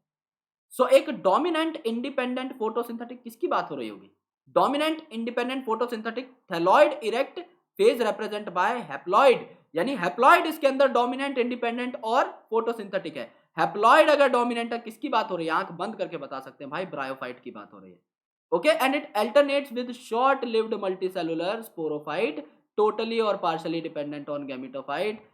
सो एक डोमिनेंट इंडिपेंडेंट फोटोसिंथेटिक किसकी बात हो रही होगी? Dominant independent photosynthetic thalloid erect phase represent by haploid, यानी हैप्लॉइड इसके अंदर डोमिनेंट, इंडिपेंडेंट और फोटोसिंथेटिक है। हैप्लॉइड अगर डोमिनेंट है, किसकी बात हो रही है? आंख बंद करके बता सकते हैं भाई, ब्रायोफाइट की बात हो रही है। Okay, and it alternates with short lived multicellular sporophyte, totally और partially dependent on gametophyte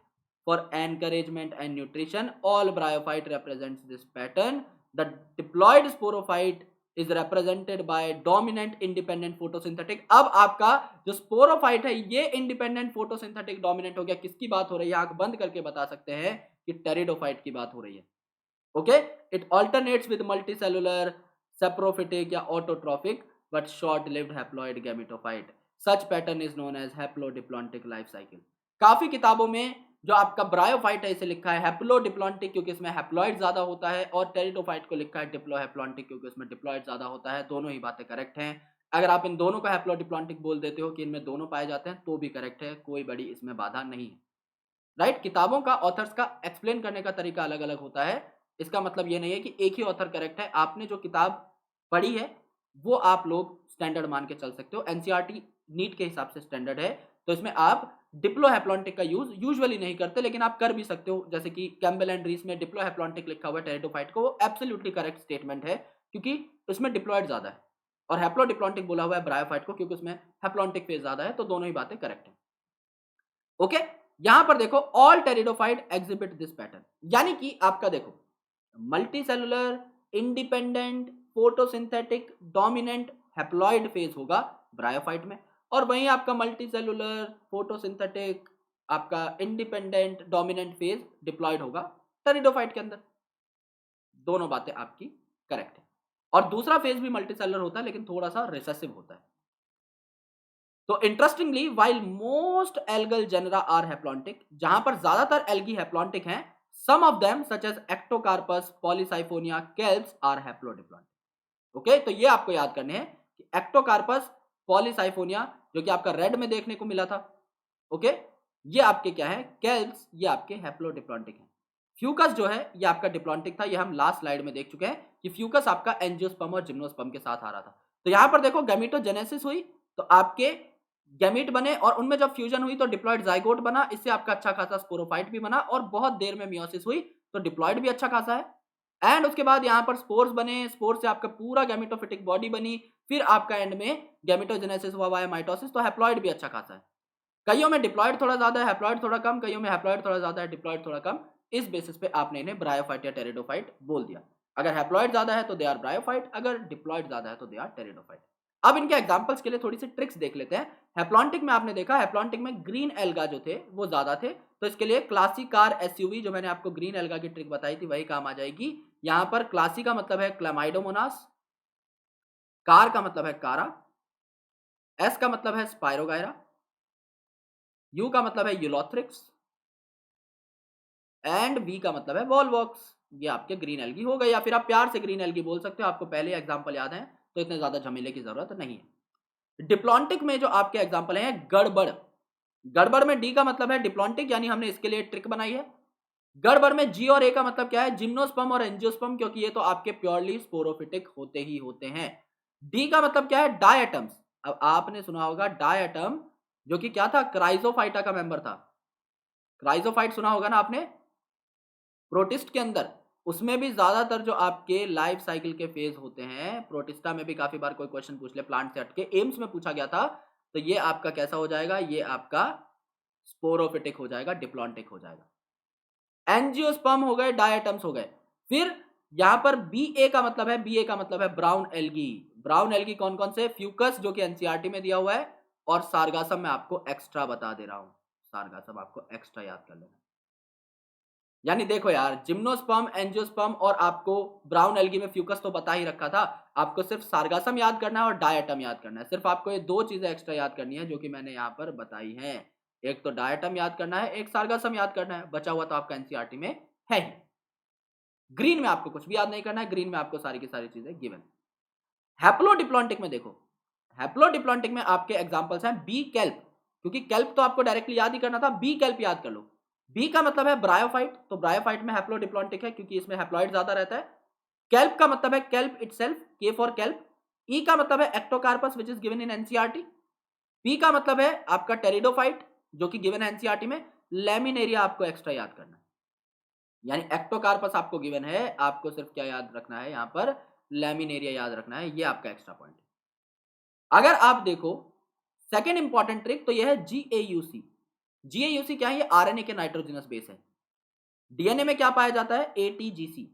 for encouragement and nutrition. All bryophyte represents this pattern. The diploid sporophyte is represented by dominant independent photosynthetic. अब आपका जो स्पोरोफाइट है ये इंडिपेंडेंट फोटोसिंथेटिक डोमिनेंट हो गया। किसकी बात हो रही है? आंख बंद करके बता सकते हैं कि टेरिडोफाइट की बात हो रही है। Okay, it alternates with multicellular saprophytic या autotrophic but short lived haploid gametophyte. Such pattern is known as haplodiplontic life cycle. काफी किताबों में जो आपका ब्रायोफाइट है इसे लिखा है हैप्लोडिप्लॉन्टिक क्योंकि इसमें हैप्लॉइड ज्यादा होता है, और टेरिडोफाइट को लिखा है डिप्लोहैप्लॉन्टिक क्योंकि इसमें डिप्लॉइड ज्यादा होता है। दोनों ही बातें करेक्ट हैं। अगर आप इन दोनों को हैप्लोडिप्लॉन्टिक बोल देते हो कि इनमें दोनों पाए जाते हैं, तो भी करेक्ट है, कोई बड़ी इसमें बाधा नहीं है, राइट। किताबों का, ऑथर्स का एक्सप्लेन करने का तरीका अलग अलग होता है। इसका मतलब ये नहीं है कि एक ही ऑथर करेक्ट है। आपने जो किताब पढ़ी है वो आप लोग स्टैंडर्ड मान के चल सकते हो। एनसीईआरटी नीट के हिसाब से स्टैंडर्ड है, तो इसमें आप डिप्लोहैप्लॉन्टिक का यूज यूजुअली नहीं करते, लेकिन आप कर भी सकते हो। जैसे कि कैम्बल एंड रीस में डिप्लोहैप्लॉन्टिक लिखा हुआ है टेरिडोफाइट को, वो एब्सोल्युटली करेक्ट स्टेटमेंट है क्योंकि इसमें डिप्लॉइड ज्यादा है, और हैप्लोडिप्लॉन्टिक बोला हुआ है ब्रायोफाइट को क्योंकि उसमें हैप्लॉन्टिक फेज ज्यादा है। तो दोनों ही बातें करेक्ट है। ओके, यहां पर देखो all pteridophyte exhibit this pattern, यानी कि आपका देखो multicellular independent photosynthetic dominant haploid phase होगा ब्रायोफाइट में, और वहीं आपका मल्टीसेलुलर फोटोसिंथेटिक आपका इंडिपेंडेंट डोमिनेंट फेज डिप्लॉइड होगा टेरिडोफाइट के अंदर। दोनों बातें आपकी करेक्ट है। और दूसरा फेज भी मल्टीसेलुलर होता है लेकिन थोड़ा सा रिसेसिव होता है। तो interestingly while most algal genera are haplontic, जहां पर ज्यादातर एल्गी हैप्लॉन्टिक हैं, some of them such as ectocarpus, polysiphonia, kelps are haplodiplontic. Okay, तो ये आपको याद करने हैं कि एक्टोकार्पस, पॉलीसाइफोनिया जो कि आपका रेड में देखने को मिला था, ओके, ये आपके क्या है? केल्प्स, ये आपके हैप्लोडिप्लॉन्टिक हैं। फ्यूकस जो है ये आपका डिप्लॉन्टिक था, ये हम लास्ट स्लाइड में देख चुके हैं कि फ्यूकस आपका एंजियोस्पर्म और जिम्नोस्पर्म के साथ आ रहा था। तो यहां पर देखो गैमेटोजेनेसिस हुई तो आपके गैमीट बने, और उनमें जब फ्यूजन हुई तो डिप्लॉइड जाइगोट बना, इससे आपका अच्छा खासा स्पोरोफाइट भी बना, और बहुत देर में मियोसिस हुई तो डिप्लॉइड भी अच्छा खासा है। एंड उसके बाद यहाँ पर स्पोर्स बने, स्पोर्स से आपका पूरा गैमेटोफिटिक बॉडी बनी, फिर आपका एंड में गैमेटोजेनेसिस हुआ वाया माइटोसिस, तो हैप्लॉइड भी अच्छा खासा है। कईयों में डिप्लॉइड थोड़ा ज्यादा है, हैप्लॉइड थोड़ा कम, कईयों में हैप्लॉइड थोड़ा ज्यादा है, डिप्लॉइड थोड़ा कम। इस बेसिस पे आपने इन्हें ब्रायोफाइट या टेरिडोफाइट बोल दिया। अगर हैप्लॉइड ज्यादा है तो दे आर ब्रायोफाइट, अगर डिप्लॉइड ज्यादा है तो दे आर टेरिडोफाइट। अब इनके एग्जांपल्स के लिए थोड़ी सी ट्रिक्स देख लेते हैं। हैप्लॉन्टिक में आपने देखा, हैप्लॉन्टिक में ग्रीन एल्गा जो थे वो ज्यादा थे, तो इसके लिए क्लासी कार एसयूवी, जो मैंने आपको ग्रीन एल्गा की ट्रिक बताई थी, वही काम आ जाएगी। यहां पर क्लासी का मतलब है क्लामाइडोमोनास, कार का मतलब है कारा, एस का मतलब है स्पायरोगायरा, यू का मतलब है यूलोथ्रिक्स एंड वी का मतलब है वॉलवॉक्स। ये आपके ग्रीन एल्गी हो गए, या फिर आप प्यार से ग्रीन एल्गी बोल सकते हो, आपको पहले एग्जाम्पल याद है तो इतने ज्यादा झमेले की जरूरत नहीं है। डिप्लॉन्टिक में जो आपके एग्जाम्पल हैं गड़बड़, गड़बड़ में डी का मतलब है डिप्लॉन्टिक, यानी हमने इसके लिए ट्रिक बनाई है। गड़बड़ में जी और ए का मतलब क्या है, जिम्नोस्पर्म और एंजियोस्पर्म, क्योंकि ये तो आपके प्योरली स्पोरोफिटिक होते ही होते हैं। डी का मतलब क्या है, डायटम्स। अब आपने सुना होगा डायटम, जो कि क्या था, क्राइजोफाइटा का मेंबर था। क्राइजोफाइट सुना होगा ना आपने, प्रोटिस्ट के अंदर, उसमें भी ज्यादातर जो आपके लाइफ साइकिल के फेज होते हैं, प्रोटिस्टा में भी काफी बार कोई क्वेश्चन पूछ ले प्लांट से हटके, एम्स में पूछा गया था, तो ये आपका कैसा हो जाएगा, ये आपका स्पोरोफिटिक हो जाएगा, डिप्लॉन्टिक हो जाएगा। एंजियोस्पर्म हो गए, डायटम्स हो गए। फिर यहां पर बी ए का मतलब है, बी ए का मतलब है ब्राउन एल्गी। ब्राउन एल्गी कौन कौन से, फ्यूकस जो कि एनसीईआरटी में दिया हुआ है, और सारगासम मैं आपको एक्स्ट्रा बता दे रहा हूं, सारगासम आपको एक्स्ट्रा याद कर लेना। यानी देखो यार, जिम्नोस्पर्म, एंजियोस्पर्म और आपको ब्राउन एल्गी में फ्यूकस तो बता ही रखा था, आपको सिर्फ सारगासम याद करना है और डायटम याद करना है। सिर्फ आपको ये दो चीजें एक्स्ट्रा याद करनी है जो कि मैंने यहाँ पर बताई हैं। एक तो डायटम याद करना है, एक सारगासम याद करना है, बचा हुआ तो आपका एनसीईआरटी में है ही। ग्रीन में आपको कुछ भी याद नहीं करना है, ग्रीन में आपको सारी की सारी चीजें गिवन। हैप्लोडिप्लॉन्टिक में देखो, हैप्लोडिप्लॉन्टिक में आपके एग्जांपल्स हैं बी कैल्प, क्योंकि कैल्प तो आपको डायरेक्टली याद ही करना था, बी कैल्प याद कर लो। बी का मतलब है ब्रायोफाइट, तो ब्रायोफाइट में हैप्लोडिप्लॉन्टिक है क्योंकि इसमें हैप्लॉइड ज्यादा रहता है। कैल्प का मतलब है कैल्प इटसेल्फ, के फॉर कैल्प। ई का मतलब है Ectocarpus which is given in NCERT. P का मतलब है आपका टेरिडोफाइट जो कि गिवन है एनसीईआरटी में। लेमिनेरिया आपको एक्स्ट्रा याद करना है, यानी एक्टोकार्पस आपको गिवन है, आपको सिर्फ क्या याद रखना है, यहां पर लेमिनेरिया याद रखना है, ये आपका एक्स्ट्रा पॉइंट है। अगर आप देखो सेकेंड इंपॉर्टेंट ट्रिक, तो यह है जीएयूसी। जीएयूसी क्या है, ये आरएनए के नाइट्रोजनस बेस है। डीएनए में क्या पाया जाता है, एटीजीसी,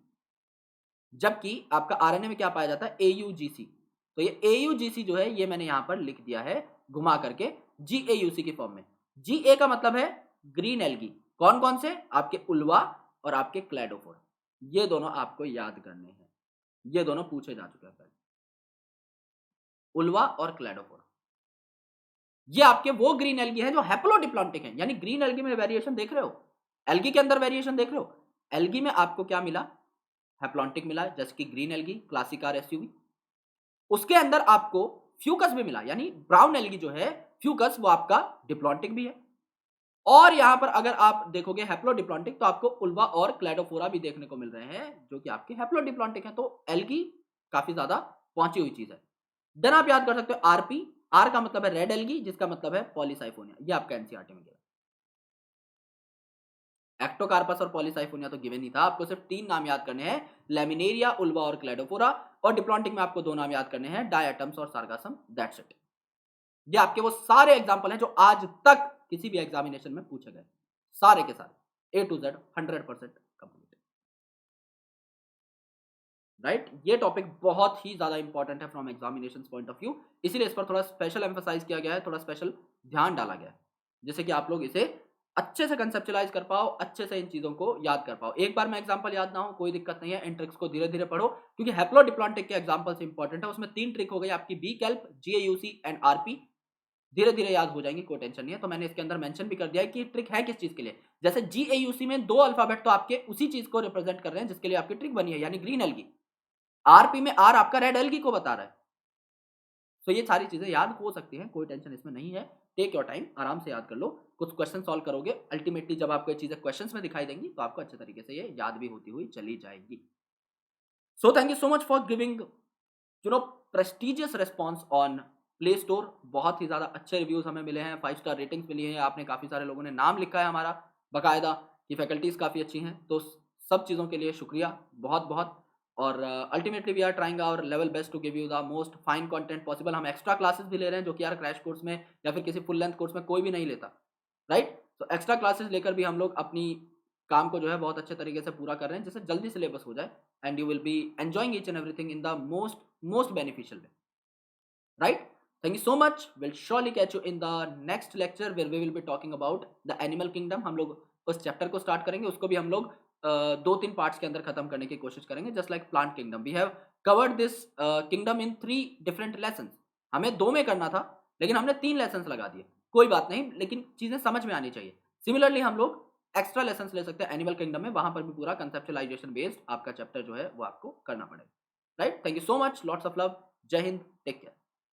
जबकि आपका आरएनए में क्या पाया जाता है, एयूजीसी। तो ये एयूजीसी जो है ये मैंने यहां पर लिख दिया है घुमा करके जीएयूसी की फॉर्म में। जीए का मतलब है ग्रीन एल्गी, कौन कौन से, आपके उल्वा और आपके क्लैडोफोर, ये दोनों आपको याद करने हैं, ये दोनों पूछे जा चुके हैं पहले, उल्वा और क्लैडोफोर। ये आपके वो ग्रीन एल्गी है जो हैप्लोडिप्लॉन्टिक है, यानी ग्रीन एल्गी में वेरिएशन देख रहे हो, एल्गी के अंदर वेरिएशन देख रहे हो। एल्गी में आपको क्या मिला, हैप्लॉन्टिक मिला, जैसे कि ग्रीन एल्गी, क्लासिकार एसयूवी। उसके अंदर आपको फ्यूकस भी मिला, यानी ब्राउन एल्गी जो है फ्यूकस, वो आपका डिप्लॉन्टिक भी है। और यहां पर अगर आप देखोगे हैप्लोडिप्लॉन्टिक, तो आपको उल्वा और क्लैडोफोरा भी देखने को मिल रहे हैं जो कि आपके हैप्लोडिप्लॉन्टिक है। तो एल्गी काफी ज्यादा पहुंची हुई चीज है। देन आप याद कर सकते हो आरपी, आर का मतलब है रेड एल्गी, जिसका मतलब है पॉलीसाइफोनिया, ये आपका एनसीईआरटी में गया। एक्टोकार्पस और पॉलीसाइफोनिया तो गिवन ही था, आपको सिर्फ तीन नाम याद करने हैं, लेमिनेरिया, उल्वा और क्लैडोफोरा। और डिप्लॉन्टिक में आपको दो नाम याद करने हैं, डायटम्स और सार्गासम, दैट्स इट। ये आपके वो सारे एग्जांपल हैं जो आज तक किसी भी एग्जामिनेशन में पूछे गए, सारे के सारे ए टू जेड 100% कंप्लीट। राइट, ये टॉपिक बहुत ही ज्यादा इंपॉर्टेंट है from examination point of view, इसीलिए इस पर थोड़ा स्पेशल एम्फसाइज किया गया है, थोड़ा स्पेशल ध्यान डाला गया है, जिससे कि आप लोग इसे अच्छे से कंसेप्चुलाइज कर पाओ, अच्छे से इन चीजों को याद कर पाओ। एक बार में एग्जांपल याद ना हो कोई दिक्कत नहीं है, इन ट्रिक्स को धीरे धीरे पढ़ो, क्योंकि हैप्लोडिप्लॉन्टिक के एग्जांपल से इंपॉर्टेंट है। उसमें तीन ट्रिक हो गई आपकी, बी कैल्प, जीएयूसी एंड आरपी, धीरे धीरे याद हो जाएंगी, कोई टेंशन नहीं है। तो मैंने इसके अंदर मेंशन भी कर दिया है कि ट्रिक है किस चीज के लिए। जैसे जीएयूसी में दो अल्फाबेट तो आपके उसी चीज को रिप्रेजेंट कर रहे हैं जिसके लिए आपकी ट्रिक बनी है, यानी ग्रीन एल्गी। आरपी में आर आपका रेड एल्गी को बता रहा है। तो ये सारी चीजें याद हो सकती हैं, कोई टेंशन इसमें नहीं है। टेक योर टाइम, आराम से याद कर लो, कुछ क्वेश्चन सॉल्व करोगे, अल्टीमेटली जब आपको ये चीजें क्वेश्चंस में दिखाई देंगी तो आपको अच्छे तरीके से ये याद भी होती हुई चली जाएगी। So thank you so much for giving prestigious response on play store. बहुत ही ज्यादा अच्छे रिव्यूज हमें मिले हैं, 5 स्टार रेटिंग्स मिली है, आपने काफी सारे लोगों ने नाम लिखा है हमारा बाकायदा, कि फैकल्टीज काफी अच्छी हैं। तो सब चीजों के लिए शुक्रिया बहुत बहुत। और ultimately we are trying our level best to give you the most fine content possible. हम एक्स्ट्रा क्लासेस भी ले रहे हैं, जो कि यार क्रैश कोर्स में या फिर किसी फुल लेंथ कोर्स में कोई भी नहीं लेता, राइट। तो एक्स्ट्रा क्लासेस लेकर भी हम लोग अपनी काम को जो है बहुत अच्छे तरीके से पूरा कर रहे हैं, जिससे जल्दी सिलेबस हो जाए and you will B enjoying each and everything in the most beneficial way, right. Thank you so much. We'll surely catch you in the next lecture where we will be talking about the animal kingdom. हम लोग उस चैप्टर को स्टार्ट करेंगे, उसको भी हम लोग 2-3 पार्ट्स के अंदर खत्म करने की कोशिश करेंगे, just like plant kingdom. We have covered this kingdom in 3 different lessons. हमें 2 में करना था, लेकिन हमने 3 लेसन्स लगा दिए, कोई बात नहीं, लेकिन चीज़ें समझ में आनी चाहिए। सिमिलरली हम लोग एक्स्ट्रा लेसन्स ले सकते हैं एनिमल किंगडम में, वहाँ पर भी पूरा कंसेप्चुअलाइज़ेशन बेस्ड आपका चैप्टर जो है वो आपको करना पड़ेगा। Right? Thank you so much, lots of love, जय हिंद, टेक केयर।